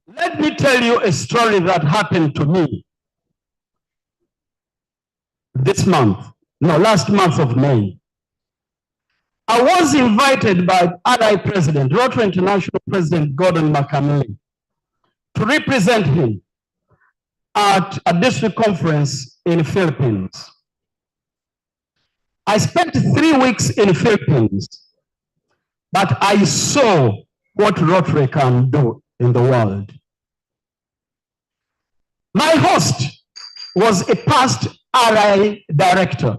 Speaker 17: let me tell you a story that happened to me last month of May. I was invited by RI President, Rotary International President Gordon McCamley, to represent him at a district conference in the Philippines. I spent 3 weeks in the Philippines, but I saw what Rotary can do in the world. My host was a past RI director,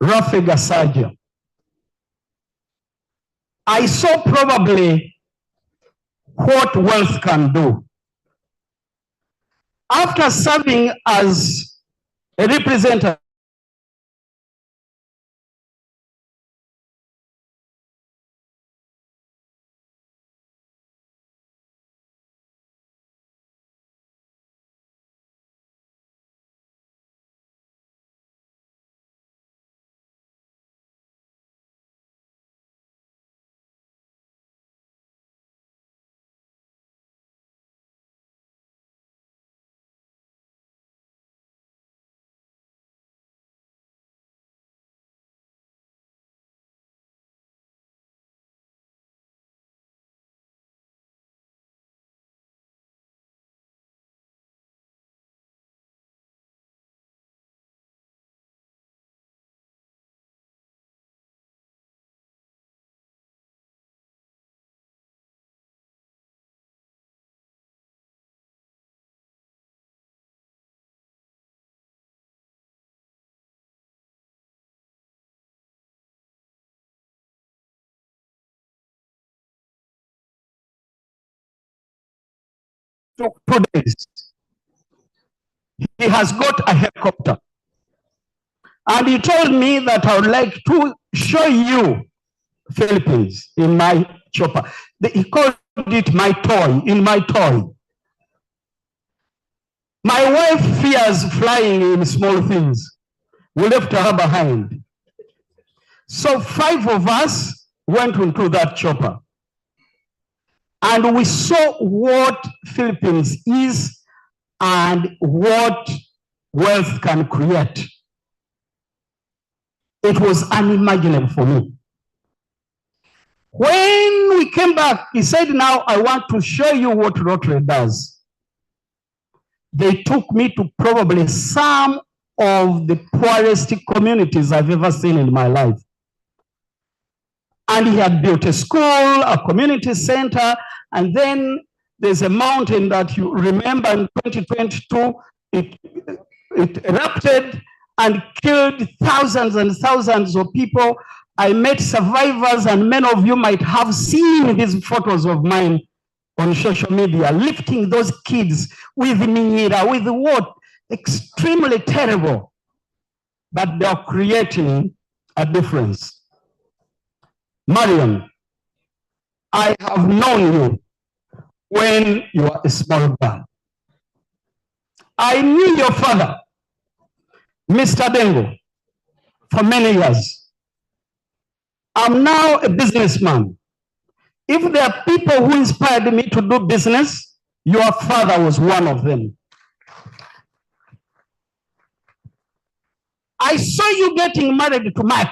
Speaker 17: Rafi Gasaja. I saw probably what wealth can do. After serving as a representative took 2 days. He has got a helicopter. And he told me that I would like to show you Philippines in my chopper. He called it my toy, in my toy. My wife fears flying in small things. We left her behind. So 5 of us went into that chopper. And we saw what Philippines is and what wealth can create. It was unimaginable for me. When we came back, he said, now I want to show you what Rotary does. They took me to probably some of the poorest communities I've ever seen in my life. And he had built a school, a community center, and then there's a mountain that you remember in 2022, it erupted and killed thousands and thousands of people. I met survivors, and many of you might have seen these photos of mine on social media, lifting those kids with minyira, with what? Extremely terrible. But they're creating a difference. Marion, I have known you when you were a small girl. I knew your father, Mr. Dengo, for many years. I'm now a businessman. If there are people who inspired me to do business, your father was one of them. I saw you getting married to Mark,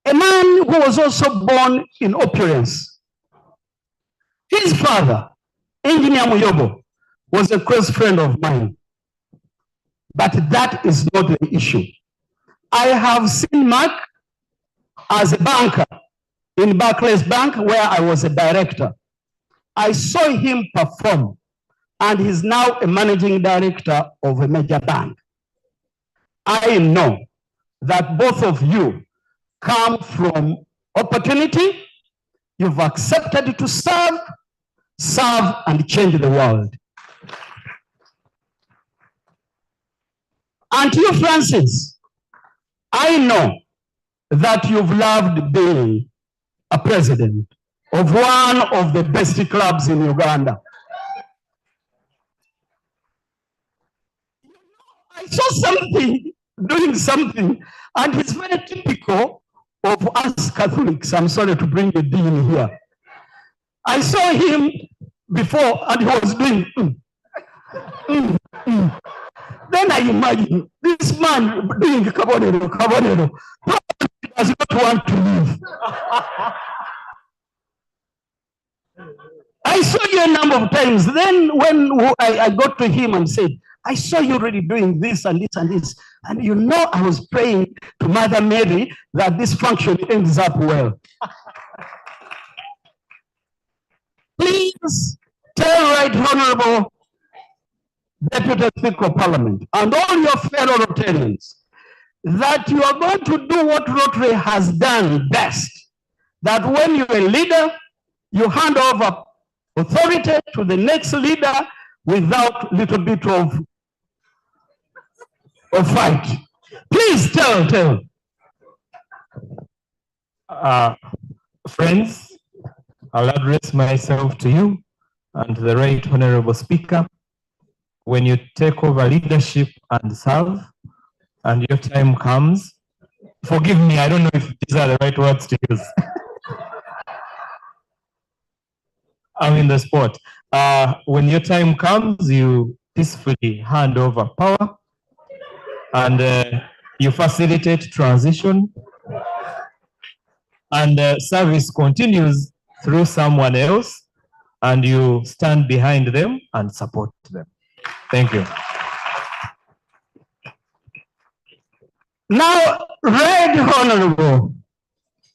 Speaker 17: a man who was also born in opulence. His father, Engineer Muyobo, was a close friend of mine. But that is not the issue. I have seen Mark as a banker in Barclays Bank, where I was a director. I saw him perform, and he's now a managing director of a major bank. I know that both of you come from opportunity. You've accepted to serve and change the world. And to you, Francis, I know that you've loved being a president of one of the best clubs in Uganda. I saw something, doing something, and it's very typical of us Catholics. I'm sorry to bring the dean here. I saw him before, and he was doing. Then I imagine this man doing kabonero, probably does not want to leave. I saw you a number of times. Then when I got to him and said, I saw you really doing this and this and this. And you know, I was praying to Mother Mary that this function ends up well. Please tell Right Honorable Deputy Speaker of Parliament and all your fellow Rotarians that you are going to do what Rotary has done best. That when you're a leader, you hand over authority to the next leader without little bit of fight. Please tell.
Speaker 14: Friends, I'll address myself to you and the Right Honorable Speaker. When you take over leadership and serve, and your time comes, forgive me, I don't know if these are the right words to use. I'm in the spot. When your time comes, you peacefully hand over power and you facilitate transition, and service continues through someone else, and you stand behind them and support them. Thank you.
Speaker 17: Now, Right Honorable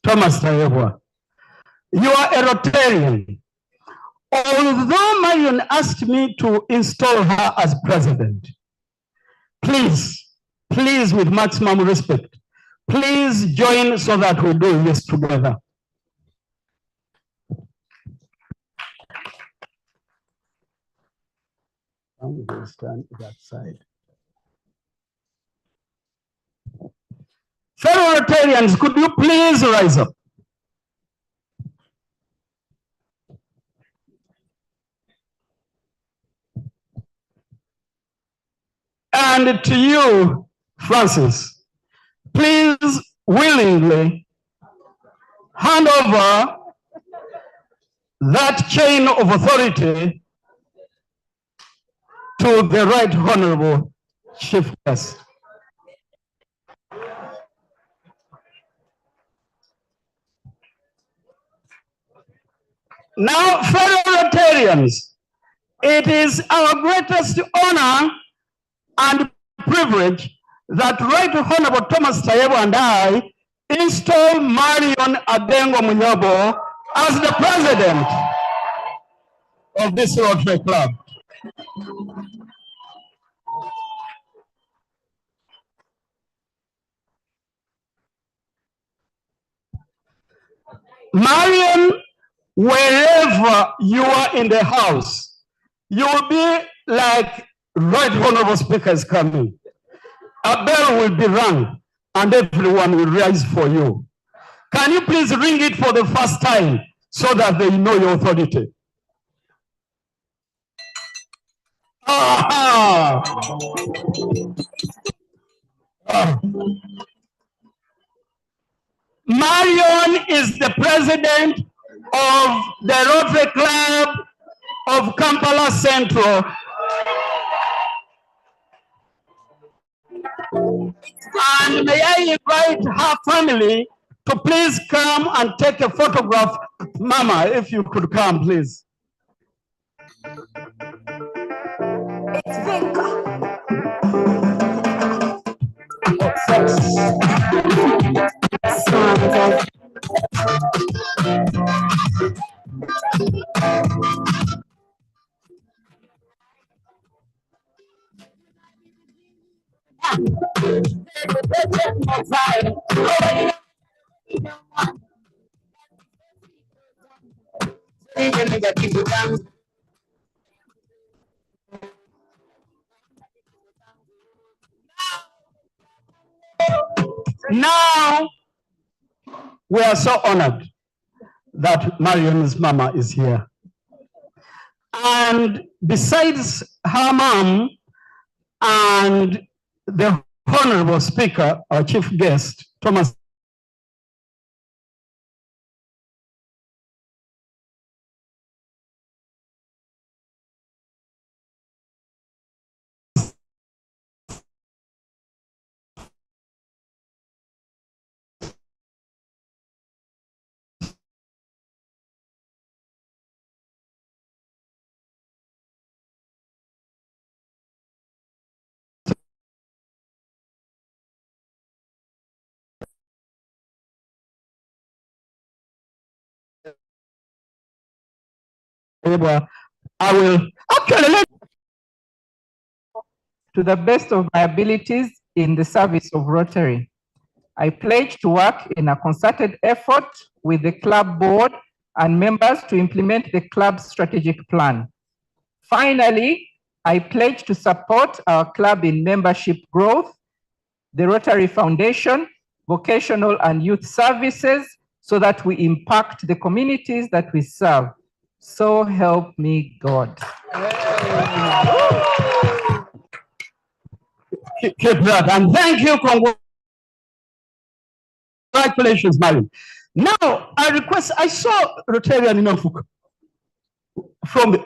Speaker 17: Thomas Tayebwa, you are a Rotarian. Although Marion asked me to install her as president, please, with maximum respect, please join so that we do this together. I'm going to stand that side. Fellow Rotarians, could you please rise up? And to you, Francis, please willingly hand over that chain of authority to the Right Honorable Chief Guest. Now, fellow Rotarians, it is our greatest honor and privilege that Right Honorable Thomas Tayebwa and I install Marion Adengo Munyobo as the president of this Rotary Club. Marion, wherever you are in the house, you will be like Right Honorable Speaker is coming. A bell will be rung and everyone will rise for you. Can you please ring it for the first time so that they know your authority? Ah. Marion is the president of the Rotary Club of Kampala Central. And may I invite her family to please come and take a photograph. Mama, if you could come, please. It's Now, we are so honored that Marion's mama is here. And besides her mom and the honorable speaker, our chief guest, Thomas I will actually let
Speaker 20: to the best of my abilities in the service of Rotary. I pledge to work in a concerted effort with the club board and members to implement the club's strategic plan. Finally, I pledge to support our club in membership growth, the Rotary Foundation, vocational and youth services, so that we impact the communities that we serve. So help me God.
Speaker 17: keep that. And thank you. Congratulations, Marion. Now, I request, I saw Rotarian Inofuka from the,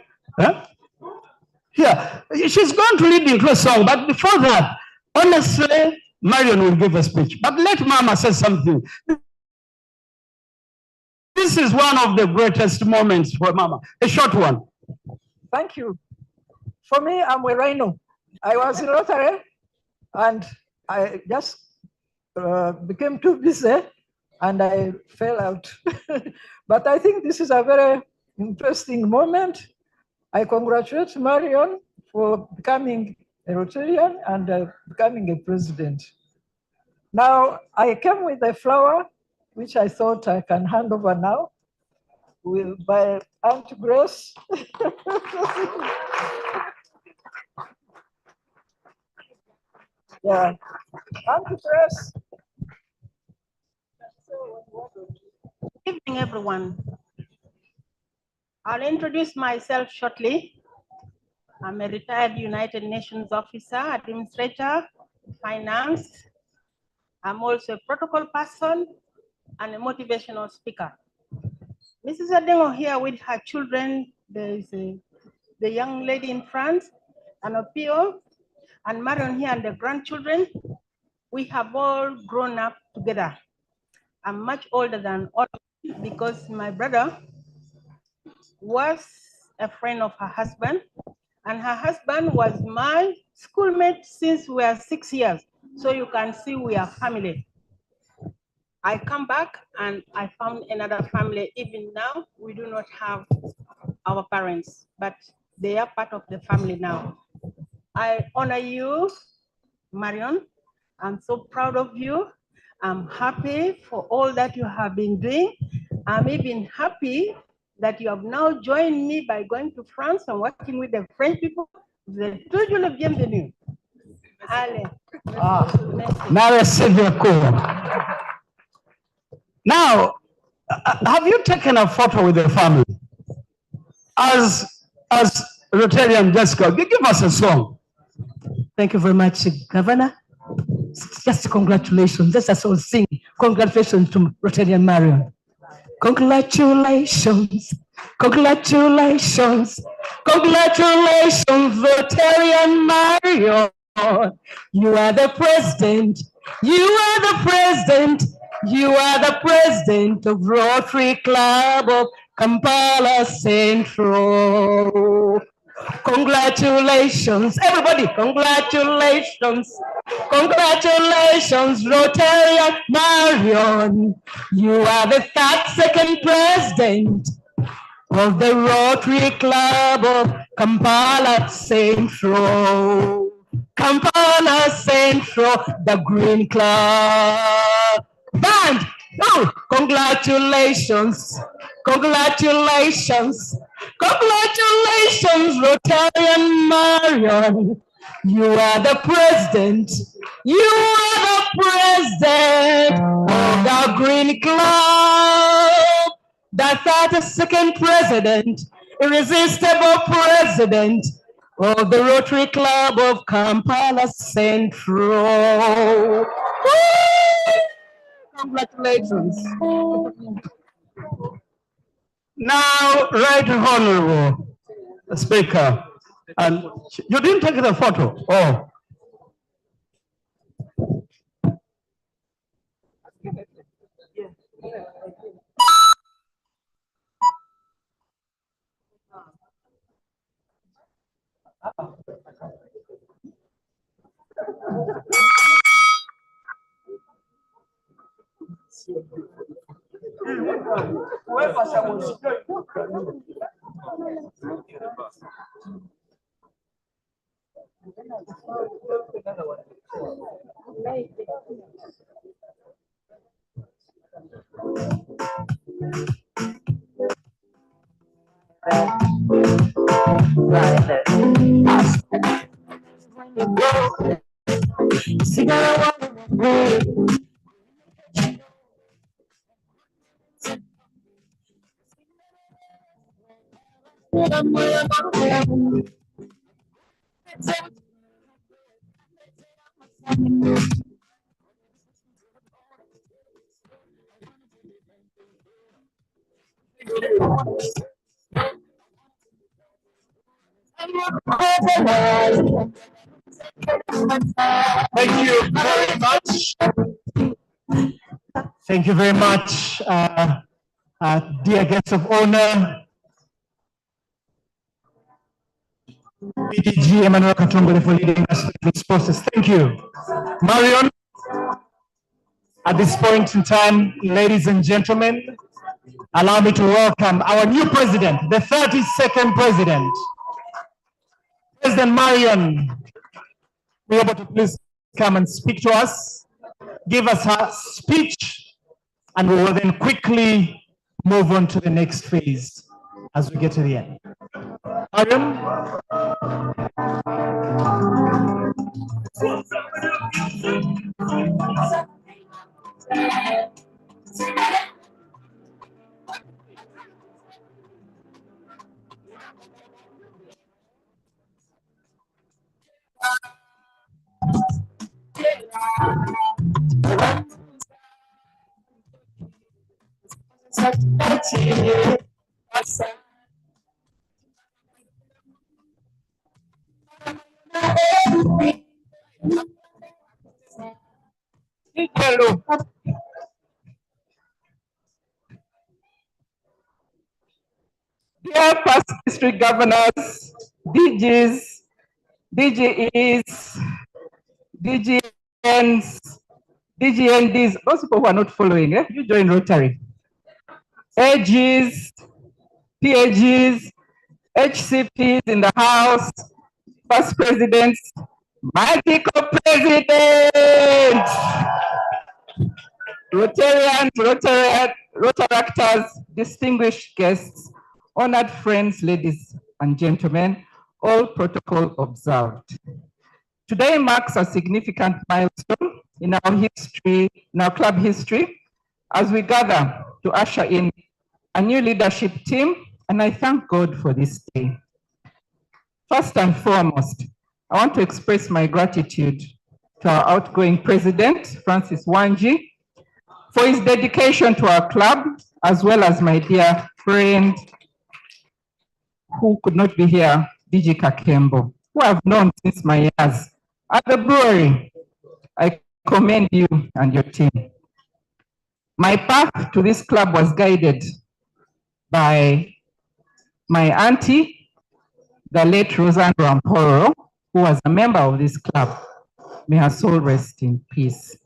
Speaker 17: here. She's going to lead into a song, but before that, honestly, Marion will give a speech. But let Mama say something. This is one of the greatest moments for Mama, a short one.
Speaker 21: Thank you. For me, I'm a rhino. I was in Rotary and I just became too busy and I fell out. But I think this is a very interesting moment. I congratulate Marion for becoming a Rotarian and becoming a president. Now, I came with a flower, which I thought I can hand over now by Aunt Grace. Yeah, Aunt Grace.
Speaker 22: Good evening, everyone. I'll introduce myself shortly. I'm a retired United Nations officer, administrator, finance. I'm also a protocol person and a motivational speaker. Mrs. Adengo here with her children. There is the young lady in front, Anopio, and Marion here and the grandchildren. We have all grown up together. I'm much older than all of you because my brother was a friend of her husband, and her husband was my schoolmate since we were 6 years. So you can see we are family. I come back and I found another family. Even now, we do not have our parents, but they are part of the family now. I honor you, Marion. I'm so proud of you. I'm happy for all that you have been doing. I'm even happy that you have now joined me by going to France and working with the French people. C'est toujours le bienvenu. Allez.
Speaker 17: Now, have you taken a photo with the family? As Rotarian Jessica, give us a song.
Speaker 23: Thank you very much, Governor. Just congratulations. Let's us all sing. Congratulations to Rotarian Marion. Congratulations. Congratulations. Congratulations, Rotarian Marion. You are the president. You are the president. You are the president of Rotary Club of Kampala Central. Congratulations, everybody, congratulations. Congratulations, Rotarian Marion. You are the 32nd president of the Rotary Club of Kampala Central.
Speaker 17: Kampala Central, the Green Club. Band! Oh, congratulations! Congratulations! Congratulations, Rotarian Marion! You are the president! You are the president of the Green Club! The 32nd president, irresistible president of the Rotary Club of Kampala Central. Woo! Congratulations. Now, Right Honorable Speaker, and you didn't take the photo. Oh. Thank you very much. Thank you very much, dear guests of honor. BDG Emmanuel Katongole for leading us through this process. Thank you. Marion, at this point in time, ladies and gentlemen, allow me to welcome our new president, the 32nd president, President Marion. Be able to please come and speak to us, give us her speech, and we will then quickly move on to the next phase as we get to the end. Marion. Dear past district governors, DGs, DGEs, DGNs, DGNDs, those people who are not following, you join Rotary. AGs, PAGs, HCPs in the House, past presidents, mighty co-president, Rotarians, Rotaractors, distinguished guests, honored friends, ladies and gentlemen, all protocol observed. Today marks a significant milestone in our history, in our club history, as we gather to usher in a new leadership team, and I thank God for this day. First and foremost, I want to express my gratitude to our outgoing president, Francis Wanji, for his dedication to our club, as well as my dear friend, who could not be here, DG Kakembo, who I've known since my years at the brewery. I commend you and your team. My path to this club was guided by my auntie, the late Roseanne Ramporo, who was a member of this club. May her soul rest in peace.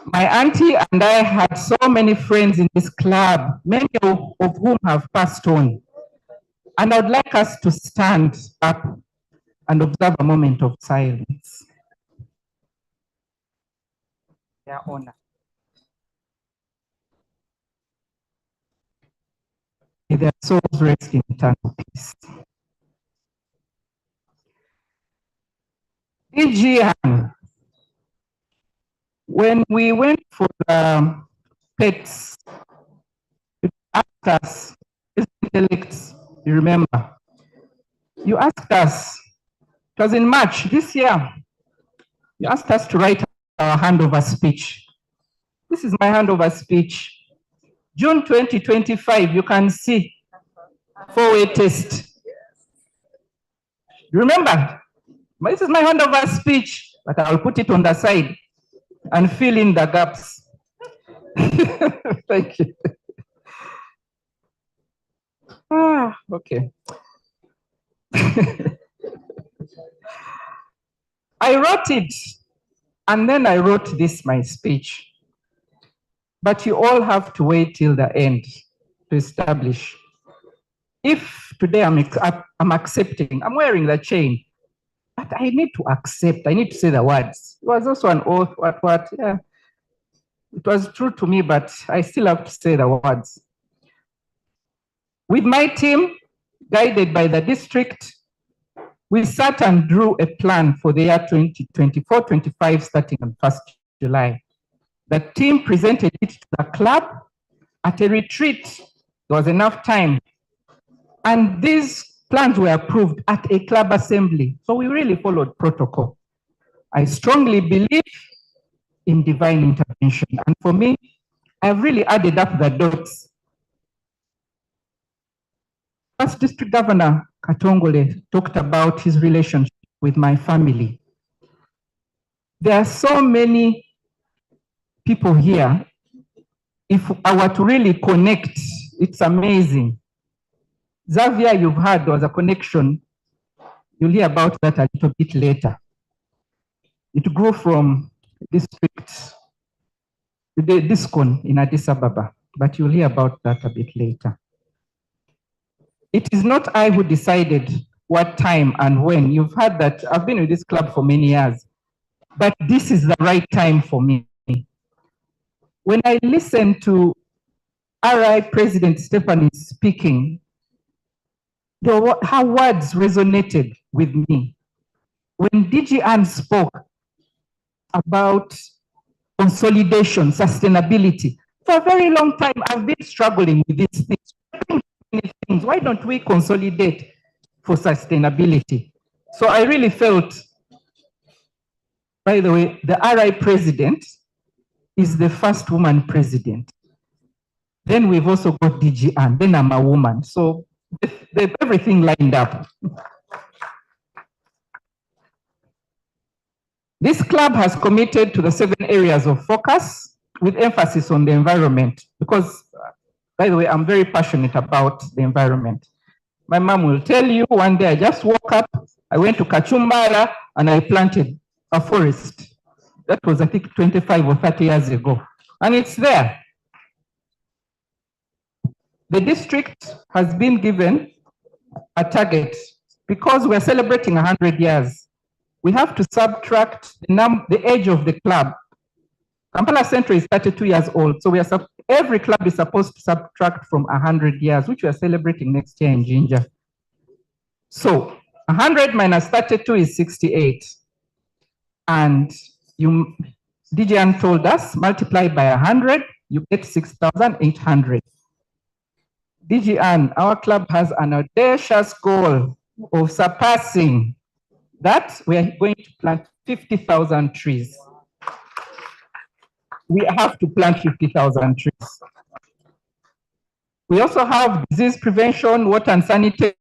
Speaker 17: My auntie and I had so many friends in this club, many of whom have passed on. And I would like us to stand up
Speaker 20: and observe a moment of silence. Their honor. May their souls rest in eternal peace. DG, when we went for the pets, you asked us, intellects, you remember, you asked us, it was in March this year, you asked us to write our handover speech. This is my handover speech. June 2025, you can see, four-way test. You remember? This is my handover speech, but I'll put it on the side and fill in the gaps. Thank you. Okay. I wrote it, and then I wrote this, my speech. But you all have to wait till the end to establish. If today I'm accepting, I'm wearing the chain, but I need to accept, I need to say the words. It was also an oath, what, yeah. It was true to me, but I still have to say the words. With my team, guided by the district, we sat and drew a plan for the year 2024-25, starting on 1st July. The team presented it to the club at a retreat. There was enough time. And these plans were approved at a club assembly. So we really followed protocol. I strongly believe in divine intervention. And for me, I've really added up the dots. First District Governor Katongole talked about his relationship with my family. There are so many people here. If I were to really connect, it's amazing. Xavier, you've heard there was a connection. You'll hear about that a little bit later. It grew from district to the DISCON in Addis Ababa, but you'll hear about that a bit later. It is not I who decided what time and when. You've heard that I've been with this club for many years, but this is the right time for me. When I listened to RI President Stephanie speaking, her words resonated with me. When DG Ann spoke about consolidation, sustainability, for a very long time, I've been struggling with these things. Why don't we consolidate for sustainability? So I really felt, by the way, the RI president is the first woman president. Then we've also got DG Ann, then I'm a woman. So everything lined up. This club has committed to the 7 areas of focus with emphasis on the environment because, by the way, I'm very passionate about the environment. My mom will tell you, one day I just woke up, I went to Kachumbara and I planted a forest. That was, I think, 25 or 30 years ago. And it's there. The district has been given a target because we're celebrating 100 years. We have to subtract the age of the club. Kampala Central is 32 years old, so every club is supposed to subtract from 100 years, which we are celebrating next year in Jinja. So 100 minus 32 is 68. And DG Ann told us, multiply by 100, you get 6,800. DG Ann, our club has an audacious goal of surpassing that. We are going to plant 50,000 trees. We have to plant 50,000 trees. We also have disease prevention, water and sanitation.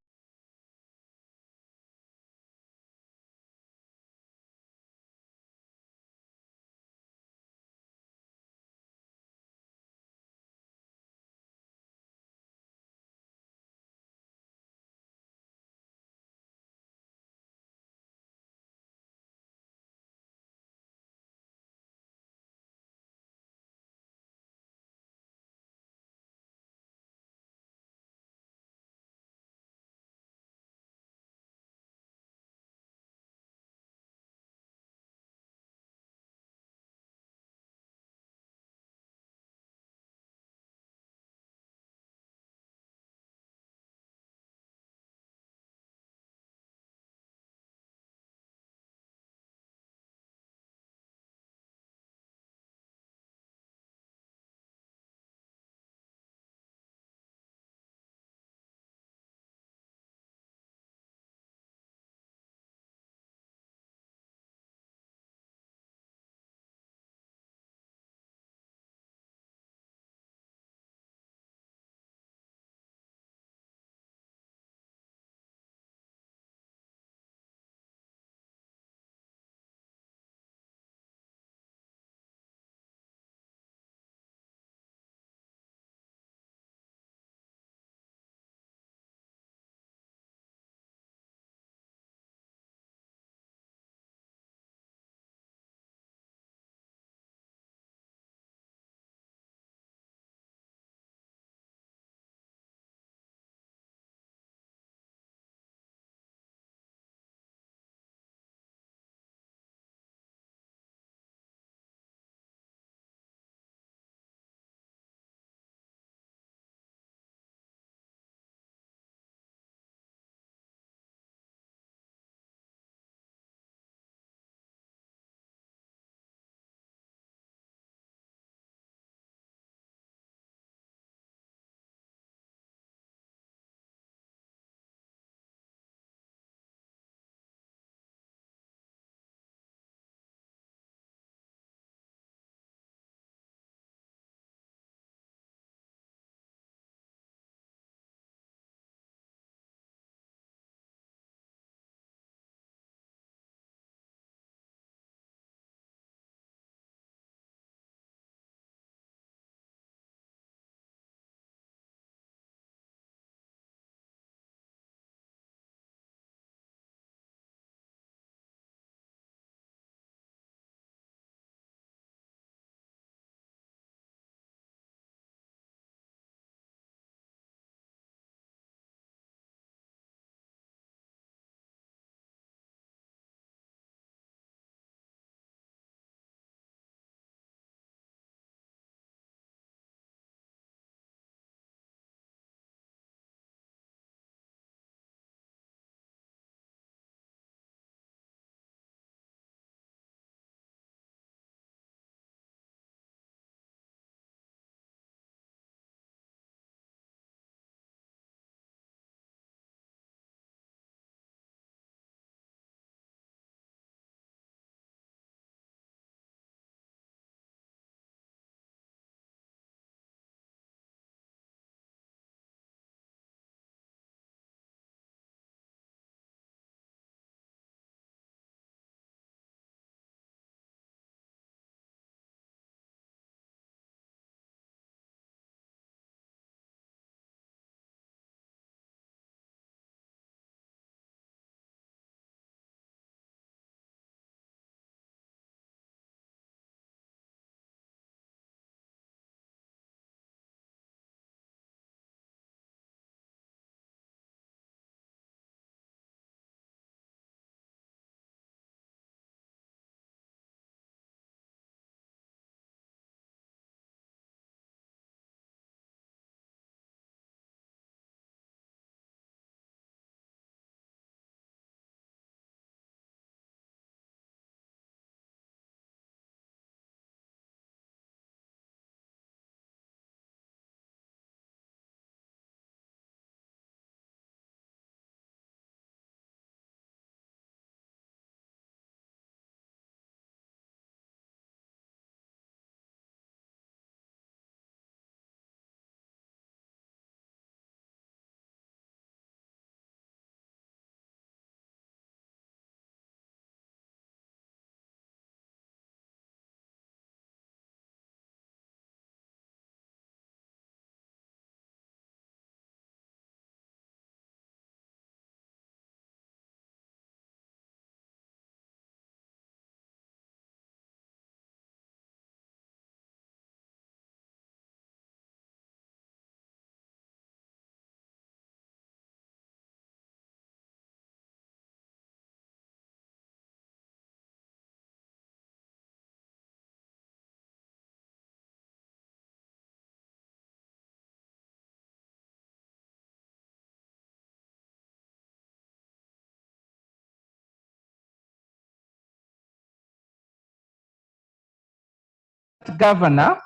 Speaker 20: governor,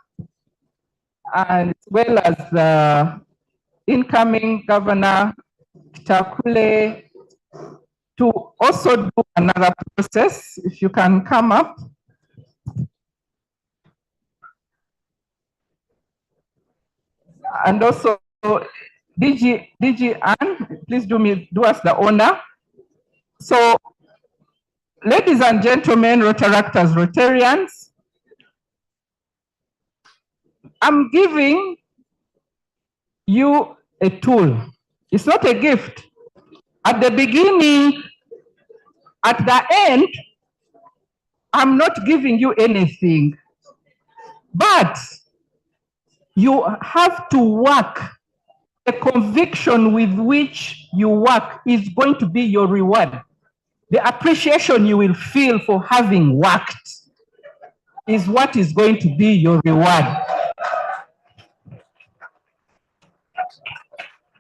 Speaker 20: as well as the incoming governor, Takule, to also do another process. If you can come up. And also, DG Ann, please do us the honor. So, ladies and gentlemen, Rotaractors, Rotarians, I'm giving you a tool. It's not a gift. At the beginning, at the end, I'm not giving you anything. But you have to work. The conviction with which you work is going to be your reward. The appreciation you will feel for having worked is what is going to be your reward.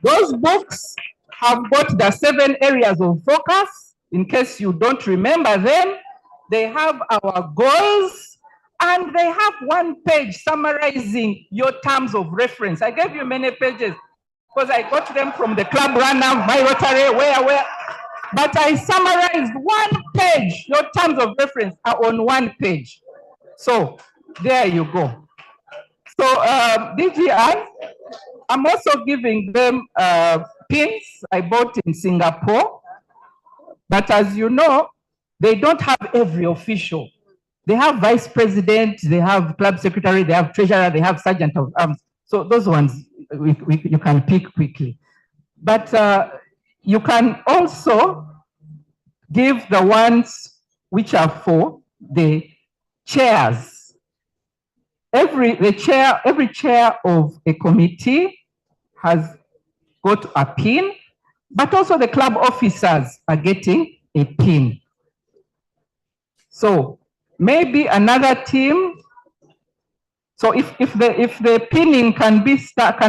Speaker 20: Those books have got the 7 areas of focus. In case you don't remember them, they have our goals, and they have 1 page summarizing your terms of reference. I gave you many pages because I got them from the club runner, my Rotary, where. But I summarized 1 page. Your terms of reference are on 1 page. So there you go. So DGI, I'm also giving them pins I bought in Singapore. But as you know, they don't have every official. They have vice president, they have club secretary, they have treasurer, they have sergeant of arms. So those ones you can pick quickly. But you can also give the ones which are for the chairs. Every chair of a committee has got a pin, but also the club officers are getting a pin. So maybe another team. So if the pinning can start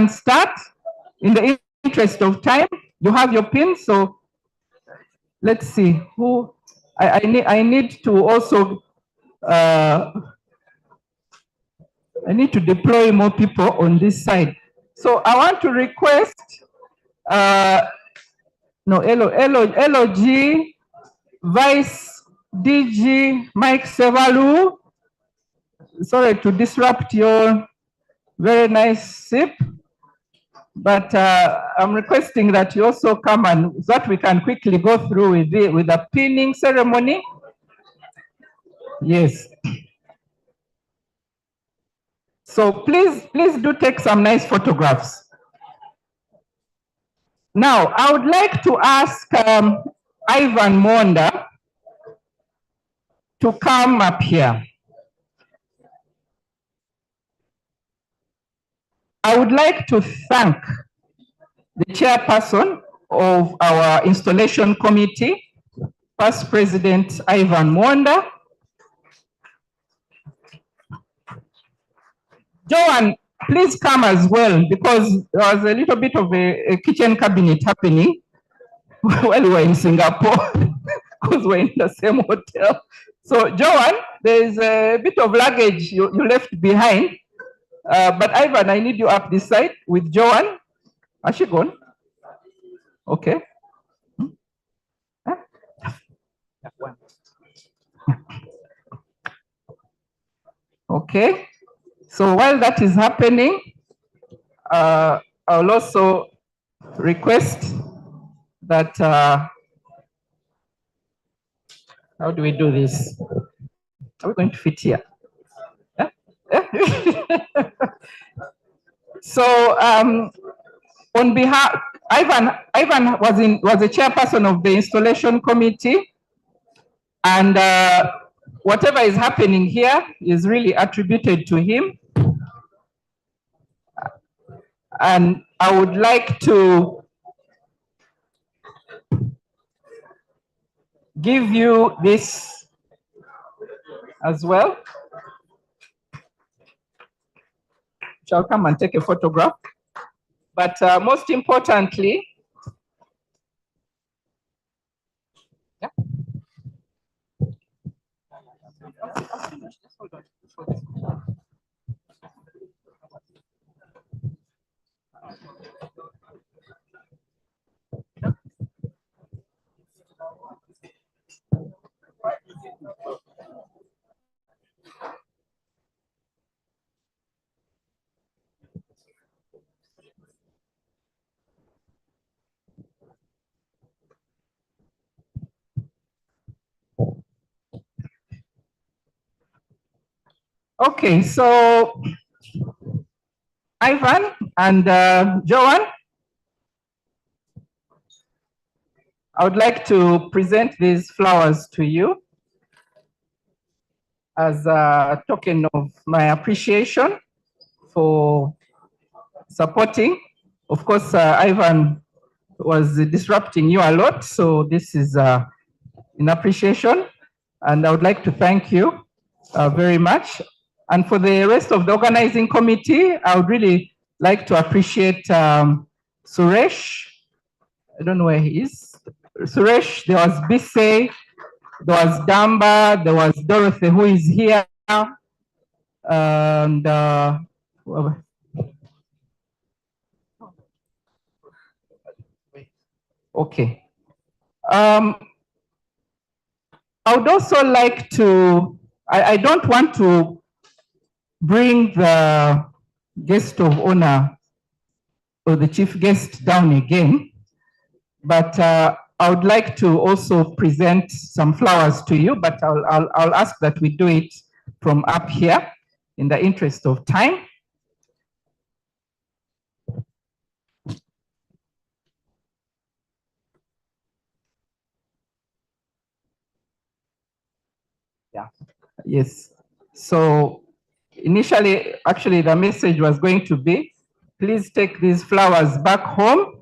Speaker 20: in the interest of time, you have your pin. So let's see who I need to also I need to deploy more people on this side. So I want to request LOG Vice DG Mike Sevalu. Sorry to disrupt your very nice sip, but I'm requesting that you also come and so that we can quickly go through with the pinning ceremony. Yes. So please do take some nice photographs. Now, I would like to ask Ivan Monda to come up here. I would like to thank the chairperson of our installation committee, past President Ivan Monda. Joan, please come as well, because there was a little bit of a kitchen cabinet happening while we were in Singapore, because we're in the same hotel. So Joan, there's a bit of luggage you left behind. But Ivan, I need you up this side with Joan. Has she gone? Okay. Okay. So while that is happening, I'll also request that, how do we do this? Are we going to fit here? Yeah? So on behalf, Ivan was the chairperson of the installation committee, and whatever is happening here is really attributed to him. And I would like to give you this as well. Shall come and take a photograph. But most importantly, yeah. Okay, so Ivan and Joanne, I would like to present these flowers to you as a token of my appreciation for supporting. Of course, Ivan was disrupting you a lot, so this is in appreciation, and I would like to thank you very much. And for the rest of the organizing committee, I would really like to appreciate Suresh. I don't know where he is. Suresh, there was Bise, there was Damba, there was Dorothy, who is here, and okay. I would also like to, I don't want to bring the guest of honor or the chief guest down again, but I would like to also present some flowers to you, but I'll ask that we do it from up here in the interest of time. Yeah, yes. So initially, actually, the message was going to be, please take these flowers back home.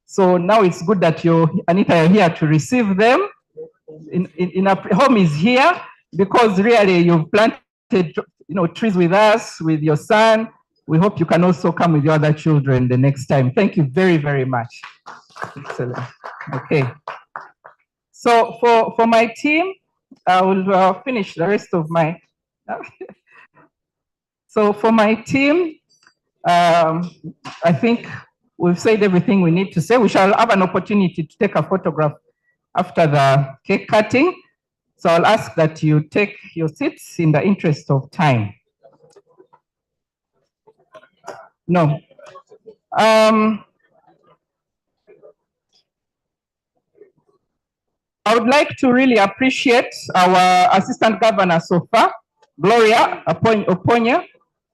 Speaker 20: So now it's good that you, Anita, you're here to receive them. Home is here because really you've planted, trees with us, with your son. We hope you can also come with your other children the next time. Thank you very, very much. Excellent. Okay. So for my team, I will finish the rest of my. So for my team, I think we've said everything we need to say. We shall have an opportunity to take a photograph after the cake cutting. So I'll ask that you take your seats in the interest of time. No. I would like to really appreciate our Assistant Governor so far, Gloria Oponya,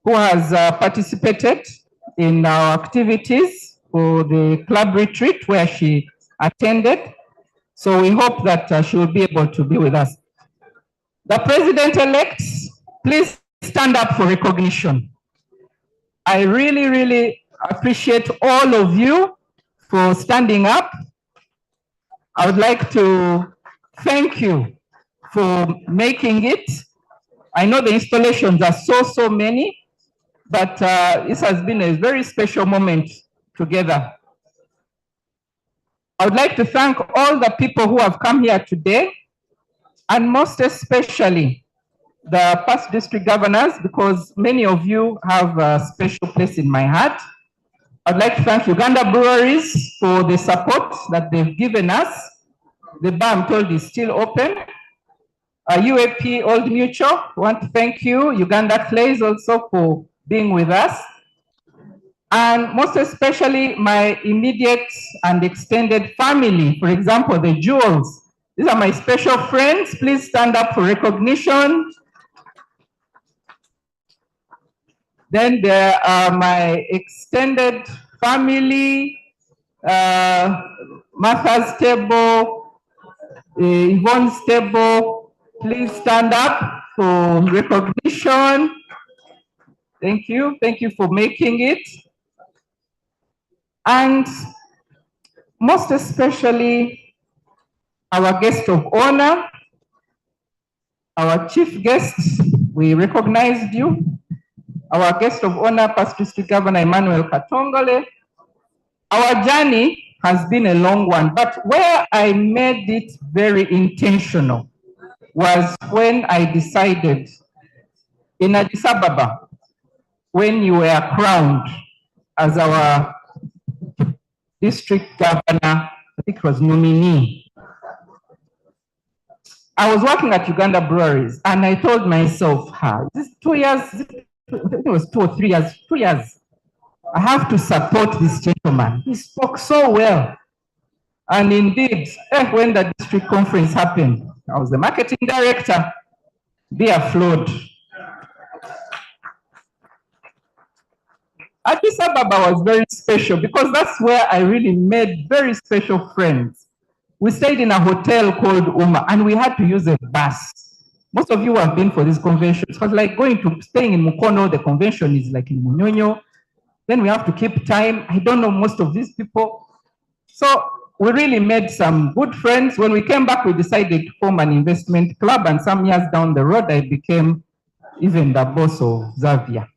Speaker 20: who has participated in our activities for the club retreat where she attended. So we hope that she will be able to be with us. The President-elect, please stand up for recognition. I really, really appreciate all of you for standing up. I would like to thank you for making it. I know the installations are so many, but this has been a very special moment together. I would like to thank all the people who have come here today, and most especially the past district governors, because many of you have a special place in my heart. I'd like to thank Uganda Breweries for the support that they've given us. The bar, I'm told, is still open. UAP Old Mutual, I want to thank you. Uganda Clays also for being with us. And most especially my immediate and extended family, for example, the Jewels. These are my special friends. Please stand up for recognition. Then there are my extended family, Martha's table, Yvonne's table. Please stand up for recognition. Thank you. Thank you for making it. And most especially our guest of honor, our chief guest, we recognized you. Our guest of honor, Past District Governor Emmanuel Katongole. Our journey has been a long one, but where I made it very intentional was when I decided in Addis Ababa, when you were crowned as our district governor, I think it was nominee. I was working at Uganda Breweries and I told myself, this 2 years, it was 2 or 3 years, 2 years. I have to support this gentleman. He spoke so well. And indeed, when the district conference happened, I was the marketing director, beer flowed. Addis Ababa was very special because that's where I really made very special friends. We stayed in a hotel called Uma and we had to use a bus. Most of you have been for these conventions. It was like staying in Mukono, the convention is like in Munyonyo. Then we have to keep time. I don't know most of these people. So we really made some good friends. When we came back, we decided to form an investment club, and some years down the road, I became even the boss of Xavier.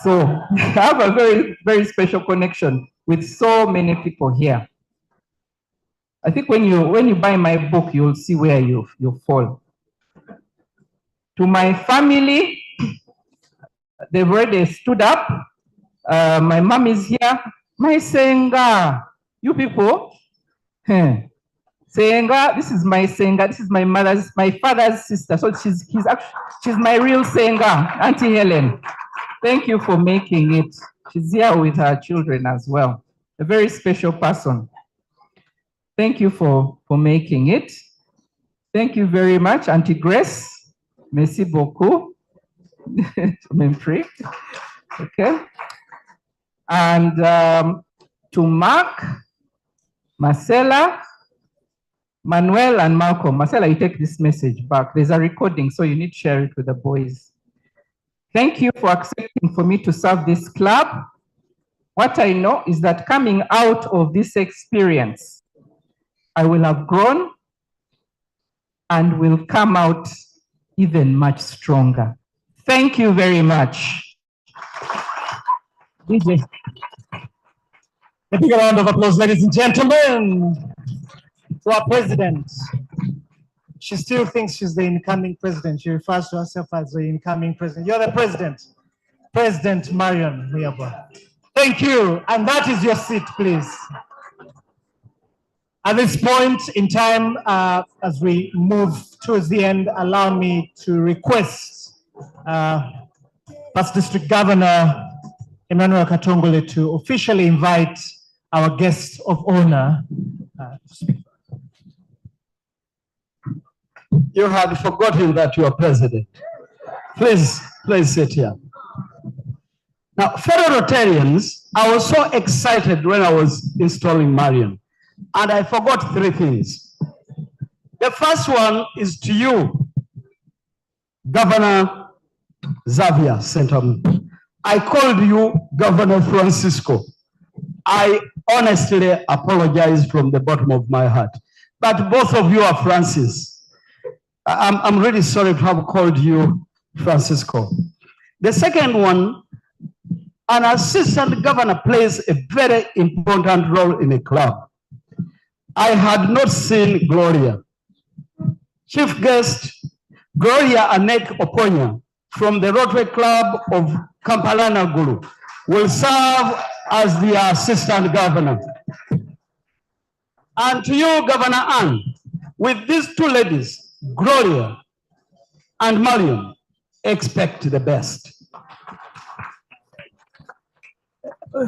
Speaker 20: So I have a very, very special connection with so many people here. I think when you buy my book, you'll see where you fall. To my family, they've already stood up. My mom is here. My Senga, you people. Senga, this is my Senga. This is my father's sister. So she's my real Senga, Auntie Helen. Thank you for making it. She's here with her children as well. A very special person. Thank you for making it. Thank you very much, Auntie Grace. Merci beaucoup. Okay. And to Mark, Marcella, Manuel, and Malcolm. Marcella, you take this message back. There's a recording, so you need to share it with the boys. Thank you for accepting for me to serve this club. What I know is that coming out of this experience, I will have grown and will come out even much stronger. Thank you very much.
Speaker 2: DJ. A big round of applause, ladies and gentlemen, to our president. She still thinks she's the incoming president. She refers to herself as the incoming president. You're the president, President Marion Muyabwa. Thank you, and that is your seat, please. At this point in time, as we move towards the end, allow me to request Past District Governor Emmanuel Katongole to officially invite our guest of honor to speak.
Speaker 17: You had forgotten that you are president. Please sit here. Now, fellow Rotarians, I was so excited when I was installing Marion, and I forgot three things. The first one is to you, Governor Xavier Sentamu. I called you Governor Francisco. I honestly apologize from the bottom of my heart, but both of you are Francis. I'm really sorry to have called you Francisco. The second one, an assistant governor plays a very important role in a club. I had not seen Gloria. Chief guest, Gloria Anek Oponya from the Rotary Club of Kampala Gulu will serve as the assistant governor. And to you, Governor Ann, with these two ladies, Gloria and Marion, expect the best.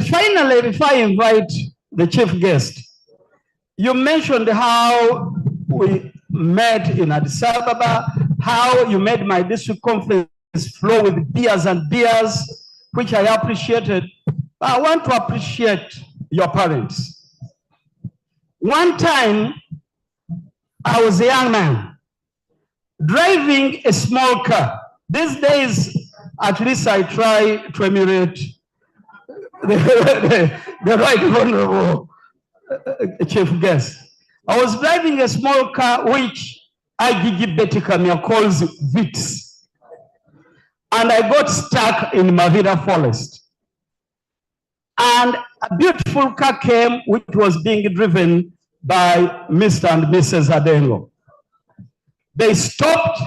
Speaker 17: Finally, before I invite the chief guest, you mentioned how we met in Addis Ababa, how you made my district conference flow with beers and beers, which I appreciated. But I want to appreciate your parents. One time, I was a young man driving a small car. These days, at least I try to emulate the right honorable chief guest. I was driving a small car which Igigi Betikamia calls Vitz. And I got stuck in Mavida Forest. And a beautiful car came which was being driven by Mr. and Mrs. Adengo. They stopped.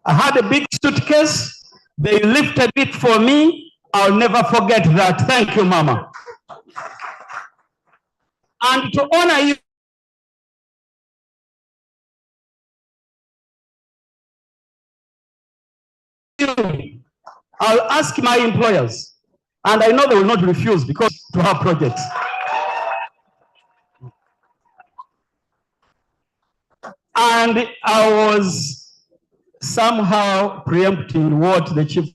Speaker 17: I had a big suitcase. They lifted it for me. I'll never forget that. Thank you, Mama. And to honor you, I'll ask my employers, and I know they will not refuse because to have projects. And I was somehow preempting what the chief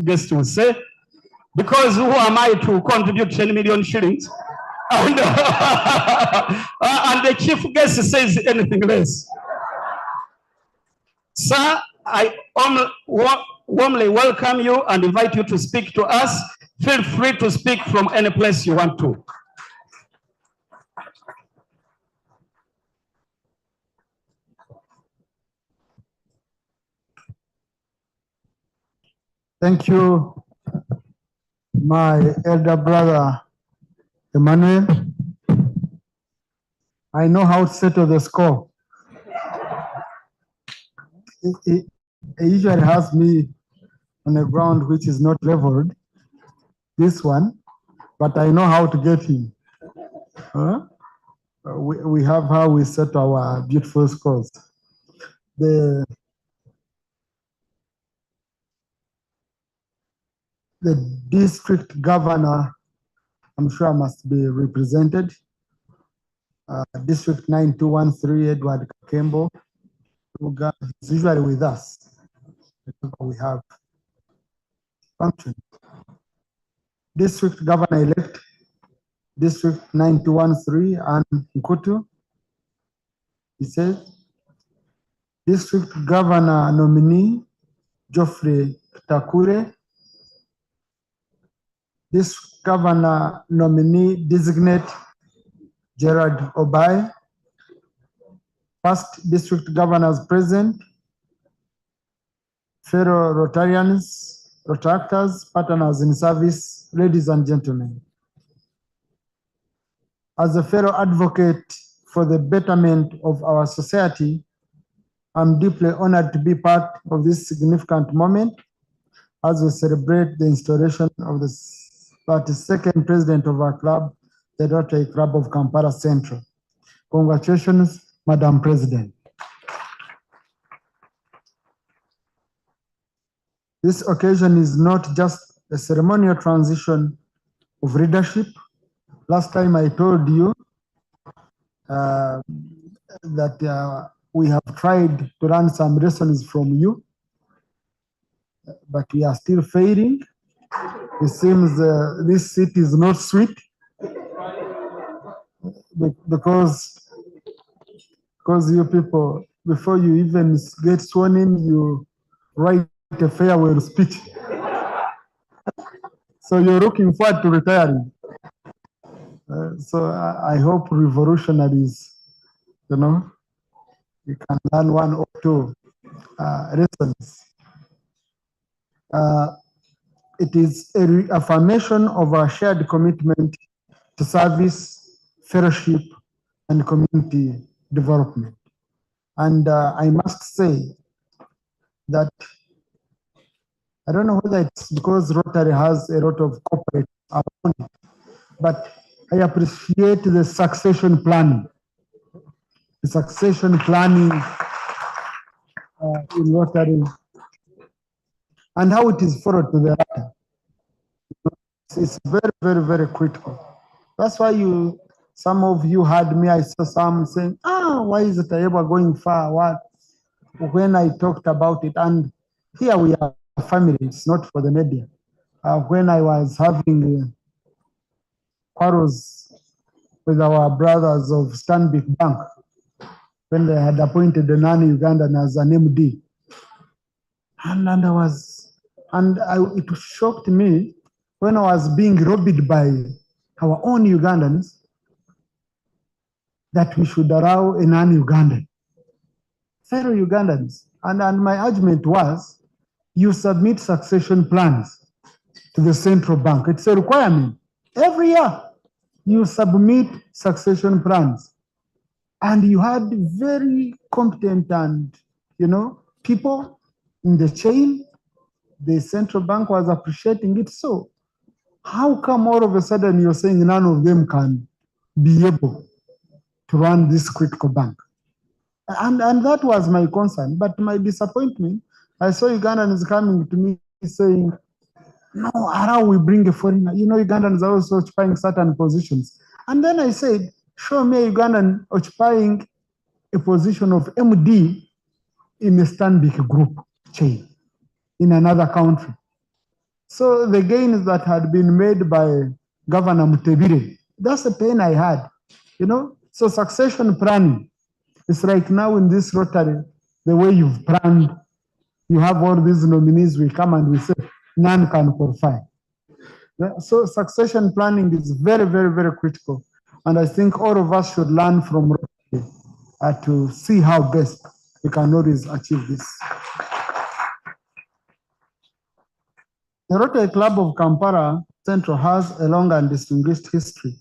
Speaker 17: guest will say, because who am I to contribute 10 million shillings? And, and the chief guest says anything less. Sir, I warmly welcome you and invite you to speak to us. Feel free to speak from any place you want to.
Speaker 18: Thank you, my elder brother, Emmanuel. I know how to settle the score. He usually has me on a ground which is not leveled, this one, but I know how to get him. We have how we set our beautiful scores. The district governor, I'm sure, must be represented. District 9213, Edward Kembo, is usually with us. We have function. District governor-elect, District 9213, and Nkutu. He says, District governor nominee, Geoffrey Takure. District governor nominee designate, Gerard Obai. First district governors present, fellow Rotarians, Rotaractors, partners in service, ladies and gentlemen. As a fellow advocate for the betterment of our society, I'm deeply honored to be part of this significant moment as we celebrate the installation of the 32nd president of our club, the Rotary Club of Kampala Central. Congratulations, Madam President. This occasion is not just a ceremonial transition of leadership. Last time I told you that we have tried to learn some lessons from you, but we are still failing. It seems this seat is not sweet because you people, before you even get sworn in, you write a farewell speech. So you're looking forward to retiring. So I hope revolutionaries, you can learn one or two lessons. It is a reaffirmation of our shared commitment to service, fellowship, and community development. And I must say that I don't know whether it's because Rotary has a lot of corporate around it, but I appreciate the succession planning. The succession planning in Rotary and how it is followed to the letter. It's very, very, very critical. That's why some of you heard me, I saw some saying, why is it ever going far? What? When I talked about it, and here we are a family, it's not for the media. When I was having quarrels with our brothers of Stanbic Bank, when they had appointed a non-Ugandan as an MD, it shocked me when I was being lobbied by our own Ugandans that we should allow a non-Ugandan, fellow Ugandans. And my argument was, you submit succession plans to the central bank. It's a requirement. Every year, you submit succession plans. And you had very competent and, people in the chain. The central bank was appreciating it. So how come all of a sudden you're saying none of them can be able to run this critical bank? And that was my concern. But my disappointment, I saw Ugandans coming to me saying, no, how we bring a foreigner? Ugandans are also occupying certain positions. And then I said, show me a Ugandan occupying a position of MD in a Stanbic group chain in another country.
Speaker 1: So the gains that had been made by Governor Mutebire, that's the pain I had, you know. So succession planning is like now in this Rotary, the way you've planned, you have all these nominees, we come and we say, none can qualify. So succession planning is very, very, very critical. And I think all of us should learn from Rotary to see how best we can always achieve this. The Rotary Club of Kampala Central has a long and distinguished history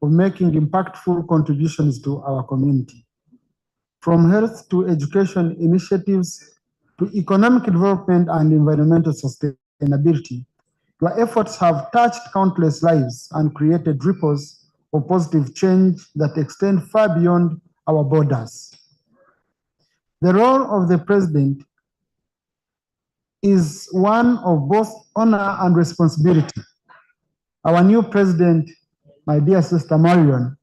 Speaker 1: of making impactful contributions to our community. From health to education initiatives to economic development and environmental sustainability, your efforts have touched countless lives and created ripples of positive change that extend far beyond our borders. The role of the president is one of both honor and responsibility. Our new president, my dear sister Marion,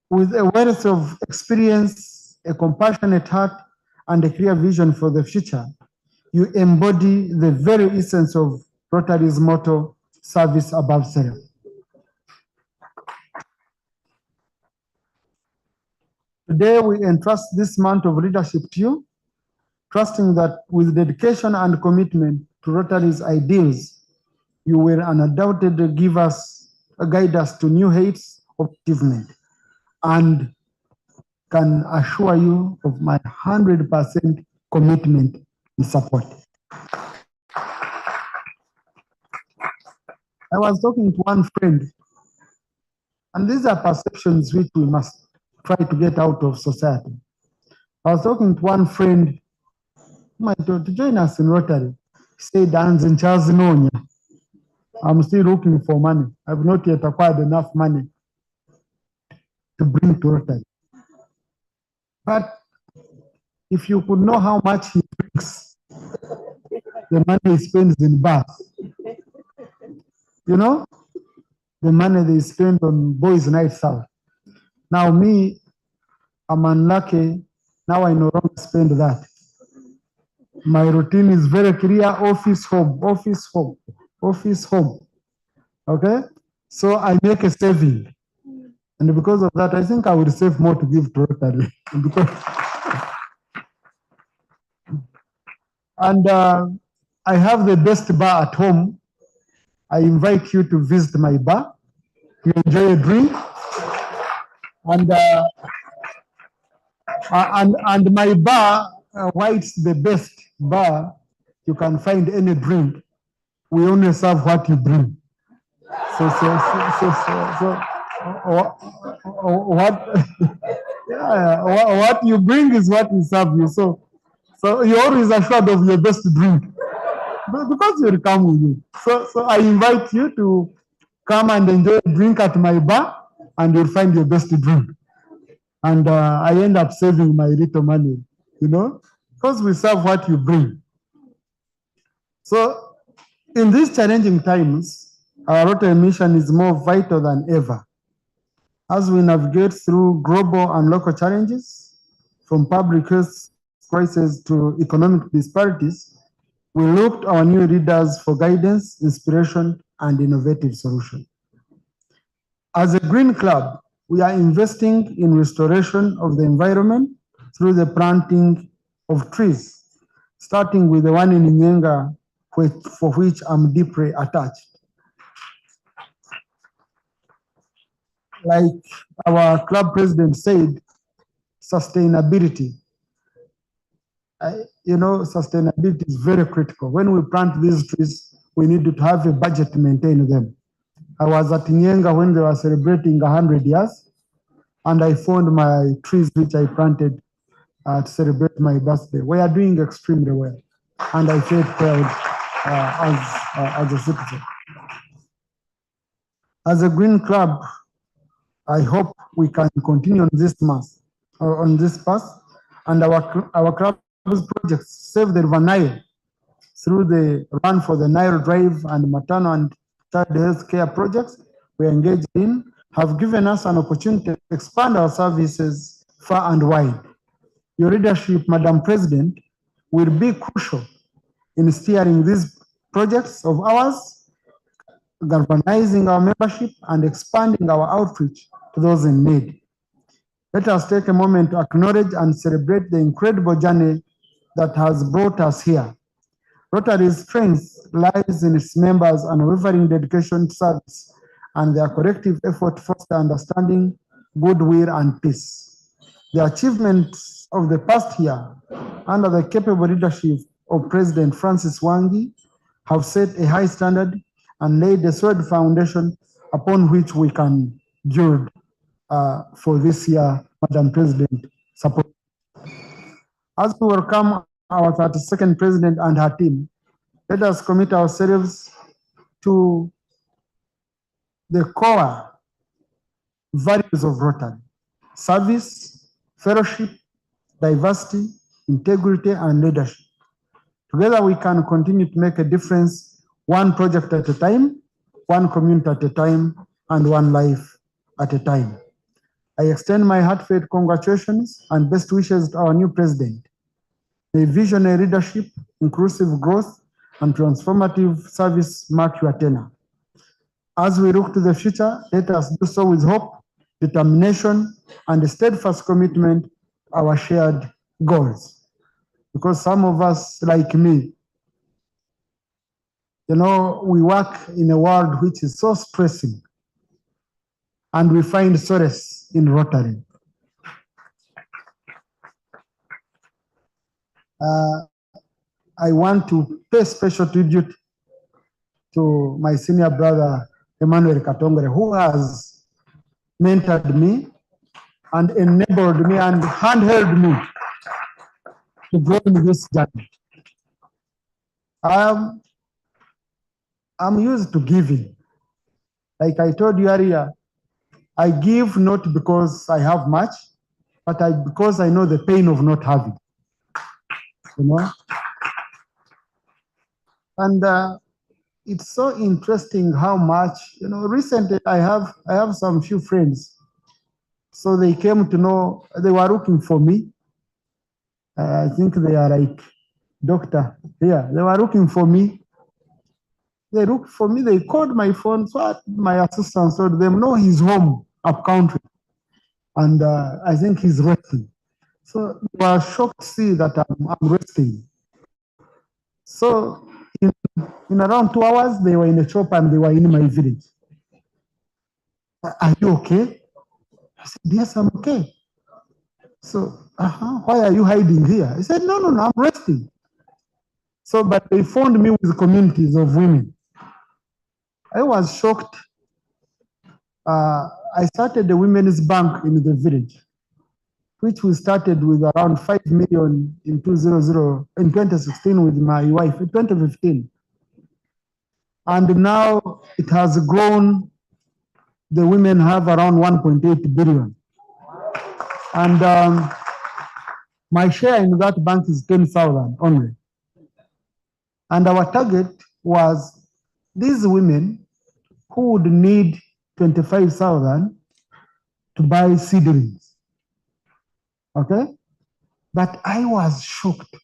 Speaker 1: with a wealth of experience, a compassionate heart, and a clear vision for the future, you embody the very essence of Rotary's motto, service above self. Today, we entrust this month of leadership to you, trusting that with dedication and commitment to Rotary's ideals, you will undoubtedly guide us to new heights of achievement, and can assure you of my 100% commitment and support. I was talking to one friend, and these are perceptions which we must try to get out of society. I was talking to one friend whom I told to join us in Rotary. He said, "Dan's in Charles Nonya. I'm still looking for money. I've not yet acquired enough money to bring to Rotary." But if you could know how much he brings, the money he spends in bars, you know, the money they spend on boys' nights out. Now me, I'm unlucky. Now I no longer spend that. My routine is very clear: office, home, office, home, office, home. Okay? So I make a saving. And because of that, I think I will save more to give to Rotary. And I have the best bar at home. I invite you to visit my bar. You enjoy a drink. And my bar, why it's the best bar, you can find any drink. We only serve what you bring. So what you bring is what we serve you. So you're always assured of your best drink, because you'll come with you. So I invite you to come and enjoy a drink at my bar, and you'll find your best drink. And I end up saving my little money, you know, because we serve what you bring. So in these challenging times, our Rotary mission is more vital than ever. As we navigate through global and local challenges, from public health crisis to economic disparities, we look to our new leaders for guidance, inspiration, and innovative solutions. As a Green Club, we are investing in restoration of the environment through the planting of trees, starting with the one in Nyenga, for which I'm deeply attached. Like our club president said, sustainability. Sustainability is very critical. When we plant these trees, we need to have a budget to maintain them. I was at Nyenga when they were celebrating 100 years, and I found my trees which I planted to celebrate my birthday. We are doing extremely well, and I felt proud as a citizen. As a Green Club, I hope we can continue on this path, and our club's projects Save the River Nile, through the Run for the Nile Drive and maternal and child health care projects we engaged in, have given us an opportunity to expand our services far and wide. Your leadership, Madam President, will be crucial in steering these projects of ours, galvanizing our membership, and expanding our outreach to those in need. Let us take a moment to acknowledge and celebrate the incredible journey that has brought us here. Rotary's strength lies in its members' unwavering dedication to service and their collective effort to foster understanding, goodwill, and peace. The achievements of the past year, under the capable leadership of President Francis Wangi, have set a high standard and laid a solid foundation upon which we can build for this year, Madam President, support. As we welcome our 32nd President and her team, let us commit ourselves to the core values of Rotary: service, fellowship, diversity, integrity, and leadership. Together we can continue to make a difference, one project at a time, one community at a time, and one life at a time. I extend my heartfelt congratulations and best wishes to our new president. May visionary leadership, inclusive growth, and transformative service mark your tenure. As we look to the future, let us do so with hope, determination, and a steadfast commitment to our shared goals. Because some of us, like me, we work in a world which is so stressing, and we find solace in Rotary. I want to pay special tribute to my senior brother, Emmanuel Katongere, who has mentored me and enabled me and handheld me to grow in this journey. I'm used to giving. Like I told you earlier, I give not because I have much, but because I know the pain of not having. And it's so interesting how much, recently I have some few friends. So they came to know, they were looking for me. I think they are like doctor. Yeah, they were looking for me. They looked for me, they called my phone, so my assistant told them, no, he's home up country. And I think he's resting. So they were shocked to see that I'm resting. So in around 2 hours, they were in the shop and they were in my village. Are you okay? I said, yes, I'm okay. So, why are you hiding here? I said, no, I'm resting. So, but they found me with communities of women. I was shocked. I started the Women's Bank in the village, which we started with around 5 million in 2016 with my wife, in 2015. And now it has grown. The women have around 1.8 billion. And my share in that bank is 10,000 only. And our target was these women who would need 25,000 to buy seedlings. Okay? But I was shocked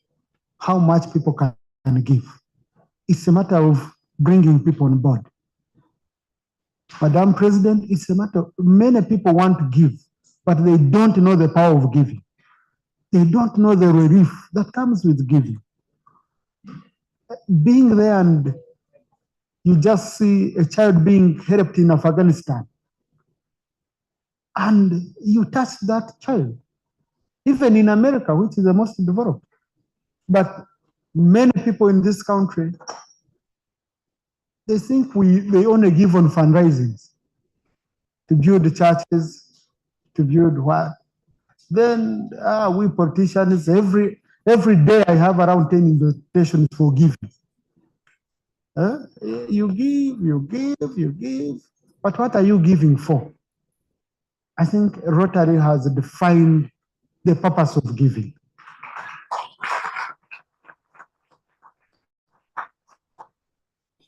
Speaker 1: how much people can give. It's a matter of bringing people on board. Madam President, it's a matter of many people want to give, but they don't know the power of giving. They don't know the relief that comes with giving. Being there and you just see a child being helped in Afghanistan, and you touch that child, even in America, which is the most developed. But many people in this country, they think they only give on fundraisings to build churches, to build what. Then we politicians, every day I have around 10 invitations for giving. You give, but what are you giving for? I think Rotary has defined the purpose of giving.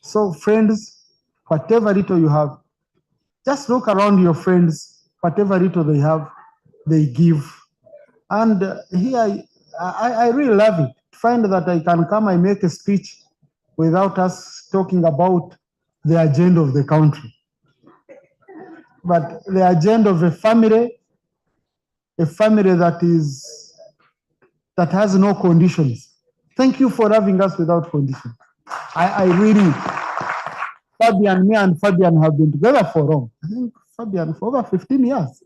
Speaker 1: So friends, whatever little you have, just look around your friends, whatever little they have, they give. And here, I really love it. find that I can come, I make a speech without us talking about the agenda of the country. But the agenda of a family that has no conditions. Thank you for having us without conditions. I really, me and Fabian have been together for long. I think Fabian for over 15 years.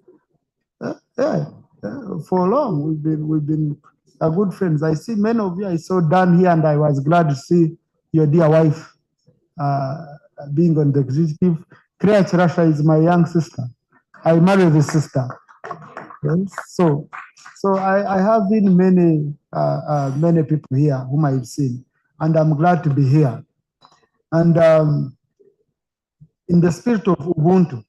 Speaker 1: For long we've been good friends. I see many of you I saw down here, and I was glad to see your dear wife being on the executive. Kreach Rasha is my young sister. I married the sister. Yes. So I have been many people here whom I've seen, and I'm glad to be here. And in the spirit of Ubuntu,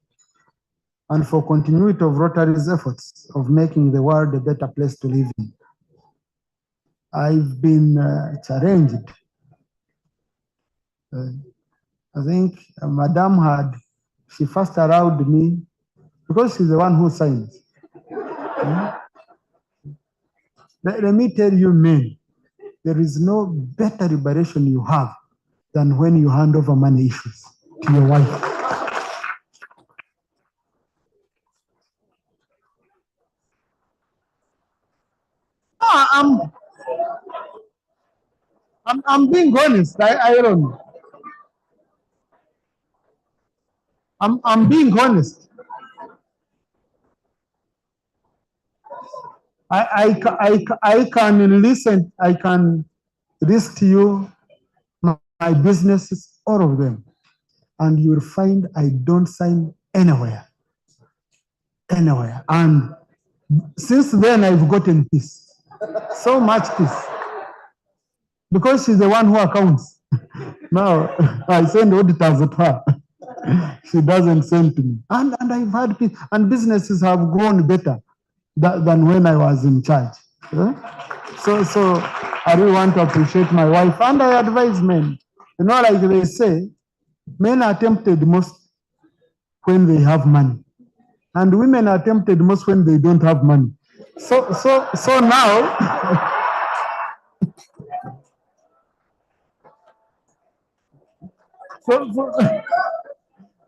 Speaker 1: and for continuity of Rotary's efforts of making the world a better place to live in, I've been challenged. I think Madam she first allowed me, because she's the one who signs. Let me tell you, men, there is no better liberation you have than when you hand over money issues to your wife. I'm being honest. I don't know. I'm being honest. I can listen. I can list to you my businesses, all of them, and you'll find I don't sign anywhere. And since then, I've gotten peace, so much peace, because she's the one who accounts. Now I send auditors at her. She doesn't send to me, and I've had peace, and businesses have grown better than when I was in charge. So I really want to appreciate my wife, and I advise men. Like they say, men are tempted most when they have money, and women are tempted most when they don't have money. So now.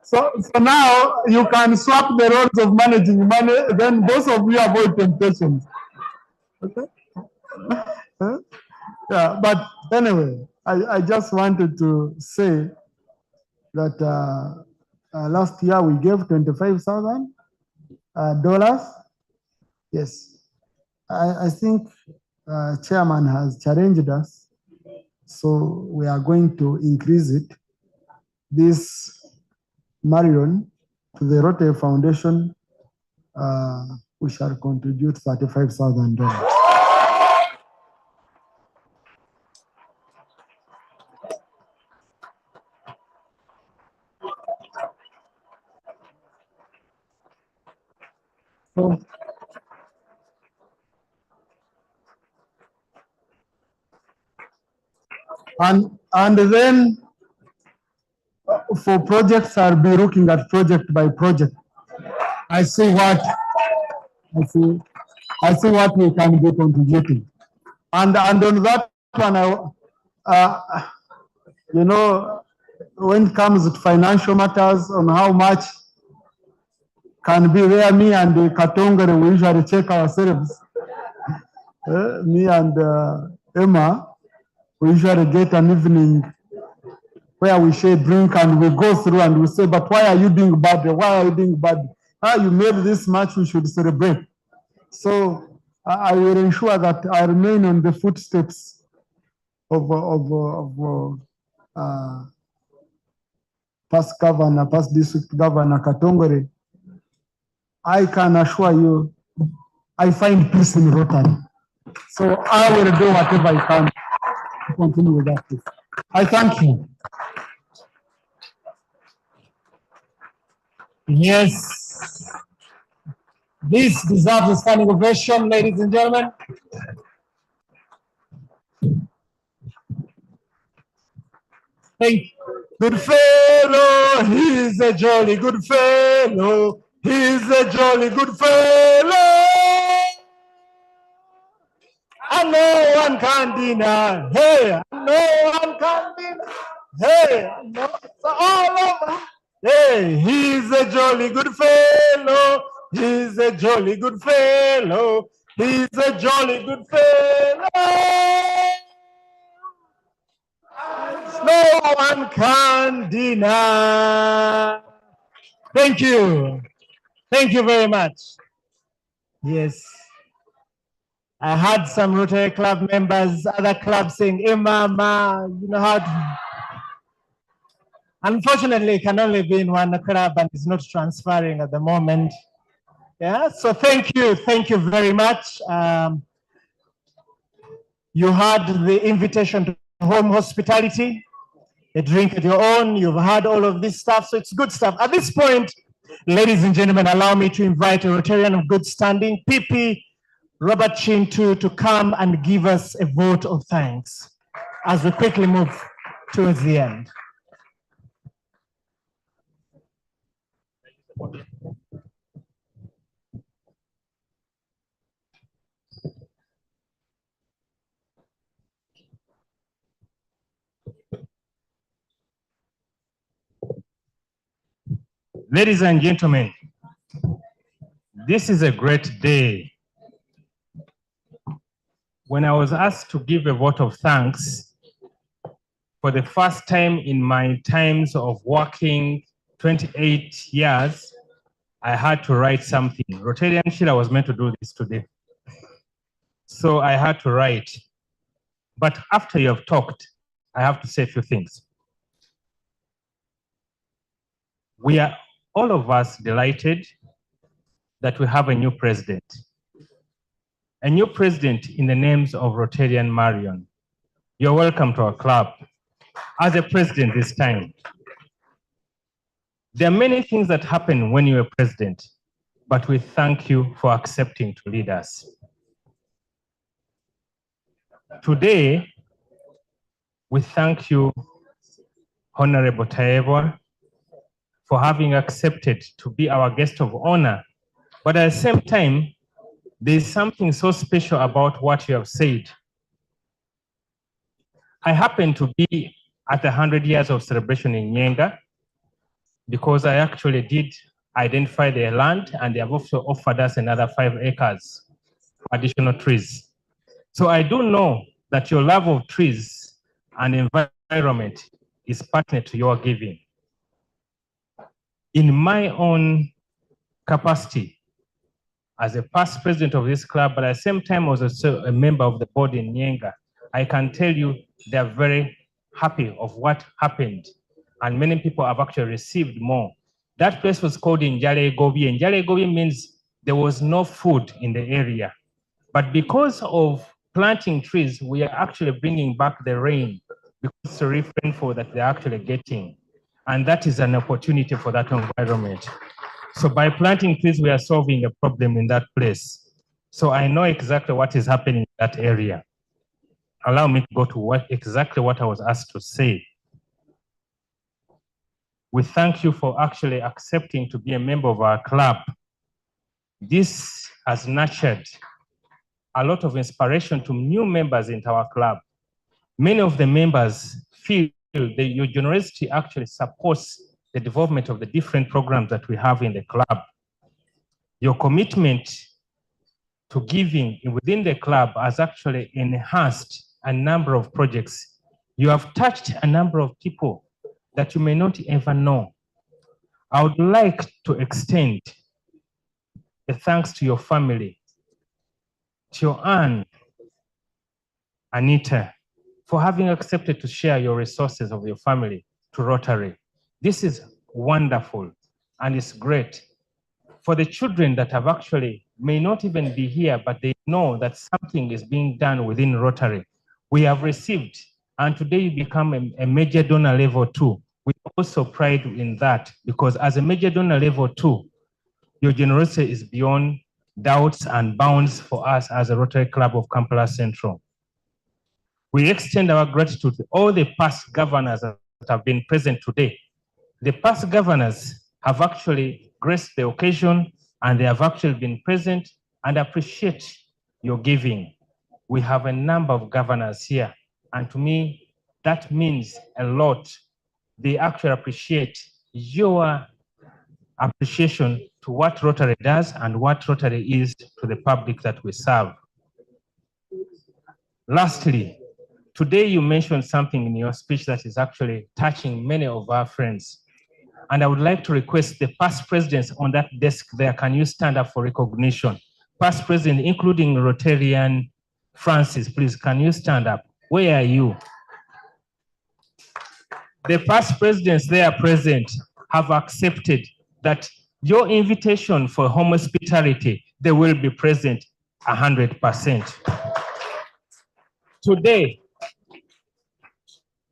Speaker 1: So now you can swap the roles of managing money, then both of you avoid temptations. Okay? Yeah, but anyway, I just wanted to say that last year we gave $25,000. Yes, I think chairman has challenged us, so we are going to increase it. This Marion, to the Rotary Foundation, we shall contribute $35,000. And then for projects, I'll be looking at project by project. I see what we can be contributing. And on that one, when it comes to financial matters, on how much can be there, me and Katongere, we usually check ourselves. Me and Emma, we usually get an evening where we share drink and we go through and we say, but why are you doing bad? Why are you doing bad? You made this much, we should celebrate. So I will ensure that I remain on the footsteps of past district governor Katongere. I can assure you, I find peace in Rotary. So I will do whatever I can to continue with that. I thank you. Yes. This deserves a standing ovation, ladies and gentlemen. Thank you. Good fellow, he's a jolly good fellow. He's a jolly good fellow. And no one
Speaker 2: one can deny. Hey, no one can deny. Hey, no, it's all over. Hey, he's a jolly good fellow. He's a jolly good fellow. He's a jolly good fellow. No one can deny. Thank you. Thank you very much. Yes. I had some Rotary Club members, other clubs saying, "Hey, mama, you know how to." Unfortunately, it can only be in one club and it's not transferring at the moment. Yeah, so thank you very much. You had the invitation to home hospitality, a drink at your own, you've had all of this stuff, so it's good stuff. At this point, ladies and gentlemen, allow me to invite a Rotarian of good standing, PP Robert Chintu, to come and give us a vote of thanks as we quickly move towards the end.
Speaker 14: Ladies and gentlemen, this is a great day. When I was asked to give a vote of thanks, for the first time in my times of working 28 years, I had to write something. Rotarian Sheila was meant to do this today. So I had to write. But after you have talked, I have to say a few things. We are, all of us, delighted that we have a new president. A new president in the names of Rotarian Marion. You're welcome to our club as a president this time. There are many things that happen when you're president, but we thank you for accepting to lead us. Today, we thank you, Honorable Taebwa, for having accepted to be our guest of honor. But at the same time, there's something so special about what you have said. I happen to be at the 100 years of celebration in Nyenga because I actually did identify their land and they have also offered us another 5 acres for additional trees. So I do know that your love of trees and environment is partner to your giving. In my own capacity as a past president of this club, but at the same time was also a member of the board in Nyenga, I can tell you they are very happy of what happened, and many people have actually received more. That place was called Njale Gobi. Njale Gobi means there was no food in the area. But because of planting trees, we are actually bringing back the rain because it's a rainfall that they're actually getting. And that is an opportunity for that environment. So by planting trees, we are solving a problem in that place. So I know exactly what is happening in that area. Allow me to go to exactly what I was asked to say. We thank you for actually accepting to be a member of our club. This has nurtured a lot of inspiration to new members into our club. Many of the members feel that your generosity actually supports the development of the different programs that we have in the club. Your commitment to giving within the club has actually enhanced a number of projects. You have touched a number of people that you may not ever know. I would like to extend a thanks to your family, to your aunt, Anita, for having accepted to share your resources of your family to Rotary. This is wonderful and it's great. For the children that have actually may not even be here, but they know that something is being done within Rotary. We have received, and today you become a major donor level 2. We also pride in that because as a major donor level 2, your generosity is beyond doubts and bounds for us as a Rotary Club of Kampala Central. We extend our gratitude to all the past governors that have been present today. The past governors have actually graced the occasion and they have actually been present and appreciate your giving. we have a number of governors here. And to me, that means a lot. They actually appreciate your appreciation to what Rotary does and what Rotary is to the public that we serve. Lastly, today you mentioned something in your speech that is actually touching many of our friends. And I would like to request the past presidents on that desk there, can you stand up for recognition? Past president, including Rotarian Francis, please, can you stand up? Where are you? The past presidents there present have accepted that your invitation for home hospitality, they will be present 100%. Today,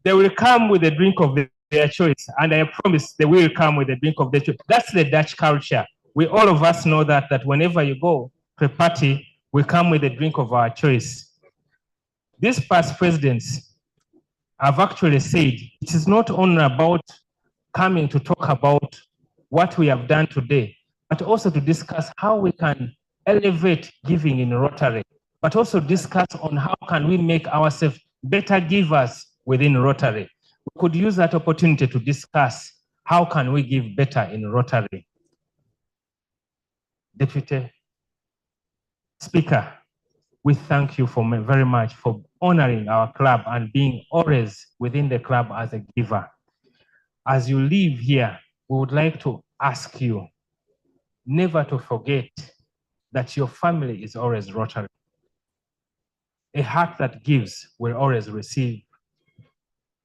Speaker 14: they will come with a drink of their choice, and I promise they will come with a drink of their choice. That's the Dutch culture. All of us know that whenever you go to a party, we come with a drink of our choice. These past presidents have actually said it is not only about coming to talk about what we have done today, but also to discuss how we can elevate giving in Rotary, but also discuss on how can we make ourselves better givers within Rotary. We could use that opportunity to discuss how can we give better in Rotary. Deputy Speaker, we thank you very much for honoring our club and being always within the club as a giver. As you leave here, we would like to ask you never to forget that your family is always Rotary. A heart that gives will always receive.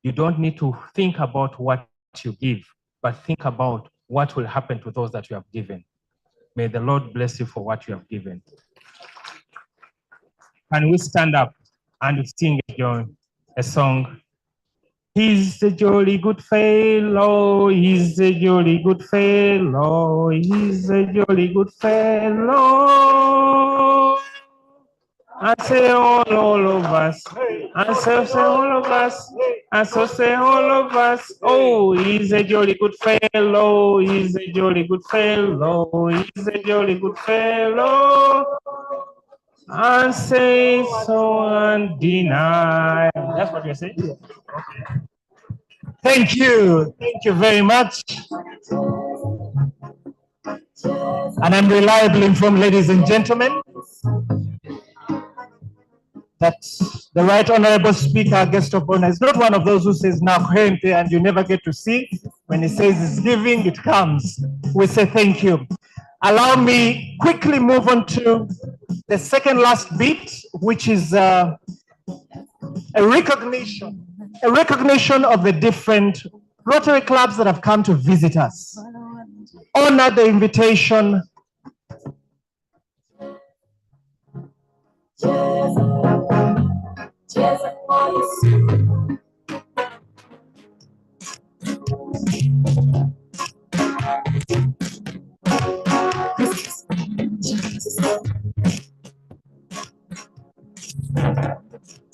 Speaker 14: You don't need to think about what you give, but think about what will happen to those that you have given. May the Lord bless you for what you have given. Can we stand up and sing a song? He's a jolly good fellow, he's a jolly good fellow, he's a jolly good fellow. And say all of us, and so say all of us, and so say all of us. Oh, he's a jolly good fellow, he's a jolly good fellow, he's a jolly good fellow. And say so and deny. That's what you're saying? Yeah.
Speaker 2: Thank you very much. And I'm reliably informed, ladies and gentlemen, that the Right Honorable Speaker, guest of honor, is not one of those who says "na kwente" and you never get to see. When he says it's giving, it comes. We say thank you. Allow me quickly move on to the second last bit, which is a recognition of the different Rotary clubs that have come to visit us. Honor the invitation.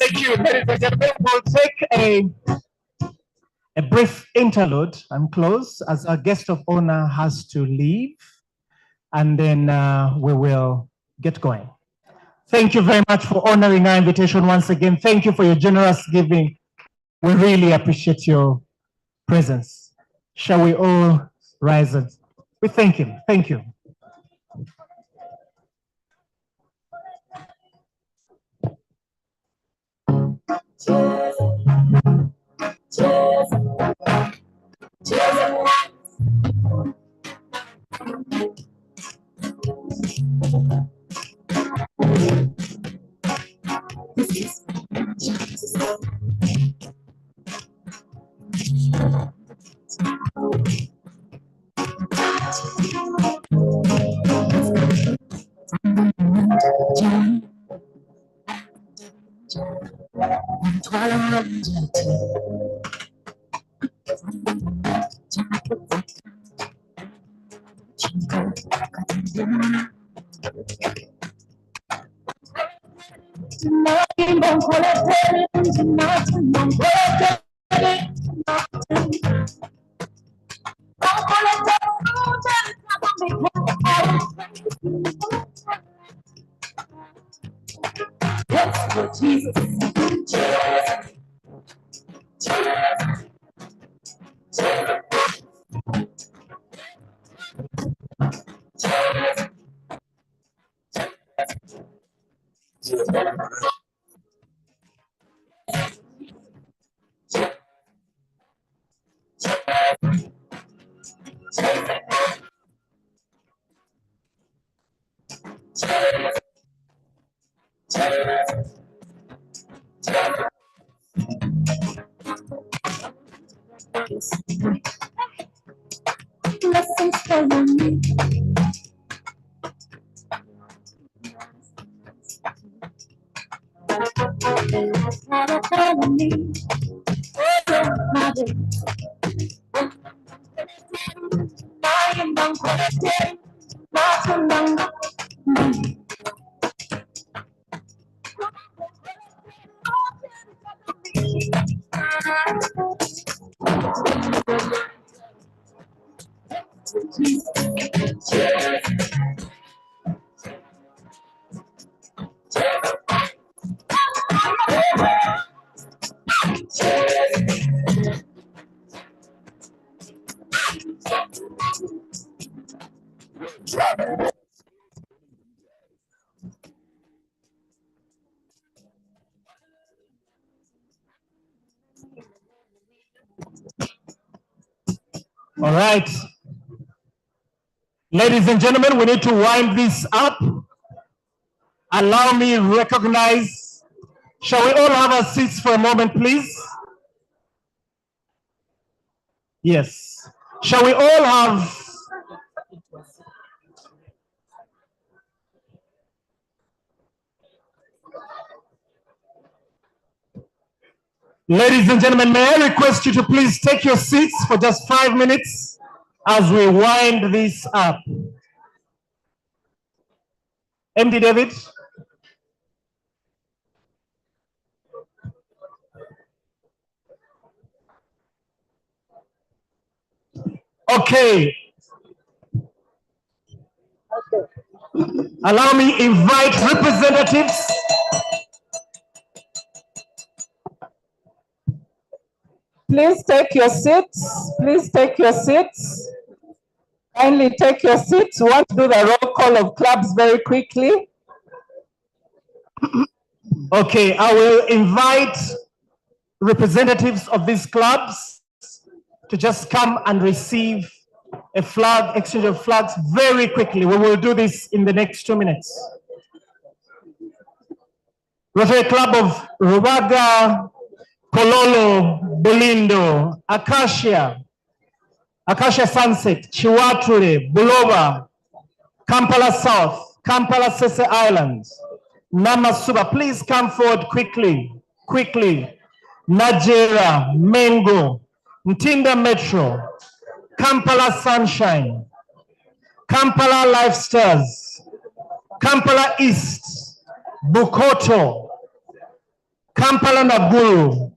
Speaker 2: Thank you, ladies and gentlemen. We'll take a brief interlude and close as our guest of honor has to leave, and then we will get going. Thank you very much for honoring our invitation once again. Thank you for your generous giving. We really appreciate your presence. Shall we all rise? We thank him. Thank you. Cheers. Cheers. Cheers.
Speaker 12: Blessings follow me. Follow me. Follow my way. I am not connected. Not so long.
Speaker 17: All right. Ladies and gentlemen, we need to wind this up. Allow me to recognize. Shall we all have our seats for a moment, please? Yes. Shall we all have... Ladies and gentlemen, may I request you to please take your seats for just 5 minutes as we wind this up. MD David. Okay. Allow me invite representatives.
Speaker 20: Please take your seats. Please take your seats. Kindly take your seats. We want to do the roll call of clubs very quickly.
Speaker 17: Okay, I will invite representatives of these clubs to just come and receive a flag, exchange of flags very quickly. We will do this in the next 2 minutes. Rotary Club of Rubaga, Kololo, Bolindo, Acacia Sunset, Chiwature, Buloba, Kampala South, Kampala Sese Islands, Namasuba. Please come forward quickly, quickly. Najera, Mengo, Ntinda Metro, Kampala Sunshine, Kampala Lifestyles, Kampala East, Bukoto, Kampala Naguru,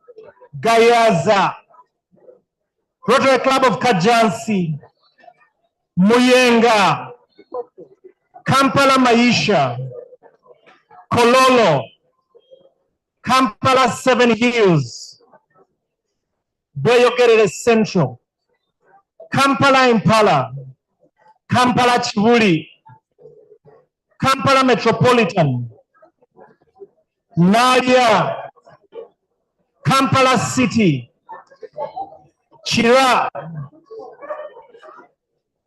Speaker 17: Gayaza, Rotary Club of Kajansi, Muyenga, Kampala Maisha, Kololo, Kampala Seven Hills, Boyogere Central, Kampala Impala, Kampala Chivuli, Kampala Metropolitan, Nadia, Kampala City, Chira,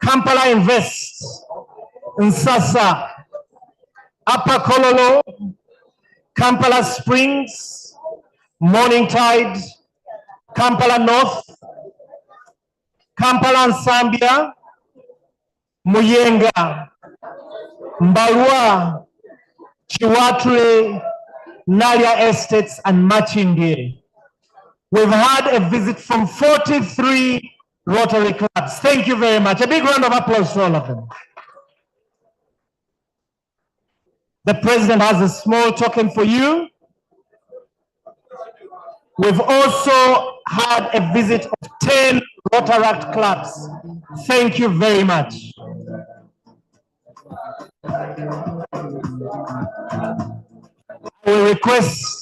Speaker 17: Kampala Invest, Nsasa, Upper Kololo, Kampala Springs, Morning Tide, Kampala North, Kampala Nsambia, Muyenga, Mbalwa, Chiwatre, Nalia Estates, and Machinde. We've had a visit from 43 Rotary clubs. Thank you very much. A big round of applause for all of them. The president has a small token for you. We've also had a visit of 10 Rotaract clubs. Thank you very much. I will request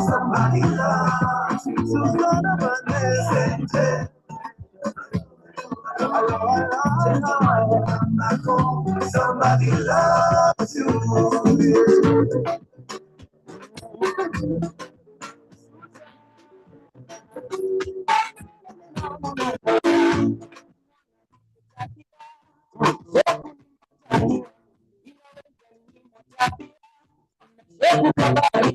Speaker 12: Somebody loves you, somebody loves you.